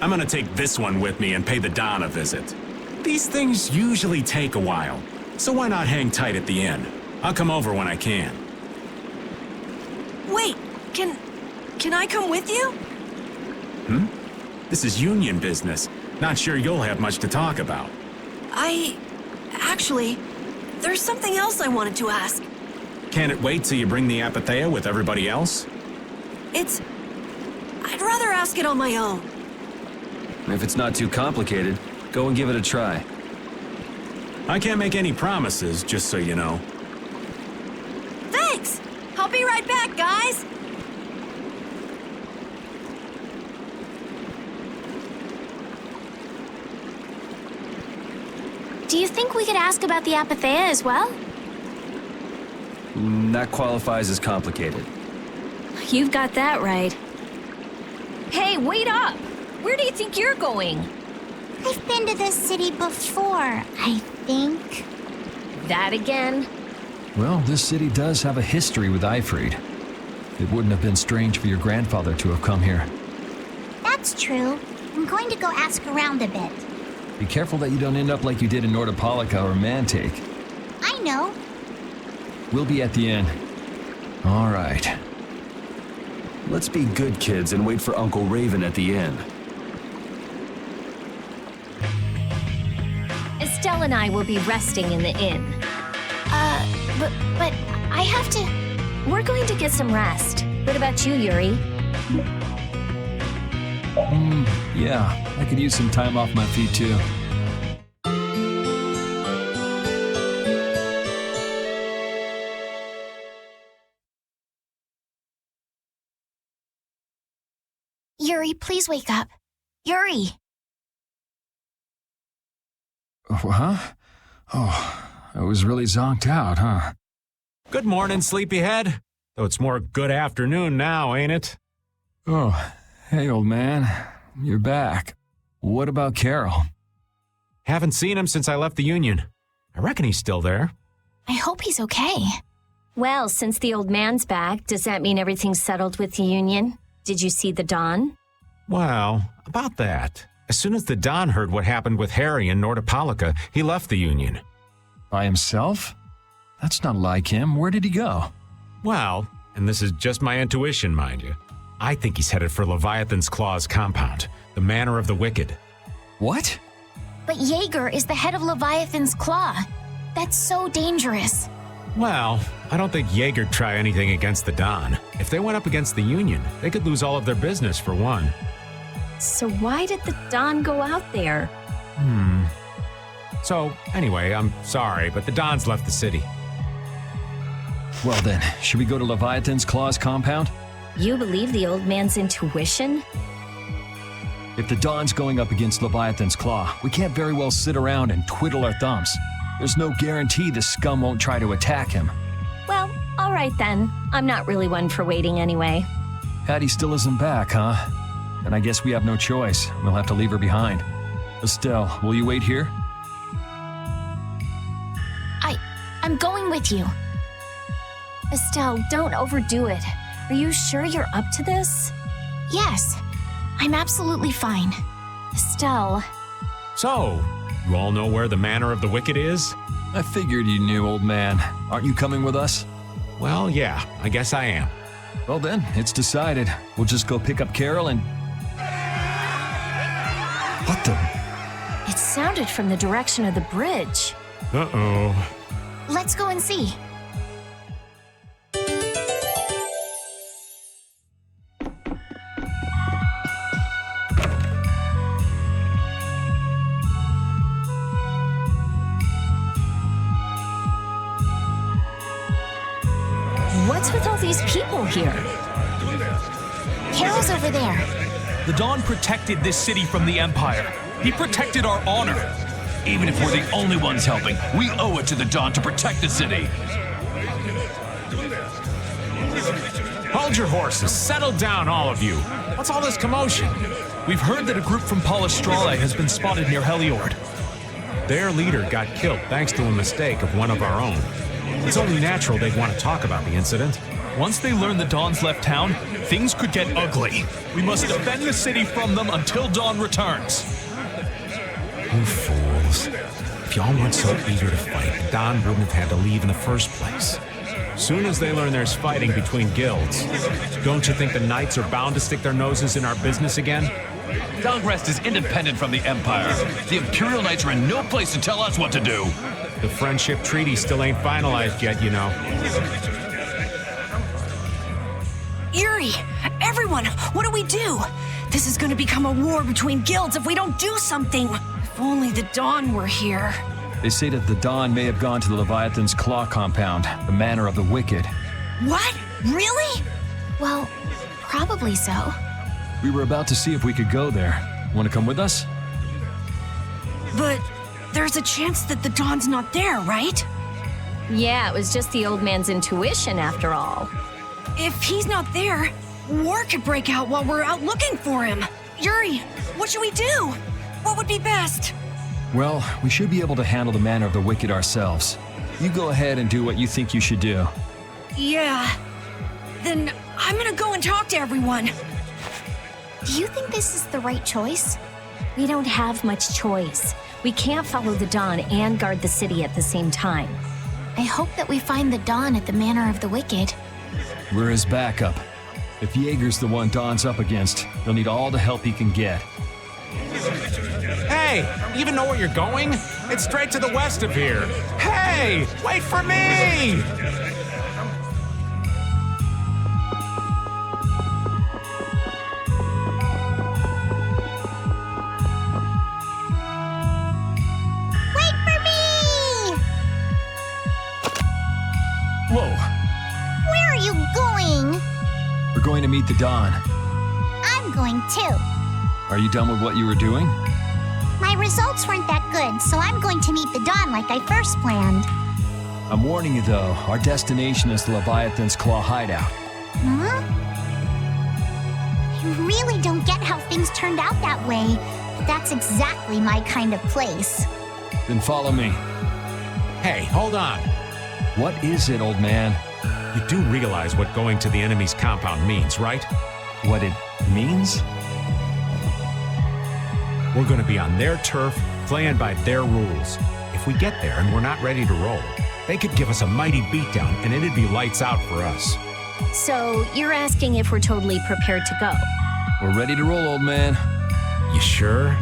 I'm gonna take this one with me and pay the Don a visit. These things usually take a while, so why not hang tight at the inn? I'll come over when I can. Wait, can I come with you? This is union business. Not sure you'll have much to talk about. Actually, there's something else I wanted to ask. Can it wait till you bring the apatheia with everybody else? I'd rather ask it on my own. If it's not too complicated, go and give it a try. I can't make any promises, just so you know. Thanks! I'll be right back, guys! Do you think we could ask about the apatheia as well? That qualifies as complicated. You've got that right. Hey, wait up! Where do you think you're going? I've been to this city before, I think. That again? Well, this city does have a history with Eifried. It wouldn't have been strange for your grandfather to have come here. That's true. I'm going to go ask around a bit. Be careful that you don't end up like you did in Nordopolica or Mantake. I know. We'll be at the inn. All right. Let's be good kids and wait for Uncle Raven at the inn. Estelle and I will be resting in the inn. But I have to... We're going to get some rest. What about you, Yuri? Yeah, I could use some time off my feet too. Yuri, please wake up. Yuri! Huh? Oh, I was really zonked out, huh? Good morning, sleepyhead. Though it's more good afternoon now, ain't it? Oh, hey, old man. You're back. What about Carol? Haven't seen him since I left the Union. I reckon he's still there. I hope he's okay. Well, since the old man's back, does that mean everything's settled with the Union? Did you see the Don? Well, about that. As soon as the Don heard what happened with Harry in Nordopolica, he left the Union. By himself? That's not like him. Where did he go? Well, and this is just my intuition, mind you, I think he's headed for Leviathan's Claw's compound, the Manor of the Wicked. What? But Jaeger is the head of Leviathan's Claw. That's so dangerous. Well, I don't think Jaeger'd try anything against the Don. If they went up against the Union, they could lose all of their business for one. So why did the Don go out there? So, anyway, I'm sorry, but the Don's left the city. Well then, should we go to Leviathan's Claw's compound? You believe the old man's intuition? If the Don's going up against Leviathan's Claw, we can't very well sit around and twiddle our thumbs. There's no guarantee the scum won't try to attack him. Well, all right then. I'm not really one for waiting anyway. Patty still isn't back, huh? Then I guess we have no choice. We'll have to leave her behind. Estelle, will you wait here? I'm going with you. Estelle, don't overdo it. Are you sure you're up to this? Yes, I'm absolutely fine. Estelle. So, you all know where the Manor of the Wicked is? I figured you knew, old man. Aren't you coming with us? Well, yeah, I guess I am. Well then, it's decided. We'll just go pick up Carol and... What the... It sounded from the direction of the bridge. Uh-oh. Let's go and see. What's with all these people here? Carol's over there. The Don protected this city from the Empire. He protected our honor. Even if we're the only ones helping, we owe it to the Don to protect the city. Hold your horses. Settle down, all of you. What's all this commotion? We've heard that a group from Palestrale has been spotted near Heliord. Their leader got killed thanks to a mistake of one of our own. It's only natural they'd want to talk about the incident. Once they learn the Dawn's left town, things could get ugly. We must defend the city from them until Dawn returns. You fools. If y'all weren't so eager to fight, Don wouldn't have had to leave in the first place. Soon as they learn there's fighting between guilds, don't you think the Knights are bound to stick their noses in our business again? Dawngrest is independent from the Empire. The Imperial Knights are in no place to tell us what to do. The friendship treaty still ain't finalized yet, you know. Yuri! Everyone, what do we do? This is gonna become a war between guilds if we don't do something. If only the Dawn were here. They say that the Dawn may have gone to the Leviathan's Claw compound, the Manor of the Wicked. What? Really? Well, probably so. We were about to see if we could go there. Want to come with us? But there's a chance that the Dawn's not there, right? Yeah, it was just the old man's intuition after all. If he's not there, war could break out while we're out looking for him. Yuri, what should we do? What would be best? Well, we should be able to handle the Manor of the Wicked ourselves. You go ahead and do what you think you should do. Yeah. Then I'm gonna go and talk to everyone. Do you think this is the right choice? We don't have much choice. We can't follow the Dawn and guard the city at the same time. I hope that we find the Dawn at the Manor of the Wicked. We're his backup. If Jaeger's the one Dawn's up against, he'll need all the help he can get. Hey, you even know where you're going? It's straight to the west of here. Hey, wait for me! Wait for me! Whoa! Where are you going? We're going to meet the Dawn. I'm going too. Are you done with what you were doing? My results weren't that good, so I'm going to meet the Dawn like I first planned. I'm warning you though, our destination is the Leviathan's Claw hideout. Huh? I really don't get how things turned out that way, but that's exactly my kind of place. Then follow me. Hey, hold on. What is it, old man? You do realize what going to the enemy's compound means, right? What it means? We're gonna be on their turf, playing by their rules. If we get there and we're not ready to roll, they could give us a mighty beatdown and it'd be lights out for us. So, you're asking if we're totally prepared to go? We're ready to roll, old man. You sure?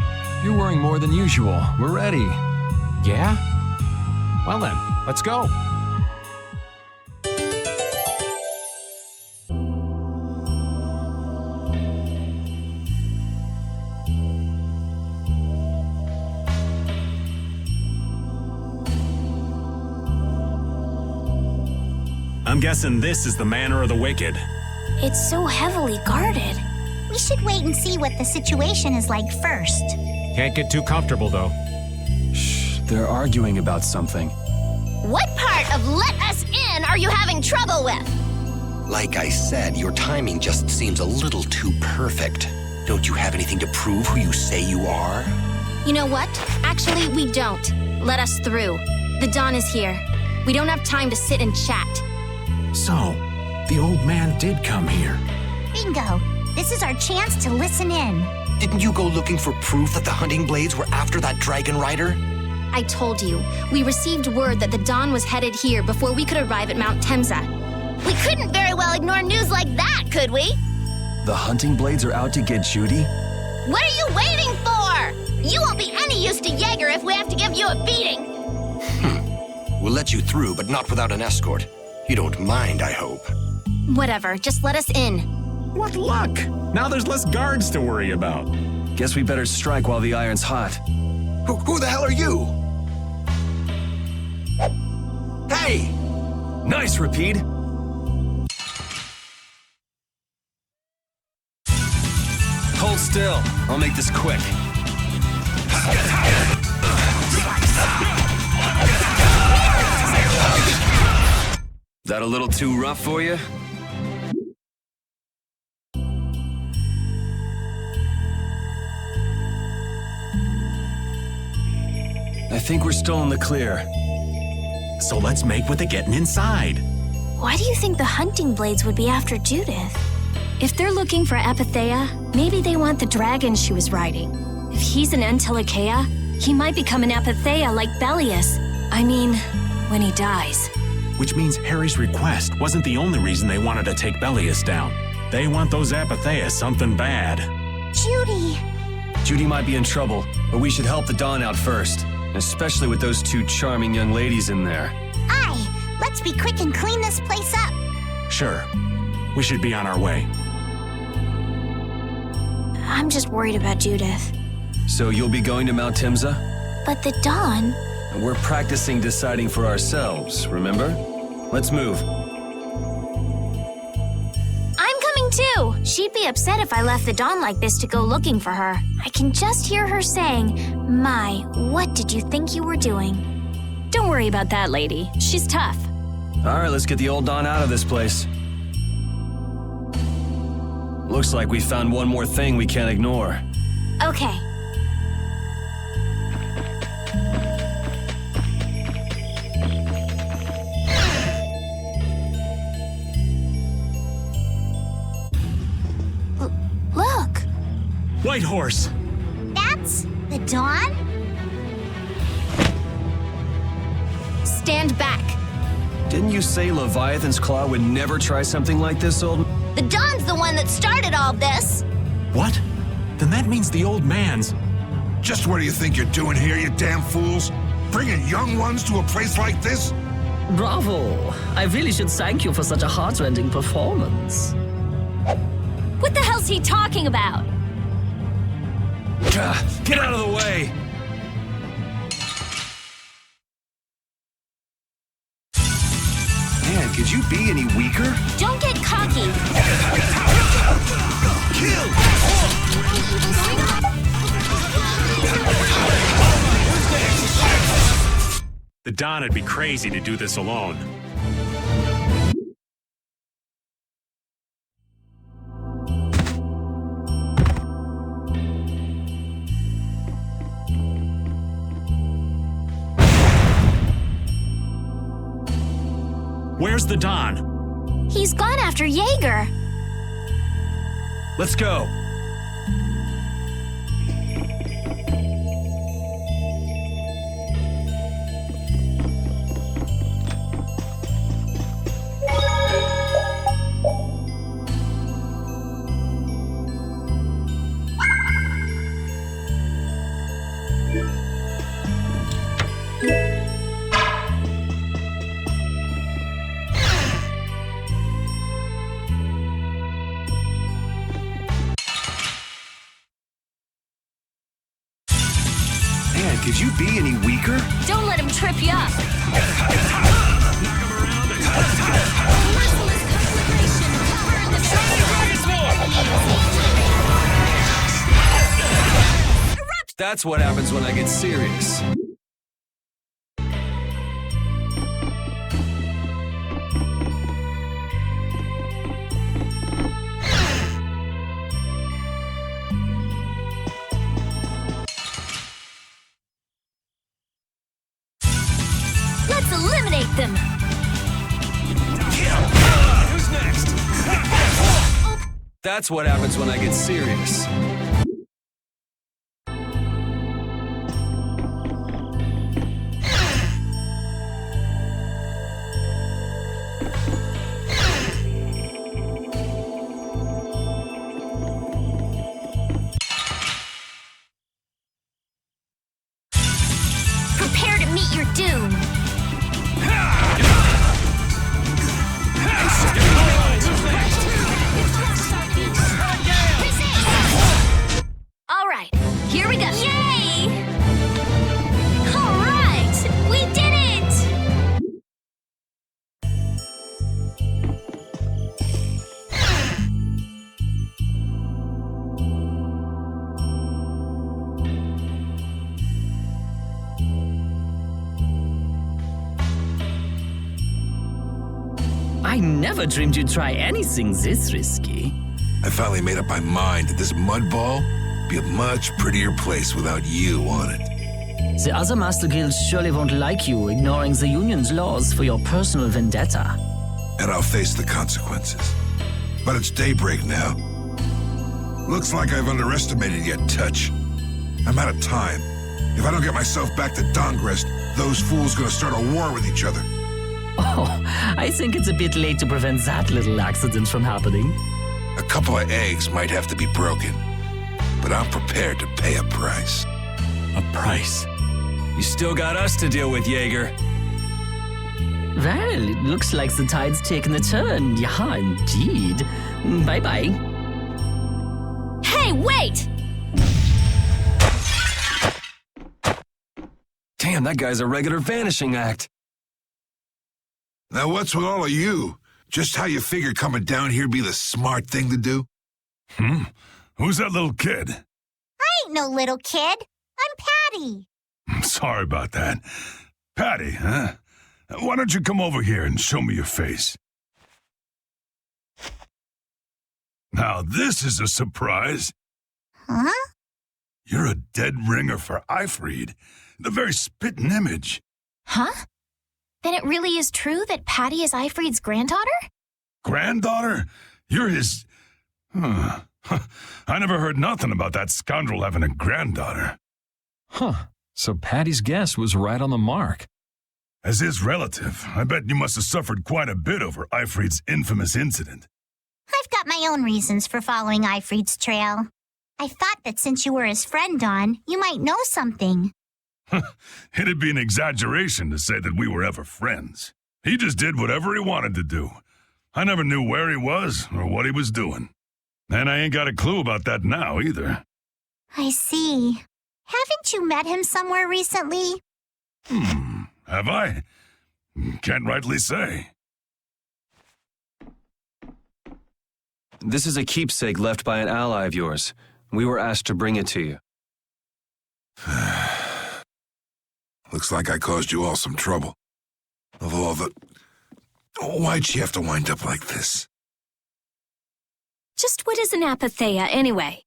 You're worrying more than usual. We're ready. Yeah? Well then, let's go. I'm guessing this is the Manor of the Wicked. It's so heavily guarded. We should wait and see what the situation is like first. Can't get too comfortable, though. Shh, they're arguing about something. What part of let us in are you having trouble with? Like I said, your timing just seems a little too perfect. Don't you have anything to prove who you say you are? You know what? Actually, we don't. Let us through. The Dawn is here. We don't have time to sit and chat. So, the old man did come here. Bingo! This is our chance to listen in. Didn't you go looking for proof that the hunting blades were after that dragon rider? I told you, we received word that the Dawn was headed here before we could arrive at Mount Temza. We couldn't very well ignore news like that, could we? The hunting blades are out to get Judy? What are you waiting for? You won't be any use to Jaeger if we have to give you a beating. We'll let you through, but not without an escort. You don't mind, I hope. Whatever, just let us in. What luck! Now there's less guards to worry about. Guess we better strike while the iron's hot. Who the hell are you? Hey! Nice, Rapide! Hold still. I'll make this quick. That a little too rough for you? I think we're still in the clear. So let's make with the getting inside. Why do you think the hunting blades would be after Judith? If they're looking for Apatheia, maybe they want the dragon she was riding. If he's an Entelikeia, he might become an Apatheia like Belius. I mean, when he dies. Which means Harry's request wasn't the only reason they wanted to take Belius down. They want those Apatheia something bad. Judy! Judy might be in trouble, but we should help the Dawn out first. Especially with those two charming young ladies in there. Aye, let's be quick and clean this place up. Sure. We should be on our way. I'm just worried about Judith. So you'll be going to Mount Timsa? But the Dawn... We're practicing deciding for ourselves, remember? Let's move. I'm coming too! She'd be upset if I left the Dawn like this to go looking for her. I can just hear her saying, "My, what did you think you were doing?" Don't worry about that lady. She's tough. All right, let's get the old Dawn out of this place. Looks like we found one more thing we can't ignore. Okay. Look! White Horse! That's the Dawn? Stand back. Didn't you say Leviathan's Claw would never try something like this, old... The Dawn's the one that started all this. What? Then that means the old man's... Just what do you think you're doing here, you damn fools? Bringing young ones to a place like this? Bravo! I really should thank you for such a heart-rending performance. What the hell's he talking about? Get out of the way! Man, could you be any weaker? Don't get cocky! Kill! The Dawn would be crazy to do this alone. Where's the Dawn? He's gone after Jaeger. Let's go. Could you be any weaker? Don't let him trip you up. That's what happens when I get serious. Let's eliminate them! Who's next? That's what happens when I get serious. Prepare to meet your doom. All right, here we go. Yay! All right, we did it! I never dreamed you'd try anything this risky. I finally made up my mind that this mud ball be a much prettier place without you on it. The other Master Guilds surely won't like you ignoring the Union's laws for your personal vendetta. and I'll face the consequences. But it's daybreak now. Looks like I've underestimated your touch. I'm out of time. If I don't get myself back to Dongrest, those fools gonna start a war with each other. Oh, I think it's a bit late to prevent that little accident from happening. A couple of eggs might have to be broken, but I'm prepared to pay a price. A price? You still got us to deal with, Jaeger. Well, it looks like the tide's taken a turn. Yeah, indeed. Bye-bye. Hey, wait! Damn, that guy's a regular vanishing act. Now what's with all of you? Just how you figure coming down here be the smart thing to do? Who's that little kid? I ain't no little kid. I'm Patty. Sorry about that. Patty, huh? Why don't you come over here and show me your face? Now this is a surprise. Huh? You're a dead ringer for Eifried. The very spitting image. Huh? Then it really is true that Patty is Eifried's granddaughter? Granddaughter? You're his... I never heard nothing about that scoundrel having a granddaughter. Huh. So Patty's guess was right on the mark. As his relative, I bet you must have suffered quite a bit over Eifried's infamous incident. I've got my own reasons for following Eifried's trail. I thought that since you were his friend, Dawn, you might know something. It'd be an exaggeration to say that we were ever friends. He just did whatever he wanted to do. I never knew where he was or what he was doing. And I ain't got a clue about that now, either. I see. Haven't you met him somewhere recently? Have I? Can't rightly say. This is a keepsake left by an ally of yours. We were asked to bring it to you. Looks like I caused you all some trouble. Of all the... Why'd she have to wind up like this? Just what is an apatheia, anyway?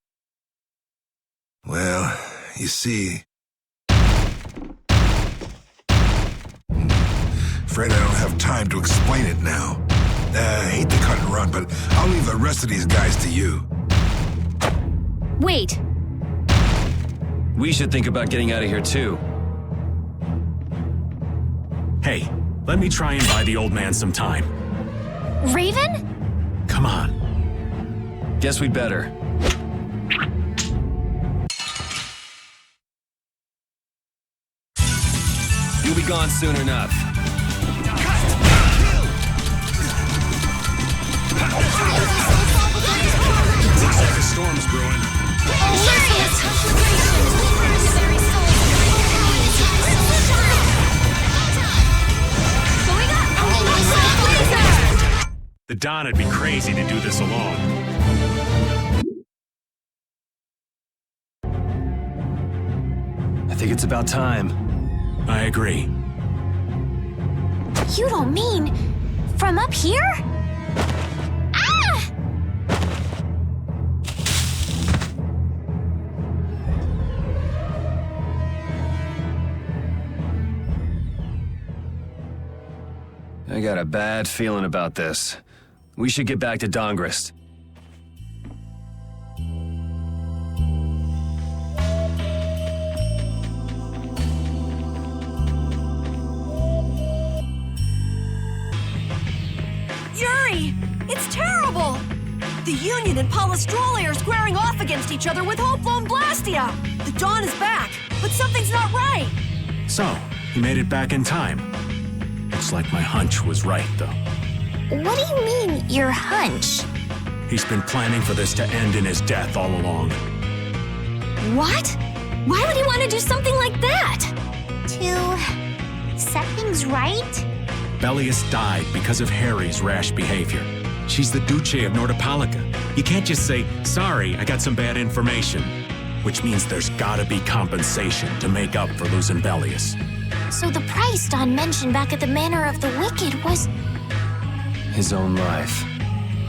Well, you see... Afraid I don't have time to explain it now. Hate to cut and run, but I'll leave the rest of these guys to you. Wait. We should think about getting out of here, too. Hey, let me try and buy the old man some time. Raven? Come on. Guess we'd better. You'll be gone soon enough. Looks like a storm's brewing. The Don would be crazy to do this alone. I think it's about time. I agree. You don't mean from up here? Ah! I got a bad feeling about this. We should get back to Dongrest. Yuri! It's terrible! The Union and Polystroli are squaring off against each other with Hopeful and Blastia! The Dawn is back, but something's not right! So, he made it back in time. Looks like my hunch was right, though. What do you mean, your hunch? He's been planning for this to end in his death all along. What? Why would he want to do something like that? To set things right? Belius died because of Harry's rash behavior. She's the Duce of Nordapalica. You can't just say, sorry, I got some bad information. Which means there's gotta be compensation to make up for losing Belius. So the price Don mentioned back at the Manor of the Wicked was... His own life.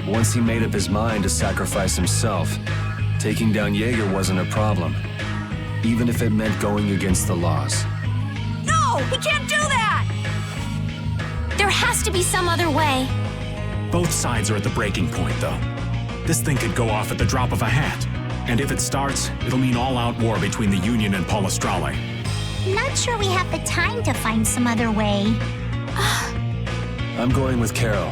Once he made up his mind to sacrifice himself, taking down Jaeger wasn't a problem. Even if it meant going against the laws. No! We can't do that! There has to be some other way. Both sides are at the breaking point, though. This thing could go off at the drop of a hat. And if it starts, it'll mean all-out war between the Union and Palestrale. Not sure we have the time to find some other way. I'm going with Carol.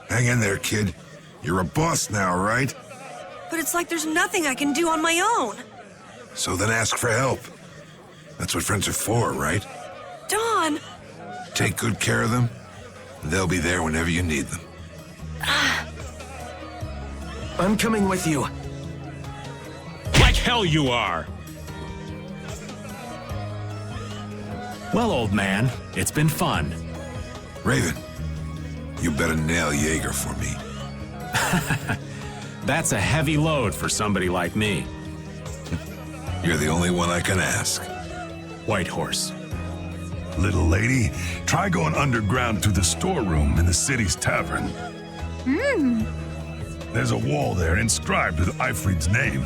Hang in there, kid. You're a boss now, right? But it's like there's nothing I can do on my own. So then ask for help. That's what friends are for, right? Don! Take good care of them. They'll be there whenever you need them. I'm coming with you. Like hell you are! Well, old man, it's been fun. Raven, you better nail Jaeger for me. That's a heavy load for somebody like me. You're the only one I can ask. White Horse. Little lady, try going underground through the storeroom in the city's tavern. There's a wall there inscribed with Ifrid's name.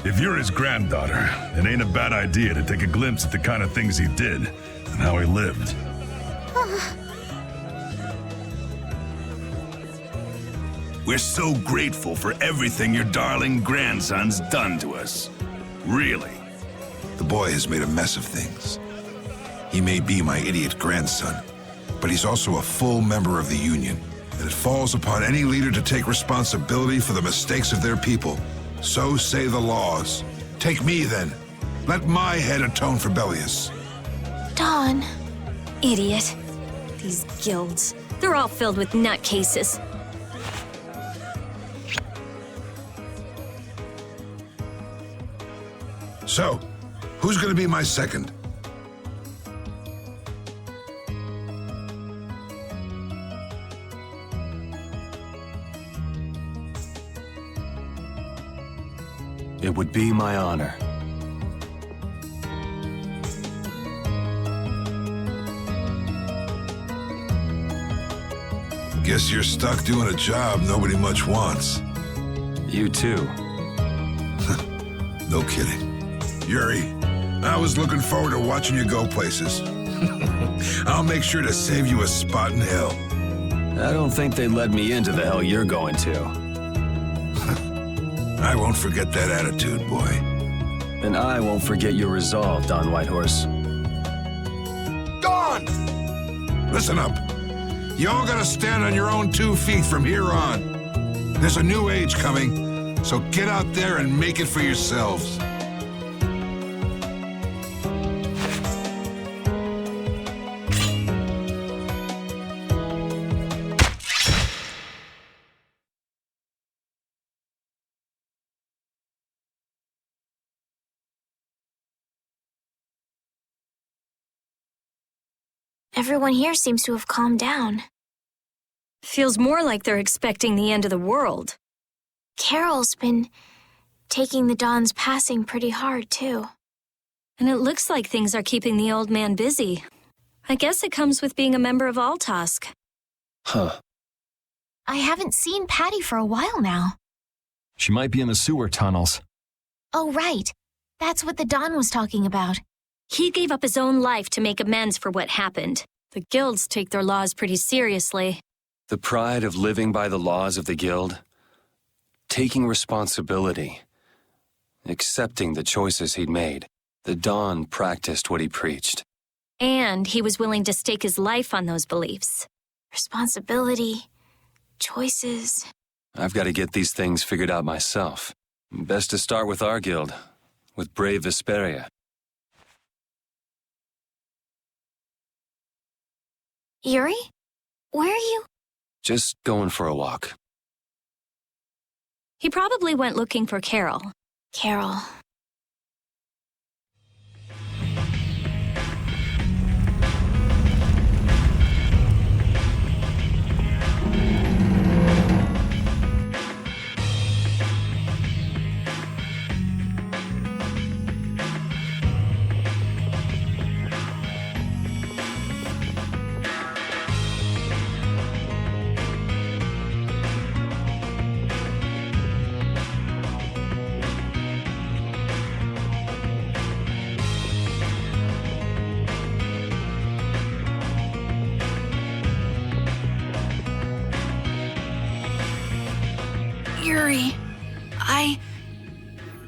If you're his granddaughter, it ain't a bad idea to take a glimpse at the kind of things he did and how he lived. We're so grateful for everything your darling grandson's done to us. Really. The boy has made a mess of things. He may be my idiot grandson, but he's also a full member of the Union, and it falls upon any leader to take responsibility for the mistakes of their people. So say the laws. Take me, then. Let my head atone for Bellius. Don. Idiot. These guilds. They're all filled with nutcases. So, who's gonna be my second? It would be my honor. Guess you're stuck doing a job nobody much wants. You too. No kidding. Yuri, I was looking forward to watching you go places. I'll make sure to save you a spot in hell. I don't think they let me into the hell you're going to. I won't forget that attitude, boy. And I won't forget your resolve, Don Whitehorse. Dawn! Listen up. You all gotta stand on your own 2 feet from here on. There's a new age coming, so get out there and make it for yourselves. Everyone here seems to have calmed down. Feels more like they're expecting the end of the world. Carol's been taking the Dawn's passing pretty hard, too. And it looks like things are keeping the old man busy. I guess it comes with being a member of Altosk. Huh. I haven't seen Patty for a while now. She might be in the sewer tunnels. Oh, right. That's what the Dawn was talking about. He gave up his own life to make amends for what happened. The guilds take their laws pretty seriously. The pride of living by the laws of the guild, taking responsibility, accepting the choices he'd made. The Dawn practiced what he preached. And he was willing to stake his life on those beliefs. Responsibility, choices. I've got to get these things figured out myself. Best to start with our guild, with brave Vesperia. Yuri? Where are you? Just going for a walk. He probably went looking for Carol. Carol. Yuri,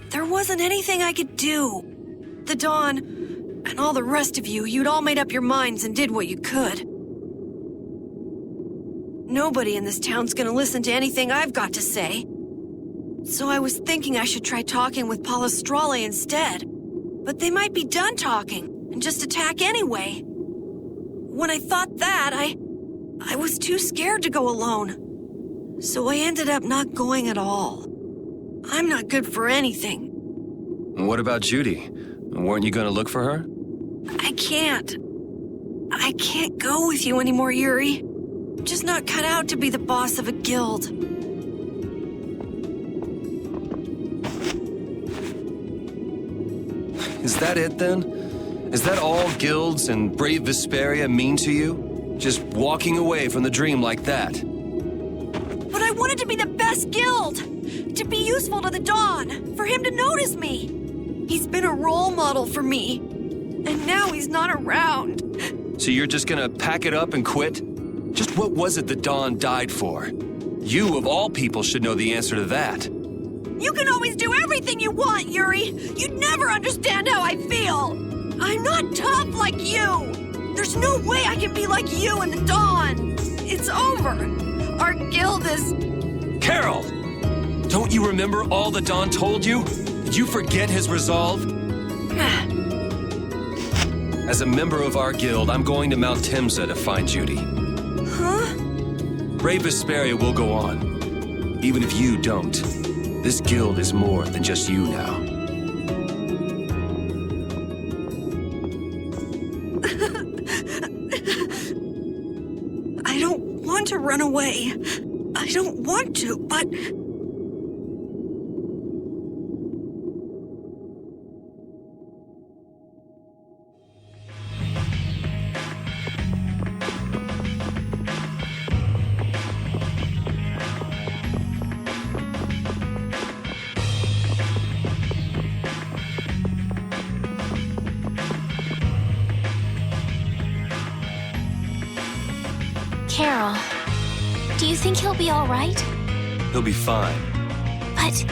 there wasn't anything I could do. The Dawn, and all the rest of you, you'd all made up your minds and did what you could. Nobody in this town's gonna listen to anything I've got to say. So I was thinking I should try talking with Palestrale instead. But they might be done talking and just attack anyway. When I thought that, I was too scared to go alone. So I ended up not going at all. I'm not good for anything. What about Judy? Weren't you going to look for her? I can't go with you anymore, Yuri. I'm just not cut out to be the boss of a guild. Is that it then? Is that all guilds and brave Vesperia mean to you? Just walking away from the dream like that? But I wanted to be the best guild! To be useful to the Dawn, for him to notice me. He's been a role model for me, and now he's not around. So you're just gonna pack it up and quit? Just what was it the Dawn died for? You, of all people, should know the answer to that. You can always do everything you want, Yuri! You'd never understand how I feel! I'm not tough like you! There's no way I can be like you and the Dawn! It's over! Our guild is... Carol! Don't you remember all the Dawn told you? Did you forget his resolve? As a member of our guild, I'm going to Mount Temsa to find Judy. Huh? Brave Vesperia will go on. Even if you don't. This guild is more than just you now. I don't want to run away. I don't want to, but... Carol, do you think he'll be all right? He'll be fine. But...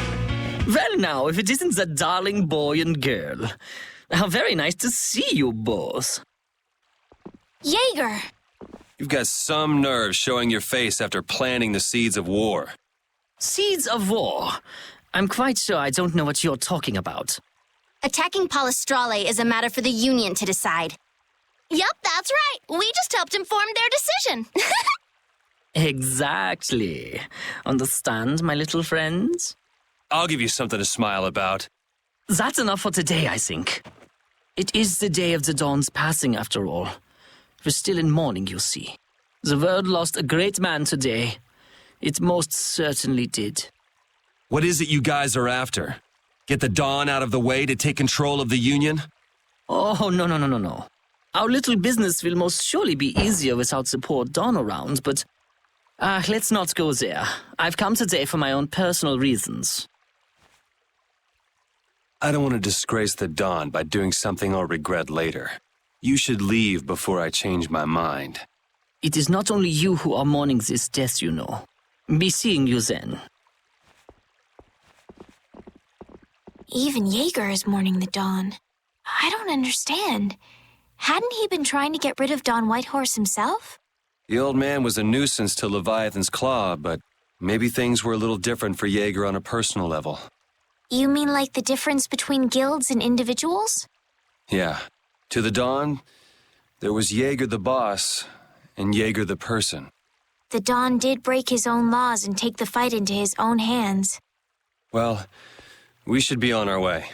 Well now, if it isn't that darling boy and girl. How very nice to see you both. Jaeger! You've got some nerve showing your face after planting the seeds of war. Seeds of war? I'm quite sure I don't know what you're talking about. Attacking Palestrale is a matter for the Union to decide. Yup, that's right. We just helped him form their decision. Exactly. Understand, my little friends? I'll give you something to smile about. That's enough for today, I think. It is the day of the Dawn's passing, after all. We're still in mourning, you see. The world lost a great man today. It most certainly did. What is it you guys are after? Get the Dawn out of the way to take control of the Union? Oh, no. Our little business will most surely be easier without the poor Dawn around, but... let's not go there. I've come today for my own personal reasons. I don't want to disgrace the Dawn by doing something I'll regret later. You should leave before I change my mind. It is not only you who are mourning this death, you know. Be seeing you then. Even Jaeger is mourning the Dawn. I don't understand. Hadn't he been trying to get rid of Don Whitehorse himself? The old man was a nuisance to Leviathan's Claw, but maybe things were a little different for Jaeger on a personal level. You mean like the difference between guilds and individuals? Yeah. To the Dawn, there was Jaeger the boss and Jaeger the person. The Dawn did break his own laws and take the fight into his own hands. Well, we should be on our way.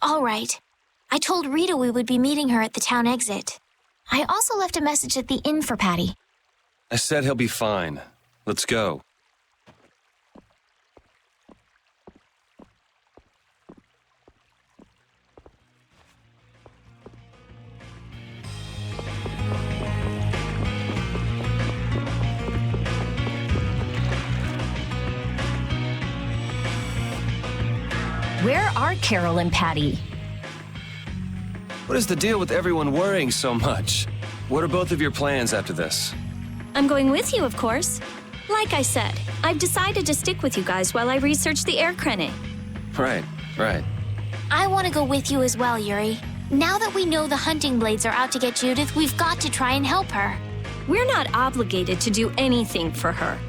All right. I told Rita we would be meeting her at the town exit. I also left a message at the inn for Patty. I said he'll be fine. Let's go. Where are Carol and Patty? What is the deal with everyone worrying so much? What are both of your plans after this? I'm going with you, of course. Like I said, I've decided to stick with you guys while I research the air crenning. Right. I want to go with you as well, Yuri. Now that we know the hunting blades are out to get Judith, we've got to try and help her. We're not obligated to do anything for her.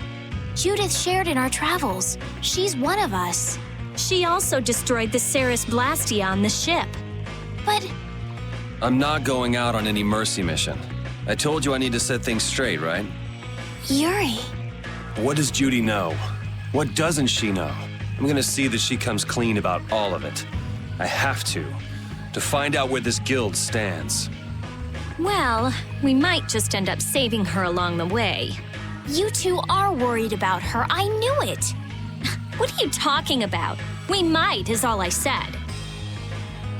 Judith shared in our travels. She's one of us. She also destroyed the Ceres Blastia on the ship. But I'm not going out on any mercy mission. I told you I need to set things straight, right? Yuri... What does Judy know? What doesn't she know? I'm gonna see that she comes clean about all of it. I have to find out where this guild stands. Well, we might just end up saving her along the way. You two are worried about her. I knew it. What are you talking about? We might, is all I said.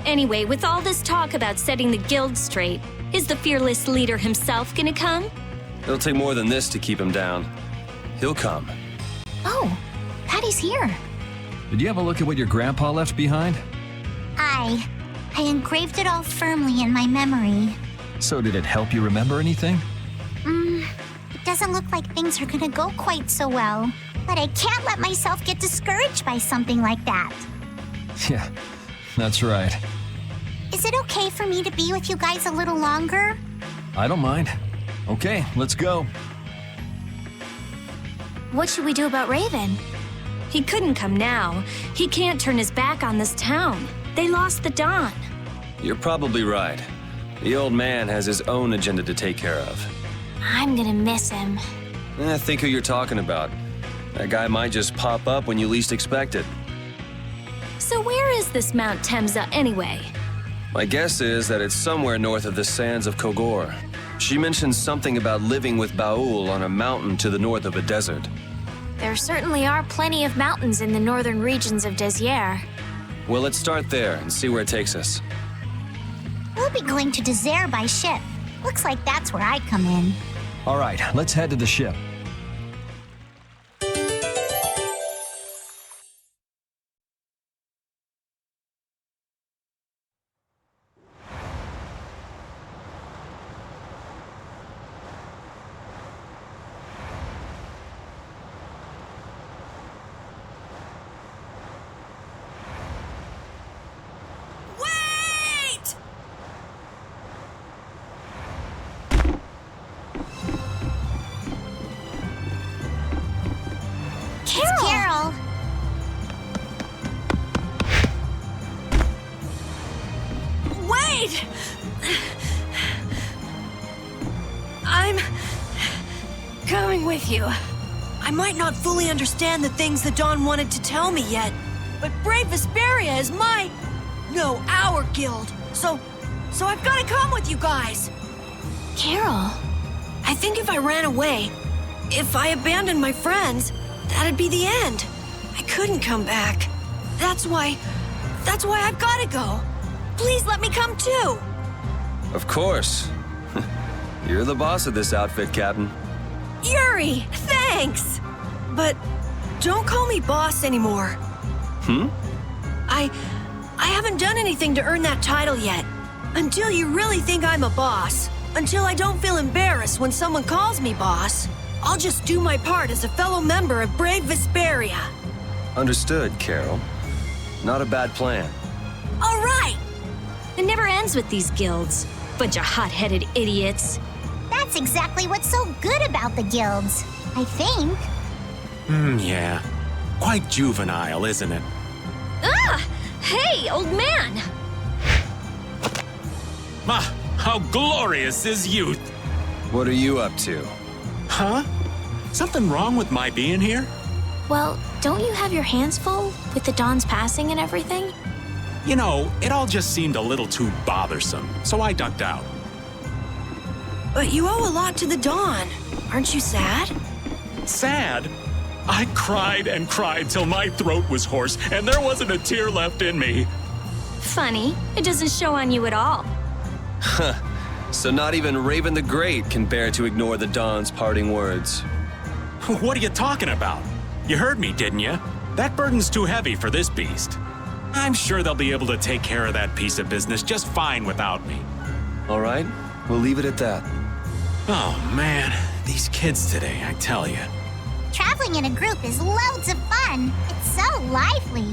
Anyway, with all this talk about setting the guild straight, is the fearless leader himself gonna come? It'll take more than this to keep him down. He'll come. Oh, Patty's here. Did you have a look at what your grandpa left behind? I engraved it all firmly in my memory. So did it help you remember anything? It doesn't look like things are gonna go quite so well. But I can't let myself get discouraged by something like that. Yeah, that's right. Is it okay for me to be with you guys a little longer? I don't mind. Okay, let's go. What should we do about Raven? He couldn't come now. He can't turn his back on this town. They lost the Dawn. You're probably right. The old man has his own agenda to take care of. I'm gonna miss him. Think who you're talking about. That guy might just pop up when you least expect it. So where is this Mount Temsa anyway? My guess is that it's somewhere north of the sands of Kogor. She mentioned something about living with Baul on a mountain to the north of a desert. There certainly are plenty of mountains in the northern regions of Desier. Well, let's start there and see where it takes us. We'll be going to Desier by ship. Looks like that's where I come in. All right, let's head to the ship. I'm coming with you. I might not fully understand the things that Dawn wanted to tell me yet, but Brave Vesperia is our guild. So I've got to come with you guys. Carol. I think if I ran away, if I abandoned my friends, that'd be the end. I couldn't come back. That's why I've got to go. Please let me come too. Of course. You're the boss of this outfit, Captain. Yuri, thanks! But don't call me boss anymore. I haven't done anything to earn that title yet. Until you really think I'm a boss. Until I don't feel embarrassed when someone calls me boss. I'll just do my part as a fellow member of Brave Vesperia. Understood, Carol. Not a bad plan. All right! It never ends with these guilds. Bunch of hot-headed idiots. That's exactly what's so good about the guilds, I think. Yeah. Quite juvenile, isn't it? Ah! Hey, old man! Ah, how glorious is youth! What are you up to? Huh? Something wrong with my being here? Well, don't you have your hands full with the Dawn's passing and everything? You know, it all just seemed a little too bothersome, so I ducked out. But you owe a lot to the Dawn. Aren't you sad? Sad? I cried and cried till my throat was hoarse, and there wasn't a tear left in me. Funny, it doesn't show on you at all. Huh. So not even Raven the Great can bear to ignore the Dawn's parting words. What are you talking about? You heard me, didn't you? That burden's too heavy for this beast. I'm sure they'll be able to take care of that piece of business just fine without me. All right, we'll leave it at that. Oh, man. These kids today, I tell you. Traveling in a group is loads of fun. It's so lively.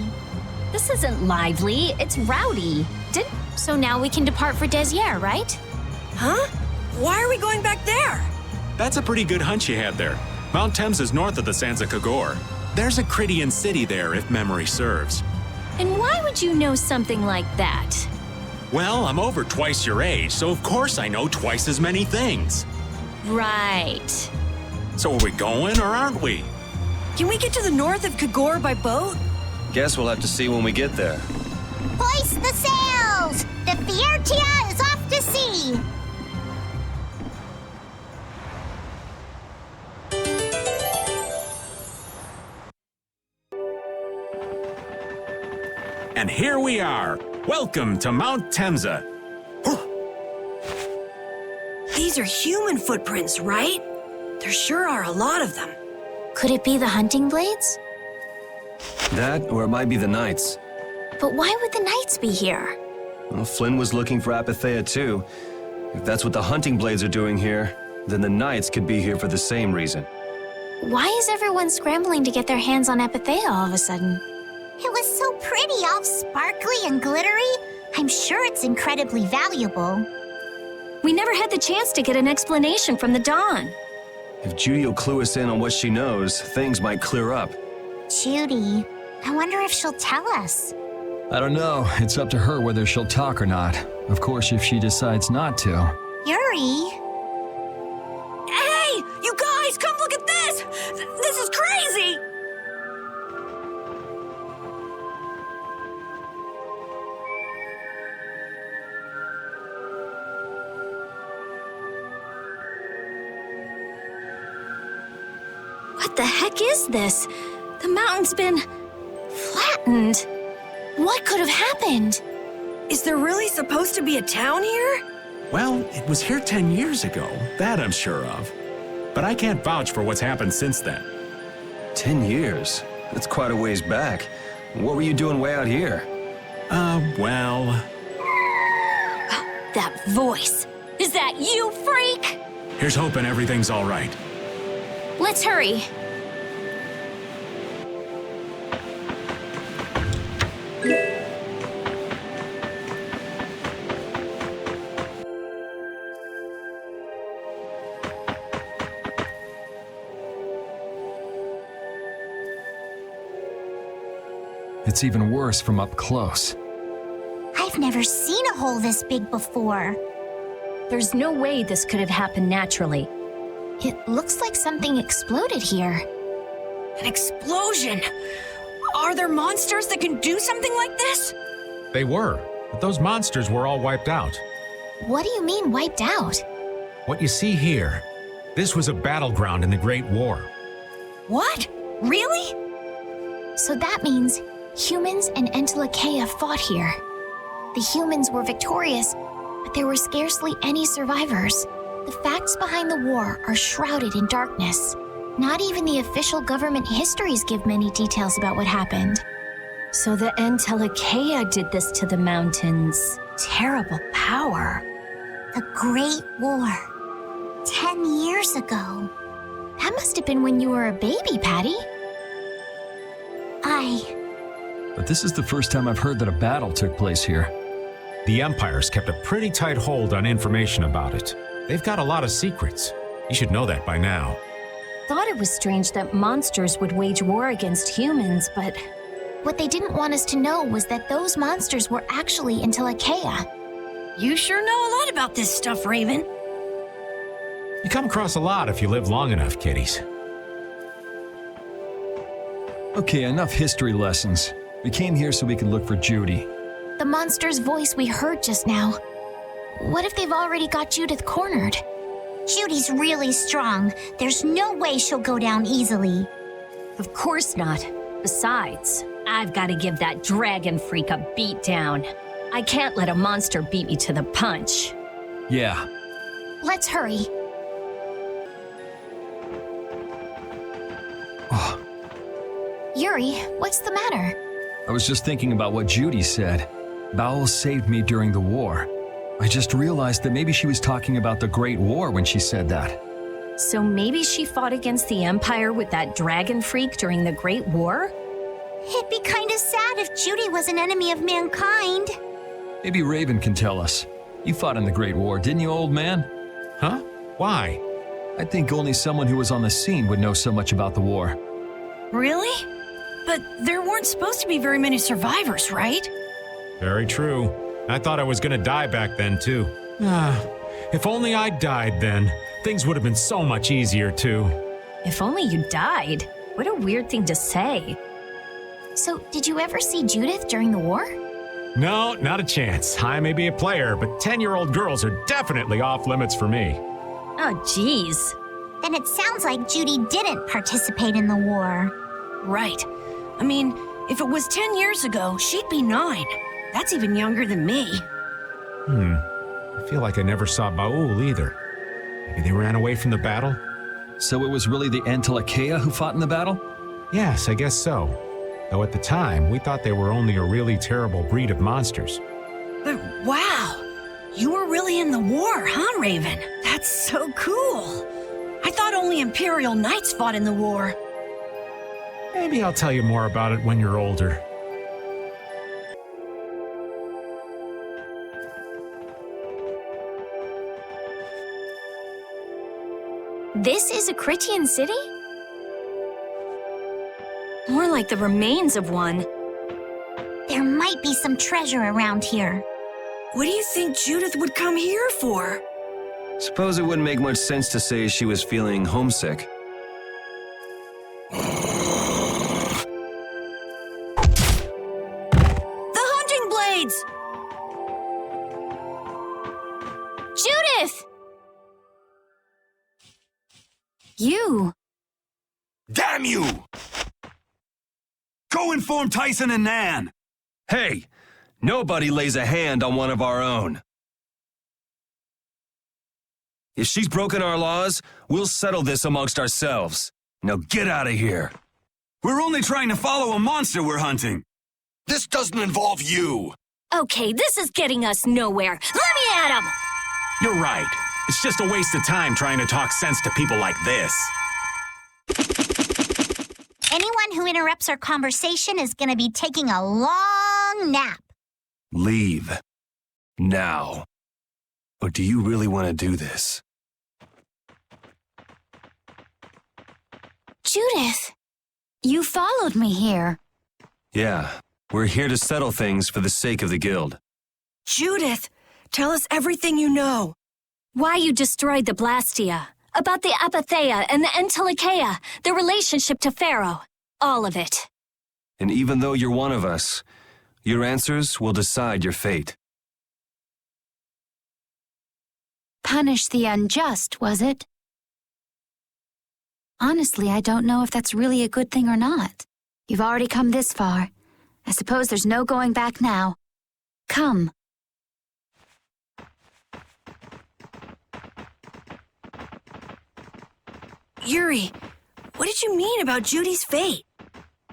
This isn't lively, it's rowdy. So now we can depart for Desier, right? Huh? Why are we going back there? That's a pretty good hunch you had there. Mount Thames is north of the Sansa Kagor. There's a Crydian city there, if memory serves. And why would you know something like that? Well, I'm over twice your age, so of course I know twice as many things. Right. So are we going or aren't we? Can we get to the north of Kagor by boat? Guess we'll have to see when we get there. Hoist the sails! The Vesperia is off to sea! And here we are. Welcome to Mount Temsa. These are human footprints, right? There sure are a lot of them. Could it be the hunting blades? That, or it might be the Knights. But why would the Knights be here? Well, Flynn was looking for Apatheia too. If that's what the hunting blades are doing here, then the Knights could be here for the same reason. Why is everyone scrambling to get their hands on Apatheia all of a sudden? It was so pretty, all sparkly and glittery. I'm sure it's incredibly valuable. We never had the chance to get an explanation from the Dawn. If Judy will clue us in on what she knows, things might clear up. Judy, I wonder if she'll tell us. I don't know. It's up to her whether she'll talk or not. Of course, if she decides not to. Yuri? Hey! You guys, come look at this! This is crazy! What the heck is this? The mountain's been flattened. What could have happened? Is there really supposed to be a town here? Well, it was here 10 years ago. That I'm sure of. But I can't vouch for what's happened since then. 10 years? That's quite a ways back. What were you doing way out here? Well... That voice. Is that you, freak? Here's hoping everything's all right. Let's hurry. It's even worse from up close. I've never seen a hole this big before. There's no way this could have happened naturally. It looks like something exploded here. An explosion! Are there monsters that can do something like this? They were, but those monsters were all wiped out. What do you mean wiped out? What you see here, this was a battleground in the Great War. What? Really? So that means humans and Entelekea fought here. The humans were victorious, but there were scarcely any survivors. The facts behind the war are shrouded in darkness. Not even the official government histories give many details about what happened. So the Entelekea did this to the mountains. Terrible power. The Great War. 10 years ago. That must have been when you were a baby, Patty. But this is the first time I've heard that a battle took place here. The Empire's kept a pretty tight hold on information about it. They've got a lot of secrets. You should know that by now. Thought it was strange that monsters would wage war against humans, but... What they didn't want us to know was that those monsters were actually Entelekea. You sure know a lot about this stuff, Raven. You come across a lot if you live long enough, kiddies. Okay, enough history lessons. We came here so we could look for Judy. The monster's voice we heard just now. What if they've already got Judith cornered? Judy's really strong. There's no way she'll go down easily. Of course not. Besides, I've got to give that dragon freak a beatdown. I can't let a monster beat me to the punch. Yeah. Let's hurry. Oh, Yuri, what's the matter? I was just thinking about what Judy said. Bowel saved me during the war. I just realized that maybe she was talking about the Great War when she said that. So maybe she fought against the Empire with that dragon freak during the Great War? It'd be kinda sad if Judy was an enemy of mankind. Maybe Raven can tell us. You fought in the Great War, didn't you, old man? Huh? Why? I think only someone who was on the scene would know so much about the war. Really? But there weren't supposed to be very many survivors, right? Very true. I thought I was gonna die back then, too. If only I died then, things would have been so much easier, too. If only you died. What a weird thing to say. So, did you ever see Judith during the war? No, not a chance. I may be a player, but 10-year-old girls are definitely off limits for me. Oh, geez. Then it sounds like Judy didn't participate in the war. Right. I mean, if it was 10 years ago, she'd be 9. That's even younger than me. I feel like I never saw Baul either. Maybe they ran away from the battle? So it was really the Antilochea who fought in the battle? Yes, I guess so. Though at the time, we thought they were only a really terrible breed of monsters. But wow, you were really in the war, huh, Raven? That's so cool. I thought only Imperial Knights fought in the war. Maybe I'll tell you more about it when you're older. This is a Critian city? More like the remains of one. There might be some treasure around here. What do you think Judith would come here for? Suppose it wouldn't make much sense to say she was feeling homesick. The hunting blades! Judith! You! Damn you! Go inform Tyson and Nan! Hey, nobody lays a hand on one of our own. If she's broken our laws, we'll settle this amongst ourselves. Now get out of here. We're only trying to follow a monster we're hunting. This doesn't involve you. Okay, this is getting us nowhere. Let me at him! You're right. It's just a waste of time trying to talk sense to people like this. Anyone who interrupts our conversation is gonna be taking a long nap. Leave. Now. Or do you really want to do this? Judith! You followed me here. Yeah, we're here to settle things for the sake of the guild. Judith, tell us everything you know. Why you destroyed the Blastia, about the Apatheia and the Entelecea, their relationship to Pharaoh, all of it. And even though you're one of us, your answers will decide your fate. Punish the unjust, was it? Honestly, I don't know if that's really a good thing or not. You've already come this far. I suppose there's no going back now. Come. Yuri, what did you mean about Judy's fate?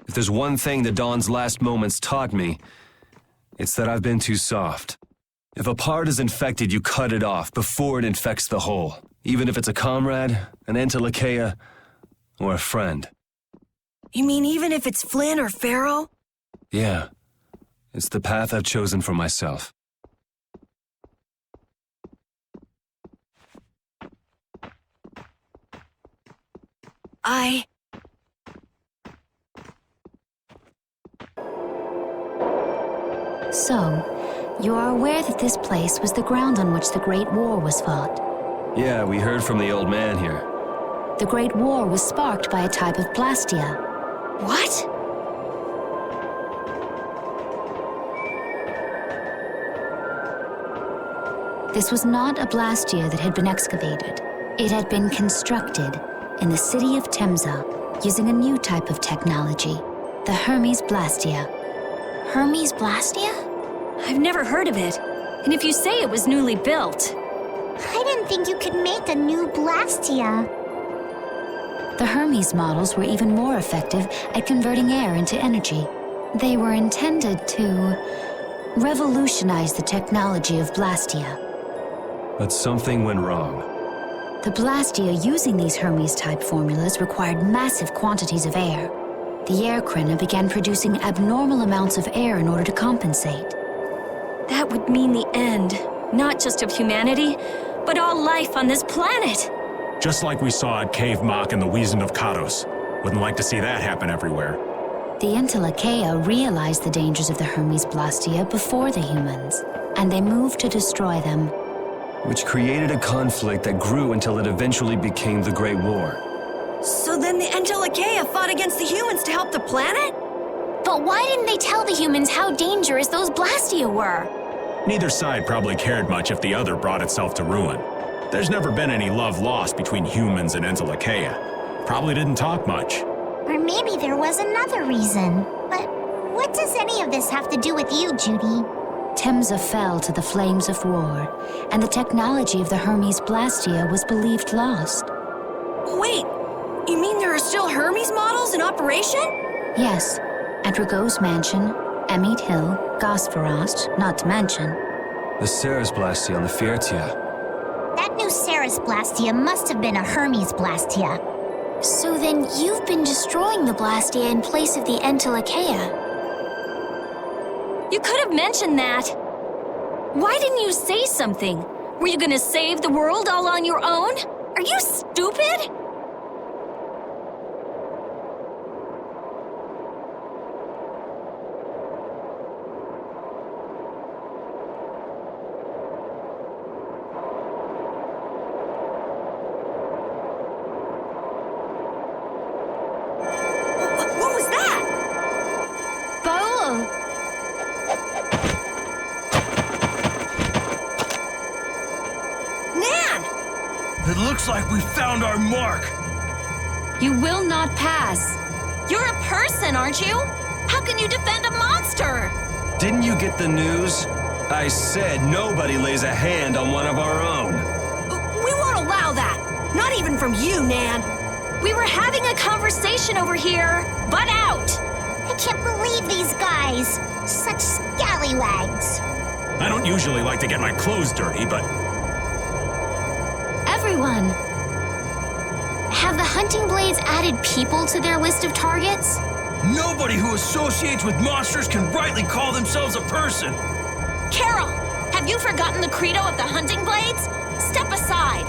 If there's one thing the Dawn's last moments taught me, it's that I've been too soft. If a part is infected, you cut it off before it infects the whole, even if it's a comrade, an Entelecea, or a friend. You mean even if it's Flynn or Pharaoh? Yeah, it's the path I've chosen for myself. So, you are aware that this place was the ground on which the Great War was fought. Yeah, we heard from the old man here. The Great War was sparked by a type of Blastia. What? This was not a Blastia that had been excavated. It had been constructed in the city of Temsa using a new type of technology, the Hermes Blastia. Hermes Blastia? I've never heard of it. And if you say it was newly built... I didn't think you could make a new Blastia. The Hermes models were even more effective at converting air into energy. They were intended to revolutionize the technology of Blastia. But something went wrong. The Blastia using these Hermes-type formulas required massive quantities of air. The air Krena began producing abnormal amounts of air in order to compensate. That would mean the end, not just of humanity, but all life on this planet. Just like we saw at Cave Mach and the Wiesen of Kados. Wouldn't like to see that happen everywhere. The Entelekea realized the dangers of the Hermes Blastia before the humans, and they moved to destroy them. Which created a conflict that grew until it eventually became the Great War. So then the Entelekea fought against the humans to help the planet? But why didn't they tell the humans how dangerous those Blastia were? Neither side probably cared much if the other brought itself to ruin. There's never been any love lost between humans and Entelekea. Probably didn't talk much. Or maybe there was another reason. But what does any of this have to do with you, Judy? Temsa fell to the flames of war, and the technology of the Hermes Blastia was believed lost. Wait, you mean there are still Hermes models in operation? Yes, at Ragos Mansion, Emmead Hill, Gosferost, not to mention. The Ceres Blastia on the Fiertia. That new Ceres Blastia must have been a Hermes Blastia. So then you've been destroying the Blastia in place of the Entelekea. You could have mentioned that. Why didn't you say something? Were you gonna save the world all on your own? Are you stupid? What was that? Paul! It looks like we found our mark. You will not pass. You're a person, aren't you? How can you defend a monster? Didn't you get the news? I said nobody lays a hand on one of our own. We won't allow that. Not even from you, Nan. We were having a conversation over here. Butt out! I can't believe these guys. Such scallywags. I don't usually like to get my clothes dirty, but... Everyone! Have the hunting blades added people to their list of targets? Nobody who associates with monsters can rightly call themselves a person. Carol, have you forgotten the credo of the hunting blades? Step aside.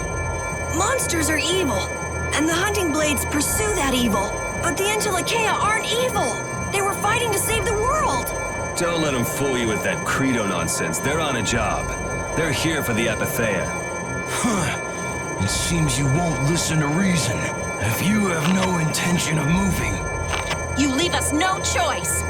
Monsters are evil, and the hunting blades pursue that evil. But the Entelekea aren't evil. They were fighting to save the world. Don't let them fool you with that credo nonsense. They're on a job. They're here for the Epithea. It seems you won't listen to reason. If you have no intention of moving, You leave us no choice.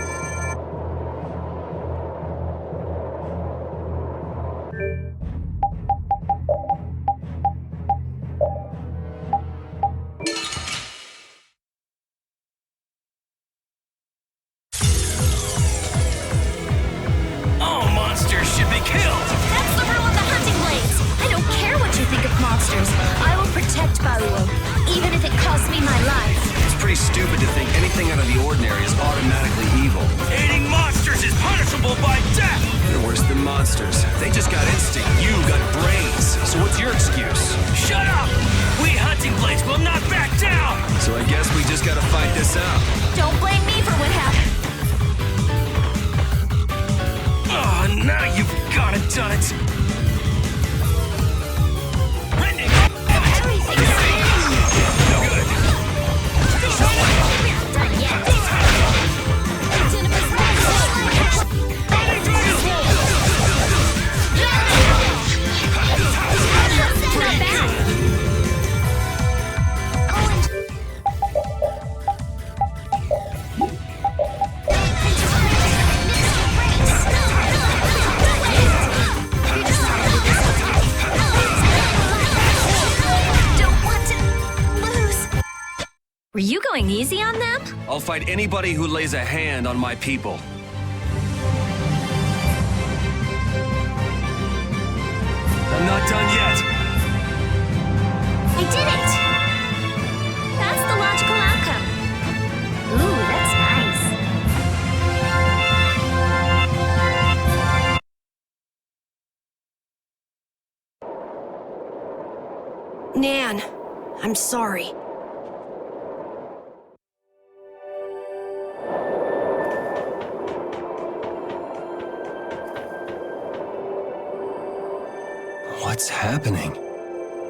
All monsters should be killed! That's the rule of the hunting blades. I don't care what you think of monsters. I will protect Baruo, even if it costs me my life. It's pretty stupid to think anything out of the ordinary is automatically evil. aiding monsters is punishable by death! They're worse than monsters. They just got instinct. You got brains. So what's your excuse? Shut up! We hunting blades will not back down! So I guess we just gotta fight this out. Don't blame me for what happened. Oh, now you've gone and done it! Were you going easy on them? I'll fight anybody who lays a hand on my people. I'm not done yet. I did it! That's the logical outcome. Ooh, that's nice. Nan, I'm sorry. What's happening?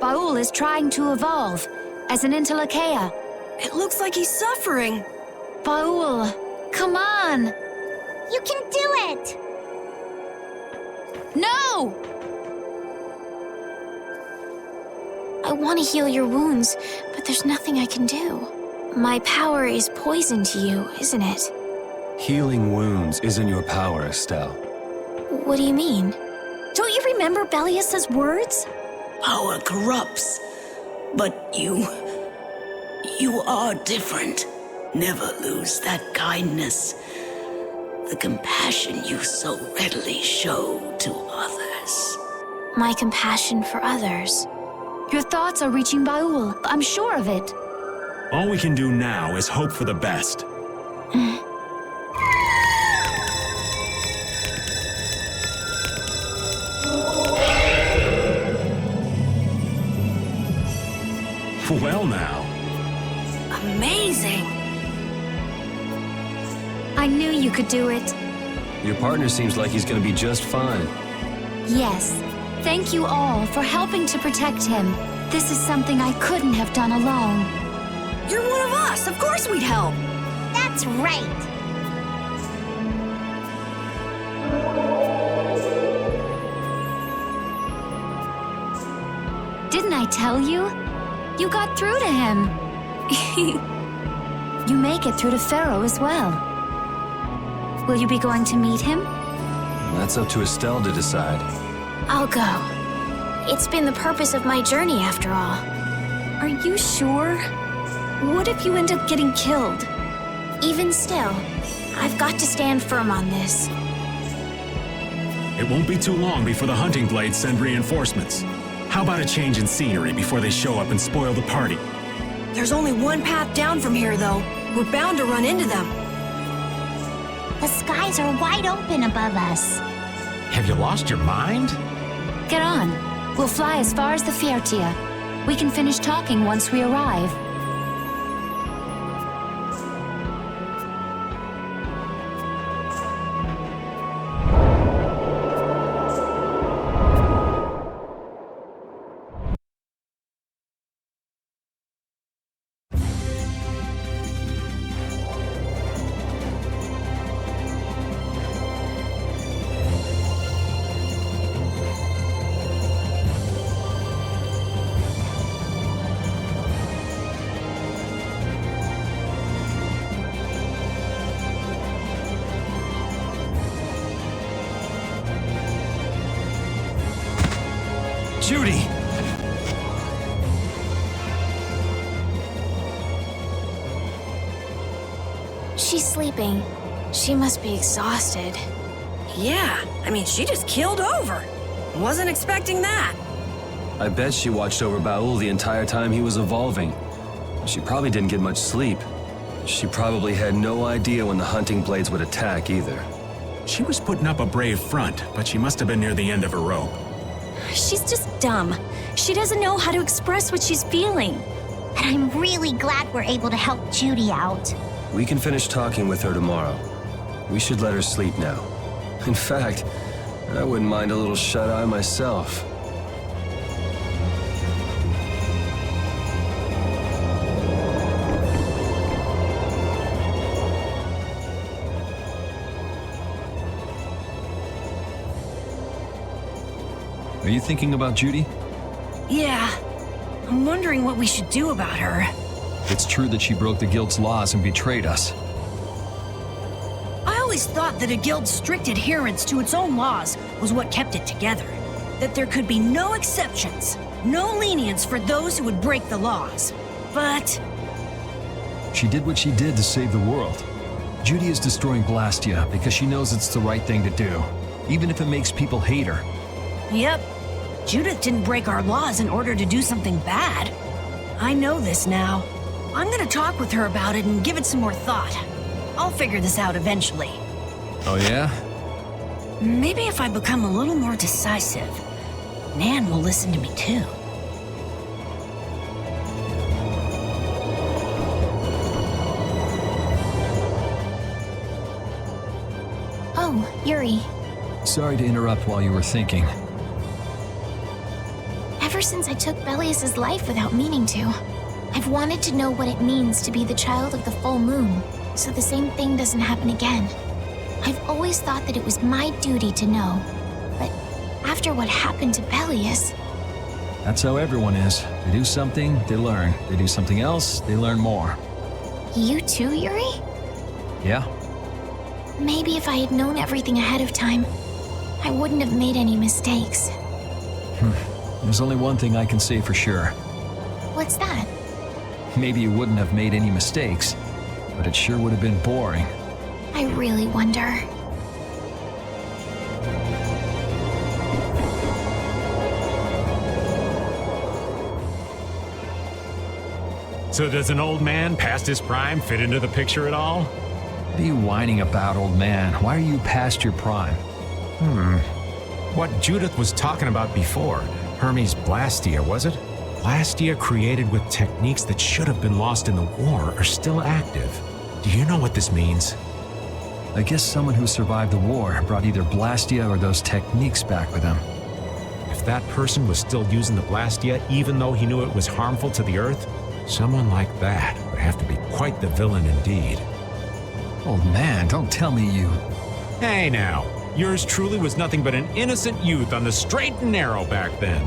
Baul is trying to evolve as an Entelekea. It looks like he's suffering. Baul, come on! You can do it! No! I want to heal your wounds, but there's nothing I can do. My power is poison to you, isn't it? Healing wounds isn't your power, Estelle. What do you mean? Don't you remember Bellius's words? Power corrupts, but you are different. Never lose that kindness, the compassion you so readily show to others. My compassion for others. Your thoughts are reaching Baul. I'm sure of it. All we can do now is hope for the best. Well now. Amazing. I knew you could do it. Your partner seems like he's gonna be just fine. Yes. Thank you all for helping to protect him. This is something I couldn't have done alone. You're one of us. Of course we'd help. That's right. Didn't I tell you? You got through to him. You make it through to Pharaoh as well. Will you be going to meet him? That's up to Estelle to decide. I'll go. It's been the purpose of my journey, after all. Are you sure? What if you end up getting killed? Even still, I've got to stand firm on this. It won't be too long before the hunting blades send reinforcements. How about a change in scenery before they show up and spoil the party? There's only one path down from here, though. We're bound to run into them. The skies are wide open above us. Have you lost your mind? Get on. We'll fly as far as the Fiertia. We can finish talking once we arrive. Judy! She's sleeping. She must be exhausted. Yeah, I mean, she just keeled over. Wasn't expecting that. I bet she watched over Baul the entire time he was evolving. She probably didn't get much sleep. She probably had no idea when the hunting blades would attack either. She was putting up a brave front, but she must have been near the end of her rope. She's just dumb. She doesn't know how to express what she's feeling. And I'm really glad we're able to help Judy out. We can finish talking with her tomorrow. We should let her sleep now. In fact, I wouldn't mind a little shut-eye myself. Are you thinking about Judy? Yeah. I'm wondering what we should do about her. It's true that she broke the guild's laws and betrayed us. I always thought that a guild's strict adherence to its own laws was what kept it together. That there could be no exceptions, no lenience for those who would break the laws. But She did what she did to save the world. Judy is destroying Blastia because she knows it's the right thing to do, even if it makes people hate her. Yep. Judith didn't break our laws in order to do something bad. I know this now. I'm gonna talk with her about it and give it some more thought. I'll figure this out eventually. Oh yeah? Maybe if I become a little more decisive, Nan will listen to me too. Yuri, Sorry to interrupt while you were thinking. ever since I took Belius's life without meaning to, I've wanted to know what it means to be the child of the full moon, so the same thing doesn't happen again. I've always thought that it was my duty to know, but after what happened to Belius, That's how everyone is. They do something, they learn. They do something else, they learn more. you too, Yuri? Yeah? Maybe if I had known everything ahead of time, I wouldn't have made any mistakes. There's only one thing I can say for sure. What's that? Maybe you wouldn't have made any mistakes, but it sure would have been boring. I really wonder. So does an old man past his prime fit into the picture at all? What are you whining about, old man? Why are you past your prime? What Judith was talking about before, Hermes Blastia, was it? Blastia created with techniques that should have been lost in the war are still active. Do you know what this means? I guess someone who survived the war brought either Blastia or those techniques back with him. If that person was still using the Blastia even though he knew it was harmful to the Earth, someone like that would have to be quite the villain indeed. Old man, don't tell me you... Hey now, yours truly was nothing but an innocent youth on the straight and narrow back then.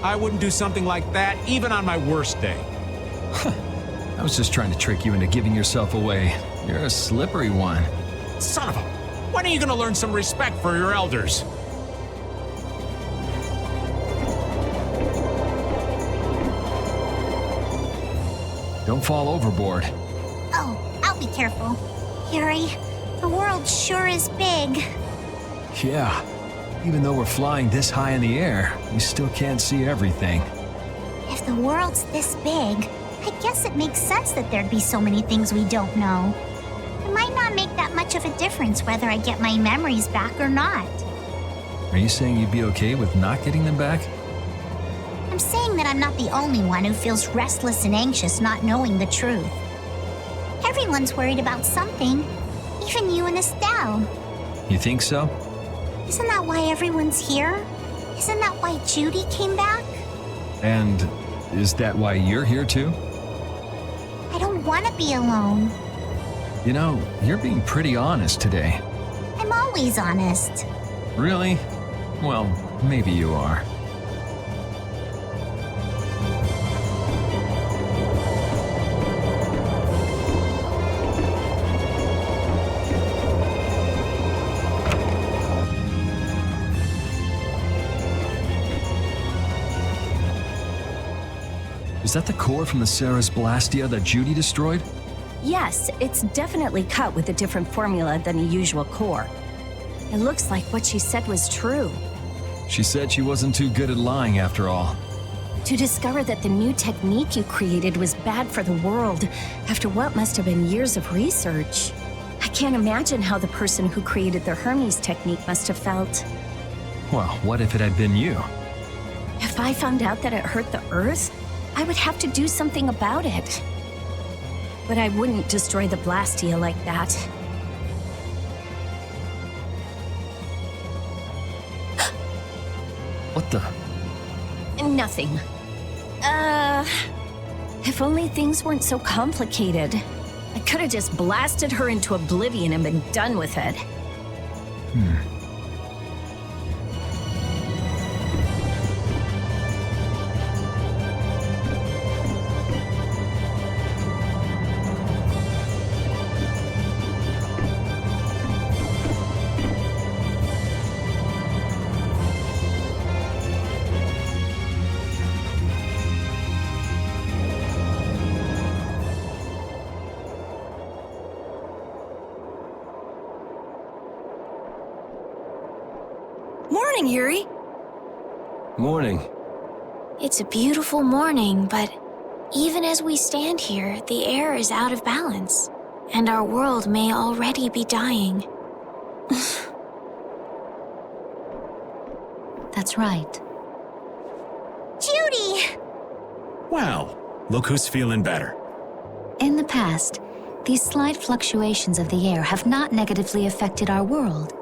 I wouldn't do something like that even on my worst day. I was just trying to trick you into giving yourself away. You're a slippery one. Son of a... When are you gonna learn some respect for your elders? Don't fall overboard. Oh, I'll be careful. Yuri, the world sure is big. Yeah. Even though we're flying this high in the air, we still can't see everything. If the world's this big, I guess it makes sense that there'd be so many things we don't know. It might not make that much of a difference whether I get my memories back or not. Are you saying you'd be okay with not getting them back? I'm saying that I'm not the only one who feels restless and anxious not knowing the truth. Everyone's worried about something, even you and Estelle. You think so? Isn't that why everyone's here? Isn't that why Judy came back? And is that why you're here too? I don't want to be alone. You know, you're being pretty honest today. I'm always honest. Really? Well, maybe you are. Is that the core from the Ceres Blastia that Judy destroyed? Yes, it's definitely cut with a different formula than a usual core. It looks like what she said was true. She said she wasn't too good at lying after all. To discover that the new technique you created was bad for the world after what must have been years of research. I can't imagine how the person who created the Hermes technique must have felt. Well, what if it had been you? If I found out that it hurt the Earth, I would have to do something about it. But I wouldn't destroy the Blastia like that. What the? Nothing. If only things weren't so complicated. I could have just blasted her into oblivion and been done with it. Morning, Yuri. Morning. It's a beautiful morning, but even as we stand here, the air is out of balance, and our world may already be dying. That's right. Judy! Well, look who's feeling better. In the past, these slight fluctuations of the air have not negatively affected our world.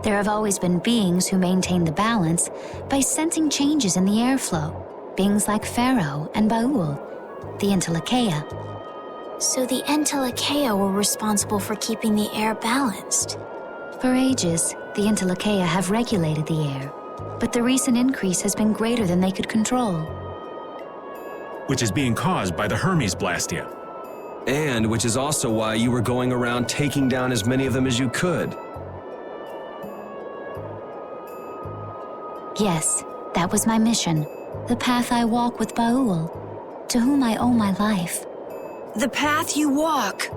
There have always been beings who maintain the balance by sensing changes in the airflow. Beings like Pharaoh and Baul, the Entelekea. So the Entelekea were responsible for keeping the air balanced. For ages, the Entelekea have regulated the air, but the recent increase has been greater than they could control. Which is being caused by the Hermes Blastia. And which is also why you were going around taking down as many of them as you could. Yes, that was my mission. The path I walk with Baul, to whom I owe my life. The path you walk.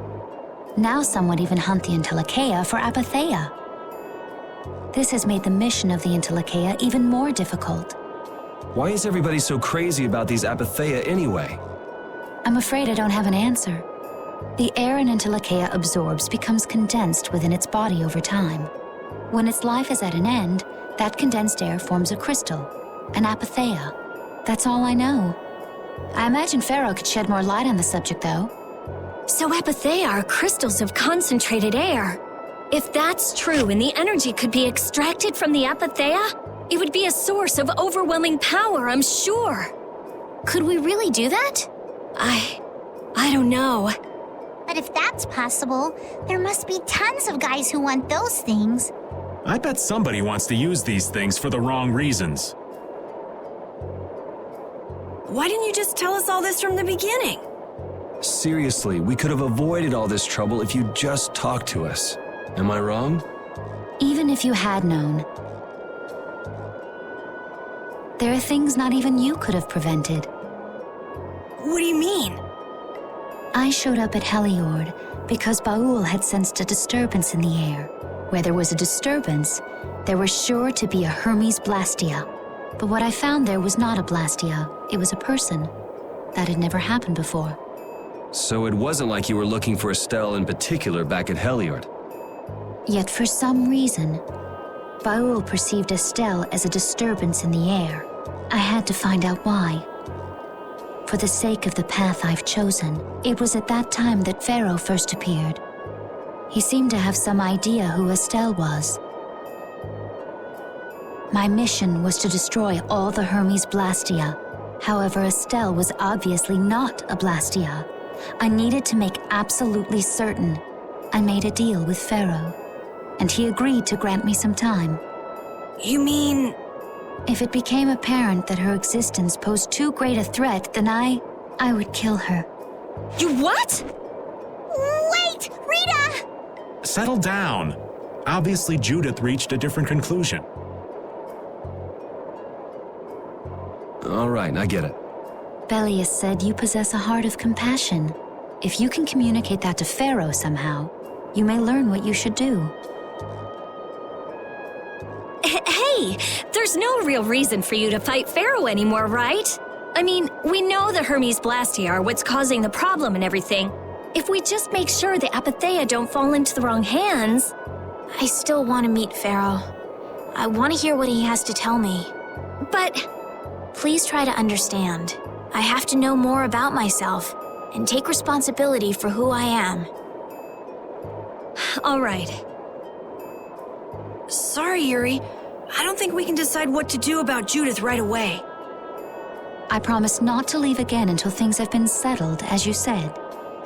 Now some would even hunt the Entelekea for Apatheia. This has made the mission of the Entelekea even more difficult. Why is everybody so crazy about these Apatheia anyway? I'm afraid I don't have an answer. The air an Entelekea absorbs becomes condensed within its body over time. When its life is at an end, that condensed air forms a crystal, an Apatheia. That's all I know. I imagine Pharaoh could shed more light on the subject, though. So Apatheia are crystals of concentrated air. If that's true and the energy could be extracted from the Apatheia, it would be a source of overwhelming power, I'm sure. Could we really do that? I don't know. But if that's possible, there must be tons of guys who want those things. I bet somebody wants to use these things for the wrong reasons. Why didn't you just tell us all this from the beginning? Seriously, we could have avoided all this trouble if you just talked to us. Am I wrong? Even if you had known, there are things not even you could have prevented. What do you mean? I showed up at Heliord because Baul had sensed a disturbance in the air. Where there was a disturbance, there was sure to be a Hermes Blastia. But what I found there was not a Blastia, it was a person. That had never happened before. So it wasn't like you were looking for Estelle in particular back at Heliord. Yet for some reason, Baul perceived Estelle as a disturbance in the air. I had to find out why. For the sake of the path I've chosen, it was at that time that Pharaoh first appeared. He seemed to have some idea who Estelle was. My mission was to destroy all the Hermes Blastia. However, Estelle was obviously not a Blastia. I needed to make absolutely certain. I made a deal with Pharaoh, and he agreed to grant me some time. You mean... If it became apparent that her existence posed too great a threat, then I would kill her. You what? Wait! Rita! Settle down. Obviously, Judith reached a different conclusion. All right, I get it. Belius said you possess a heart of compassion. If you can communicate that to Pharaoh somehow, you may learn what you should do. Hey, there's no real reason for you to fight Pharaoh anymore, right? I mean, we know the Hermes Blastia are what's causing the problem and everything. If we just make sure the Apatheia don't fall into the wrong hands... I still want to meet Pharaoh. I want to hear what he has to tell me. But... Please try to understand. I have to know more about myself and take responsibility for who I am. All right. Sorry, Yuri. I don't think we can decide what to do about Judith right away. I promise not to leave again until things have been settled, as you said.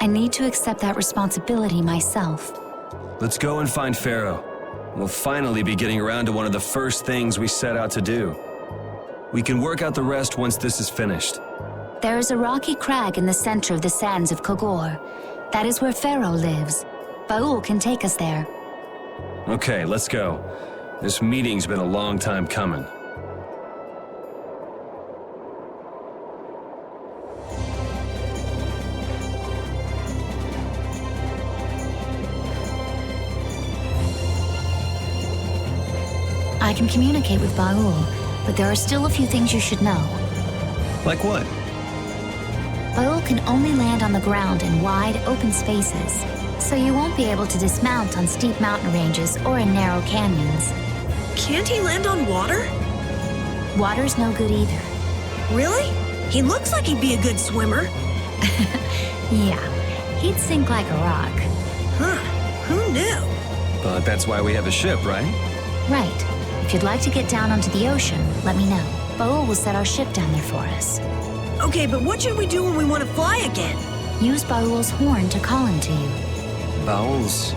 I need to accept that responsibility myself. Let's go and find Pharaoh. We'll finally be getting around to one of the first things we set out to do. We can work out the rest once this is finished. There is a rocky crag in the center of the sands of Kogor. That is where Pharaoh lives. Baul can take us there. Okay, let's go. This meeting's been a long time coming. I can communicate with Baul, but there are still a few things you should know. Like what? Baul can only land on the ground in wide, open spaces, so you won't be able to dismount on steep mountain ranges or in narrow canyons. Can't he land on water? Water's no good either. Really? He looks like he'd be a good swimmer. Yeah, he'd sink like a rock. Huh, who knew? But that's why we have a ship, right? Right. If you'd like to get down onto the ocean, let me know. Baul will set our ship down there for us. Okay, but what should we do when we want to fly again? Use Baul's horn to call him to you. Bowels.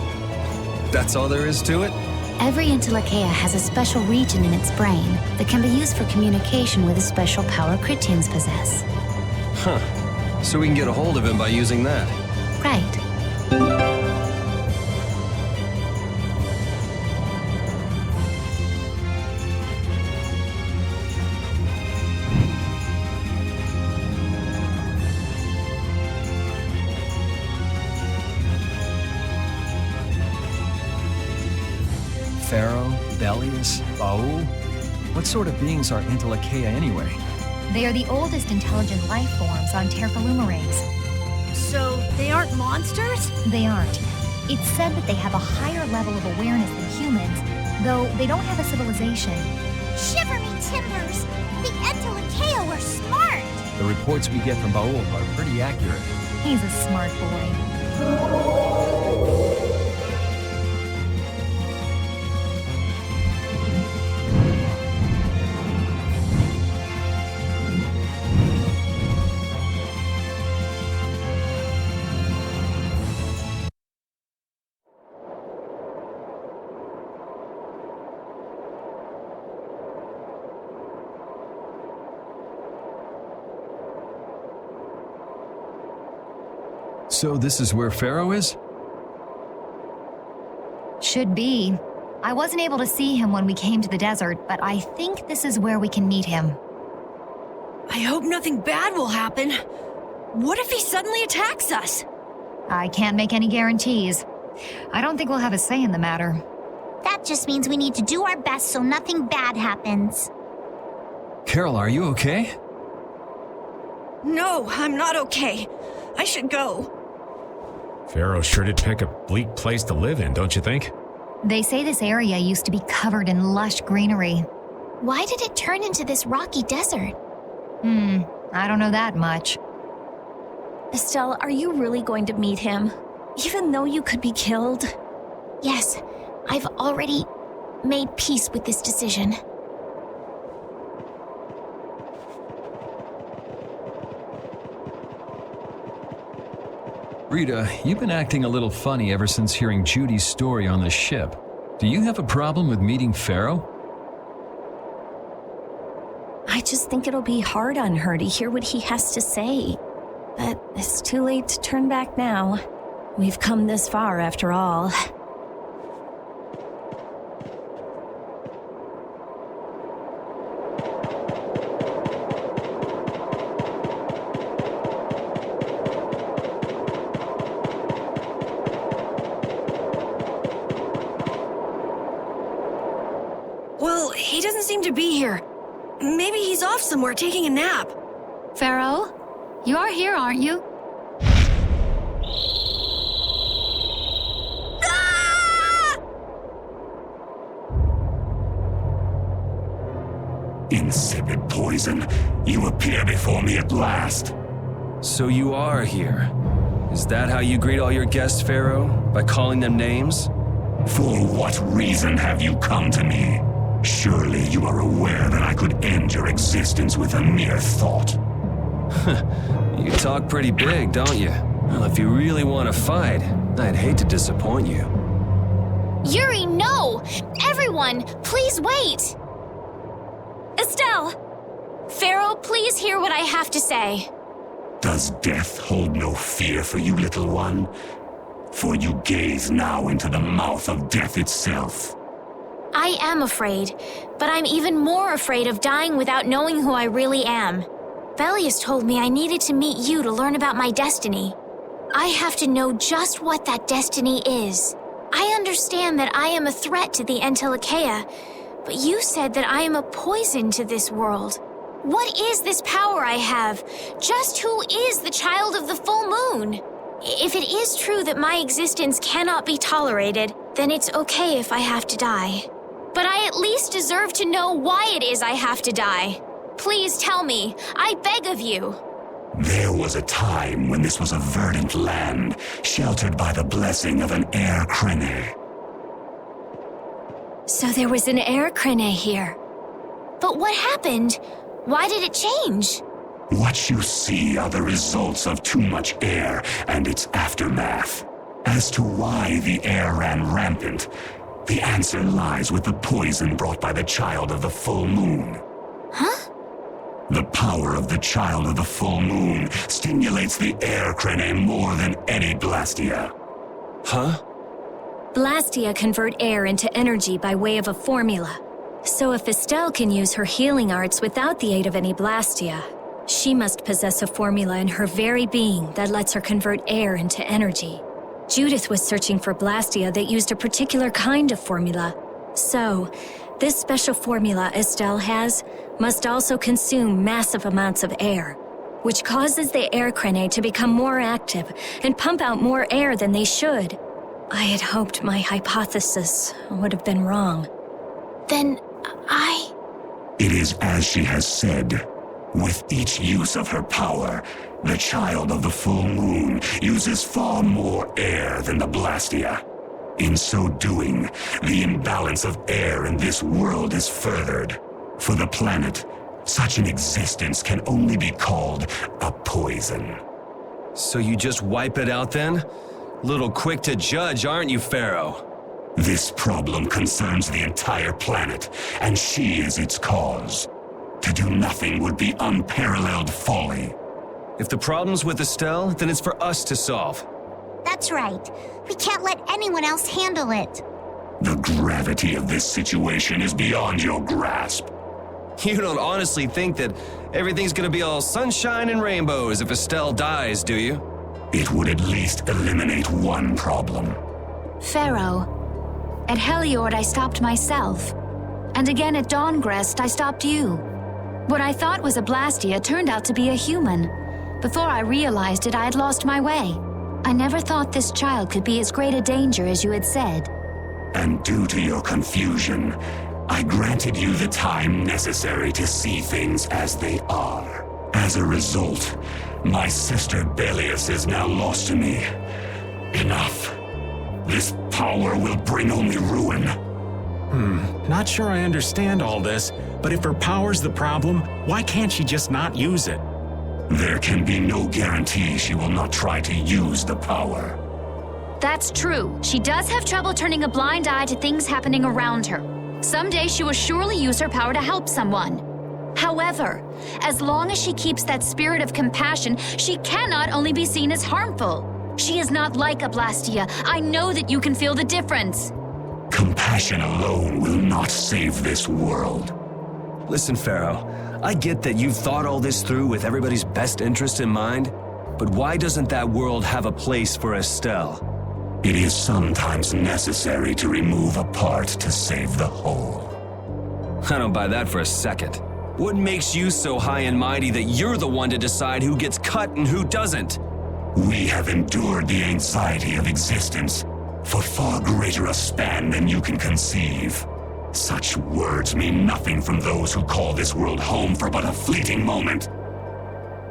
That's all there is to it? Every Entelekea has a special region in its brain that can be used for communication with a special power Critians possess. Huh. So we can get a hold of him by using that. Right. Pharaoh, Belius, Baul? What sort of beings are Entelekea anyway? They are the oldest intelligent life forms on Terralumirex. So, they aren't monsters? They aren't. It's said that they have a higher level of awareness than humans, though they don't have a civilization. Shiver me timbers! The Entelekea were smart! The reports we get from Baul are pretty accurate. He's a smart boy. So this is where Pharaoh is? Should be. I wasn't able to see him when we came to the desert, but I think this is where we can meet him. I hope nothing bad will happen. What if he suddenly attacks us? I can't make any guarantees. I don't think we'll have a say in the matter. That just means we need to do our best so nothing bad happens. Carol, are you okay? No, I'm not okay. I should go. Pharaoh sure did pick a bleak place to live in, don't you think? They say this area used to be covered in lush greenery. Why did it turn into this rocky desert? I don't know that much. Estelle, are you really going to meet him? Even though you could be killed? Yes, I've already made peace with this decision. Rita, you've been acting a little funny ever since hearing Judy's story on the ship. Do you have a problem with meeting Pharaoh? I just think it'll be hard on her to hear what he has to say. But it's too late to turn back now. We've come this far after all. Well, he doesn't seem to be here. Maybe he's off somewhere taking a nap. Pharaoh, you are here, aren't you? Insipid poison, you appear before me at last. So you are here. Is that how you greet all your guests, Pharaoh? By calling them names? For what reason have you come to me? Surely you are aware that I could end your existence with a mere thought. You talk pretty big, don't you? Well, if you really want to fight, I'd hate to disappoint you. Yuri, no! Everyone, please wait! Estelle! Pharaoh, please hear what I have to say. Does death hold no fear for you, little one? For you gaze now into the mouth of death itself. I am afraid, but I'm even more afraid of dying without knowing who I really am. Belius told me I needed to meet you to learn about my destiny. I have to know just what that destiny is. I understand that I am a threat to the Entelekea, but you said that I am a poison to this world. What is this power I have? Just who is the child of the full moon? If it is true that my existence cannot be tolerated, then it's okay if I have to die. But I at least deserve to know why it is I have to die. Please tell me, I beg of you. There was a time when this was a verdant land, sheltered by the blessing of an air Krene. So there was an air crane here. But what happened? Why did it change? What you see are the results of too much air and its aftermath. As to why the air ran rampant, the answer lies with the poison brought by the Child of the Full Moon. Huh? The power of the Child of the Full Moon stimulates the air crane more than any Blastia. Huh? Blastia convert air into energy by way of a formula. So if Estelle can use her healing arts without the aid of any Blastia, she must possess a formula in her very being that lets her convert air into energy. Judith was searching for Blastia that used a particular kind of formula. So, this special formula Estelle has must also consume massive amounts of air, which causes the air crane to become more active and pump out more air than they should. I had hoped my hypothesis would have been wrong. Then It is as she has said. With each use of her power, the Child of the Full Moon uses far more air than the Blastia. In so doing, the imbalance of air in this world is furthered. For the planet, such an existence can only be called a poison. So you just wipe it out then? Little quick to judge, aren't you, Pharaoh? This problem concerns the entire planet, and she is its cause. To do nothing would be unparalleled folly. If the problem's with Estelle, then it's for us to solve. That's right. We can't let anyone else handle it. The gravity of this situation is beyond your grasp. You don't honestly think that everything's gonna be all sunshine and rainbows if Estelle dies, do you? It would at least eliminate one problem. Pharaoh, at Heliord I stopped myself. And again at Dawngrest I stopped you. What I thought was a Blastia turned out to be a human. Before I realized it, I had lost my way. I never thought this child could be as great a danger as you had said. And due to your confusion, I granted you the time necessary to see things as they are. As a result, my sister Belius is now lost to me. Enough. This power will bring only ruin. Not sure I understand all this, but if her power's the problem, why can't she just not use it? There can be no guarantee she will not try to use the power. That's true. She does have trouble turning a blind eye to things happening around her. Someday she will surely use her power to help someone. However, as long as she keeps that spirit of compassion, she cannot only be seen as harmful. She is not like a Blastia. I know that you can feel the difference. Compassion alone will not save this world. Listen, Pharaoh, I get that you've thought all this through with everybody's best interest in mind, but why doesn't that world have a place for Estelle? It is sometimes necessary to remove a part to save the whole. I don't buy that for a second. What makes you so high and mighty that you're the one to decide who gets cut and who doesn't? We have endured the anxiety of existence for far greater a span than you can conceive. Such words mean nothing from those who call this world home for but a fleeting moment.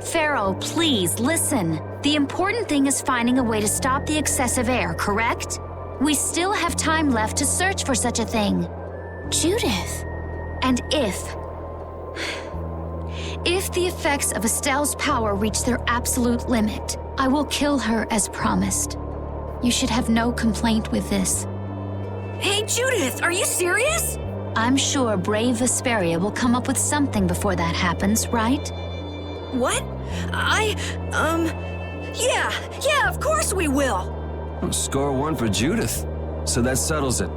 Pharaoh, please listen. The important thing is finding a way to stop the excessive air, correct? We still have time left to search for such a thing. Judith. And if the effects of Estelle's power reach their absolute limit, I will kill her as promised. You should have no complaint with this. Hey, Judith, are you serious? I'm sure brave Vesperia will come up with something before that happens, right? What? Yeah, of course we will. Well, score one for Judith. So that settles it.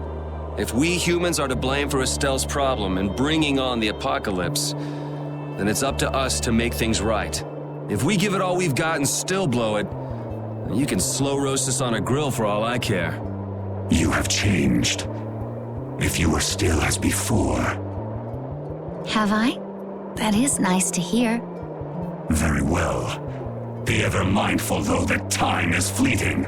If we humans are to blame for Estelle's problem and bringing on the apocalypse, then it's up to us to make things right. If we give it all we've got and still blow it, then you can slow roast us on a grill for all I care. You have changed. If you were still as before. Have I? That is nice to hear. Very well. Be ever mindful, though, that time is fleeting.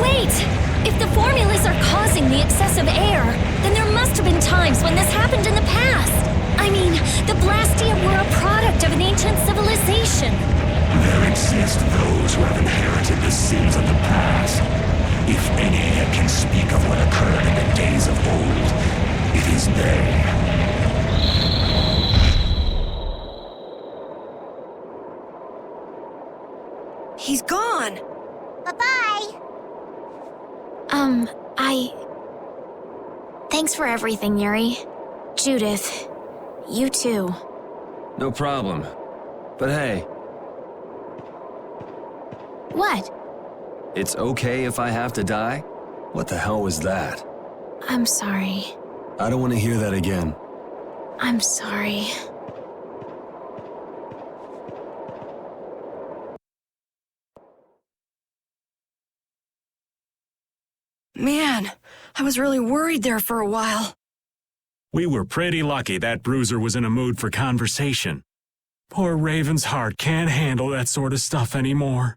Wait! If the formulas are causing the excessive air, then there must have been times when this happened in the past. I mean, the Blastia were a product of an ancient civilization. There exist those who have inherited the sins of the past. If any yet can speak of what occurred in the days of old, it is they. He's gone. Bye-bye. Thanks for everything, Yuri. Judith, you too. No problem. But hey, What? it's okay if I have to die? What the hell was that? I'm sorry. I don't want to hear that again. I'm sorry. Man, I was really worried there for a while. We were pretty lucky that bruiser was in a mood for conversation. Poor Raven's heart can't handle that sort of stuff anymore.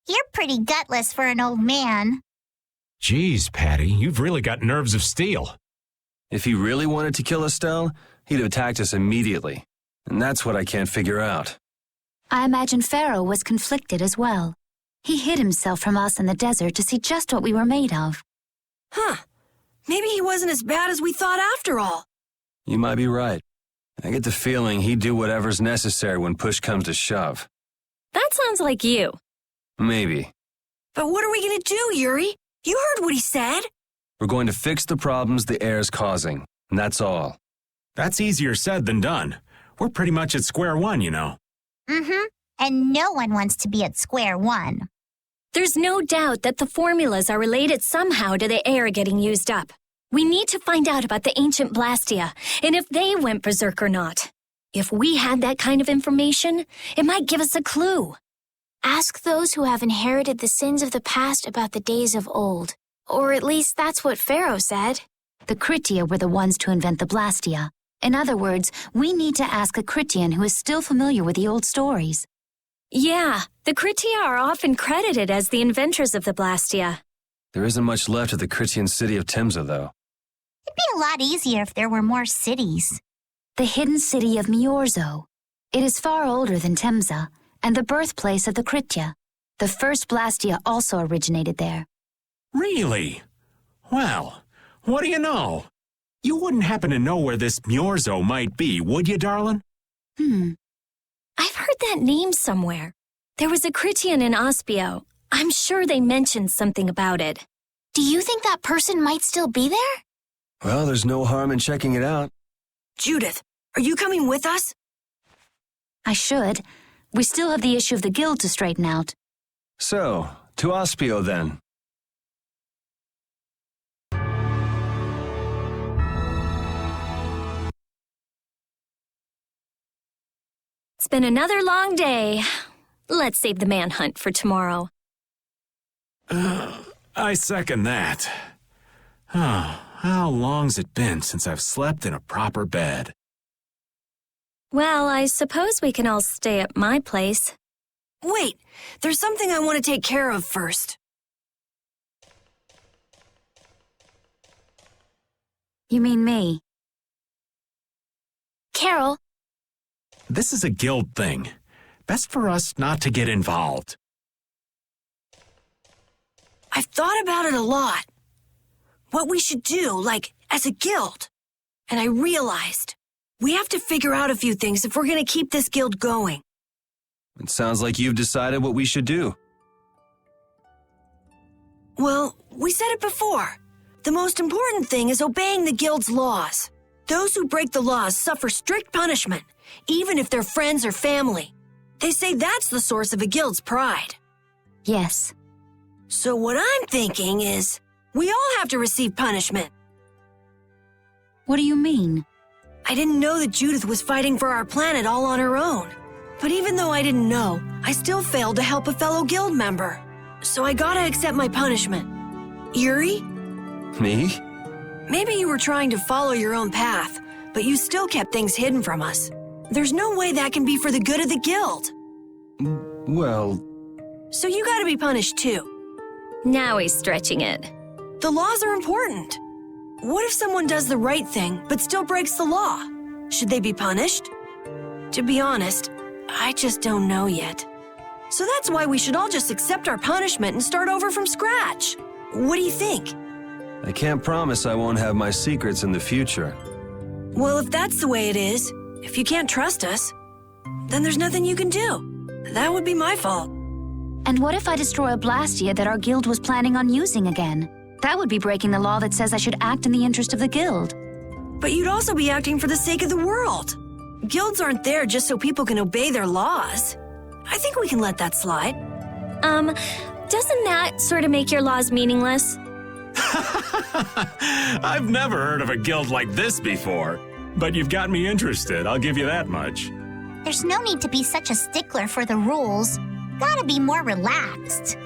You're pretty gutless for an old man. Geez, Patty, you've really got nerves of steel. If he really wanted to kill Estelle, he'd have attacked us immediately. And that's what I can't figure out. I imagine Pharaoh was conflicted as well. He hid himself from us in the desert to see just what we were made of. Huh. Maybe he wasn't as bad as we thought after all. You might be right. I get the feeling he'd do whatever's necessary when push comes to shove. That sounds like you. Maybe. But what are we gonna do, Yuri? You heard what he said. We're going to fix the problems the air's causing, and that's all. That's easier said than done. We're pretty much at square one, you know. Mm-hmm. And no one wants to be at square one. There's no doubt that the formulas are related somehow to the air getting used up. We need to find out about the ancient Blastia, and if they went berserk or not. If we had that kind of information, it might give us a clue. Ask those who have inherited the sins of the past about the days of old. Or at least that's what Pharaoh said. The Kritia were the ones to invent the Blastia. In other words, we need to ask a Kritian who is still familiar with the old stories. Yeah, the Kritia are often credited as the inventors of the Blastia. There isn't much left of the Kritian city of Timza, though. It'd be a lot easier if there were more cities. The hidden city of Miorzo. It is far older than Timza, and the birthplace of the Kritia. The first Blastia also originated there. Really? Well, what do you know? You wouldn't happen to know where this Miorzo might be, would you, darling? I've heard that name somewhere. There was a Kritian in Ospio. I'm sure they mentioned something about it. Do you think that person might still be there? Well, there's no harm in checking it out. Judith, are you coming with us? I should. We still have the issue of the guild to straighten out. So, to Ospio then. It's been another long day. Let's save the manhunt for tomorrow. I second that. Oh, how long's it been since I've slept in a proper bed? Well, I suppose we can all stay at my place. Wait, there's something I want to take care of first. You mean me? Carol. This is a guild thing. Best for us not to get involved. I've thought about it a lot. What we should do, like, as a guild. And I realized we have to figure out a few things if we're going to keep this guild going. It sounds like you've decided what we should do. Well, we said it before. The most important thing is obeying the guild's laws. Those who break the laws suffer strict punishment, even if they're friends or family. They say that's the source of a guild's pride. Yes. So what I'm thinking is, we all have to receive punishment. What do you mean? I didn't know that Judith was fighting for our planet all on her own. But even though I didn't know, I still failed to help a fellow guild member. So I gotta accept my punishment. Yuri? Me? Maybe you were trying to follow your own path, but you still kept things hidden from us. There's no way that can be for the good of the guild. Well... So you gotta be punished too. Now he's stretching it. The laws are important. What if someone does the right thing, but still breaks the law? Should they be punished? To be honest, I just don't know yet. So that's why we should all just accept our punishment and start over from scratch. What do you think? I can't promise I won't have my secrets in the future. Well, if that's the way it is, if you can't trust us, then there's nothing you can do. That would be my fault. And what if I destroy a Blastia that our guild was planning on using again? That would be breaking the law that says I should act in the interest of the guild. But you'd also be acting for the sake of the world. Guilds aren't there just so people can obey their laws. I think we can let that slide. Doesn't that sort of make your laws meaningless? I've never heard of a guild like this before. But you've got me interested, I'll give you that much. There's no need to be such a stickler for the rules. Gotta be more relaxed.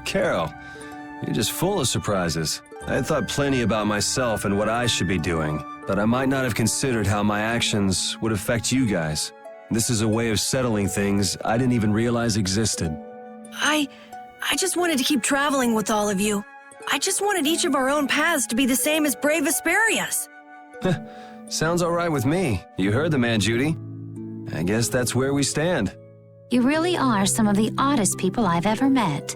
Carol, you're just full of surprises. I had thought plenty about myself and what I should be doing, but I might not have considered how my actions would affect you guys. This is a way of settling things I didn't even realize existed. I just wanted to keep traveling with all of you. I just wanted each of our own paths to be the same as brave Vesperia's. Sounds all right with me. You heard the man, Judy. I guess that's where we stand. You really are some of the oddest people I've ever met.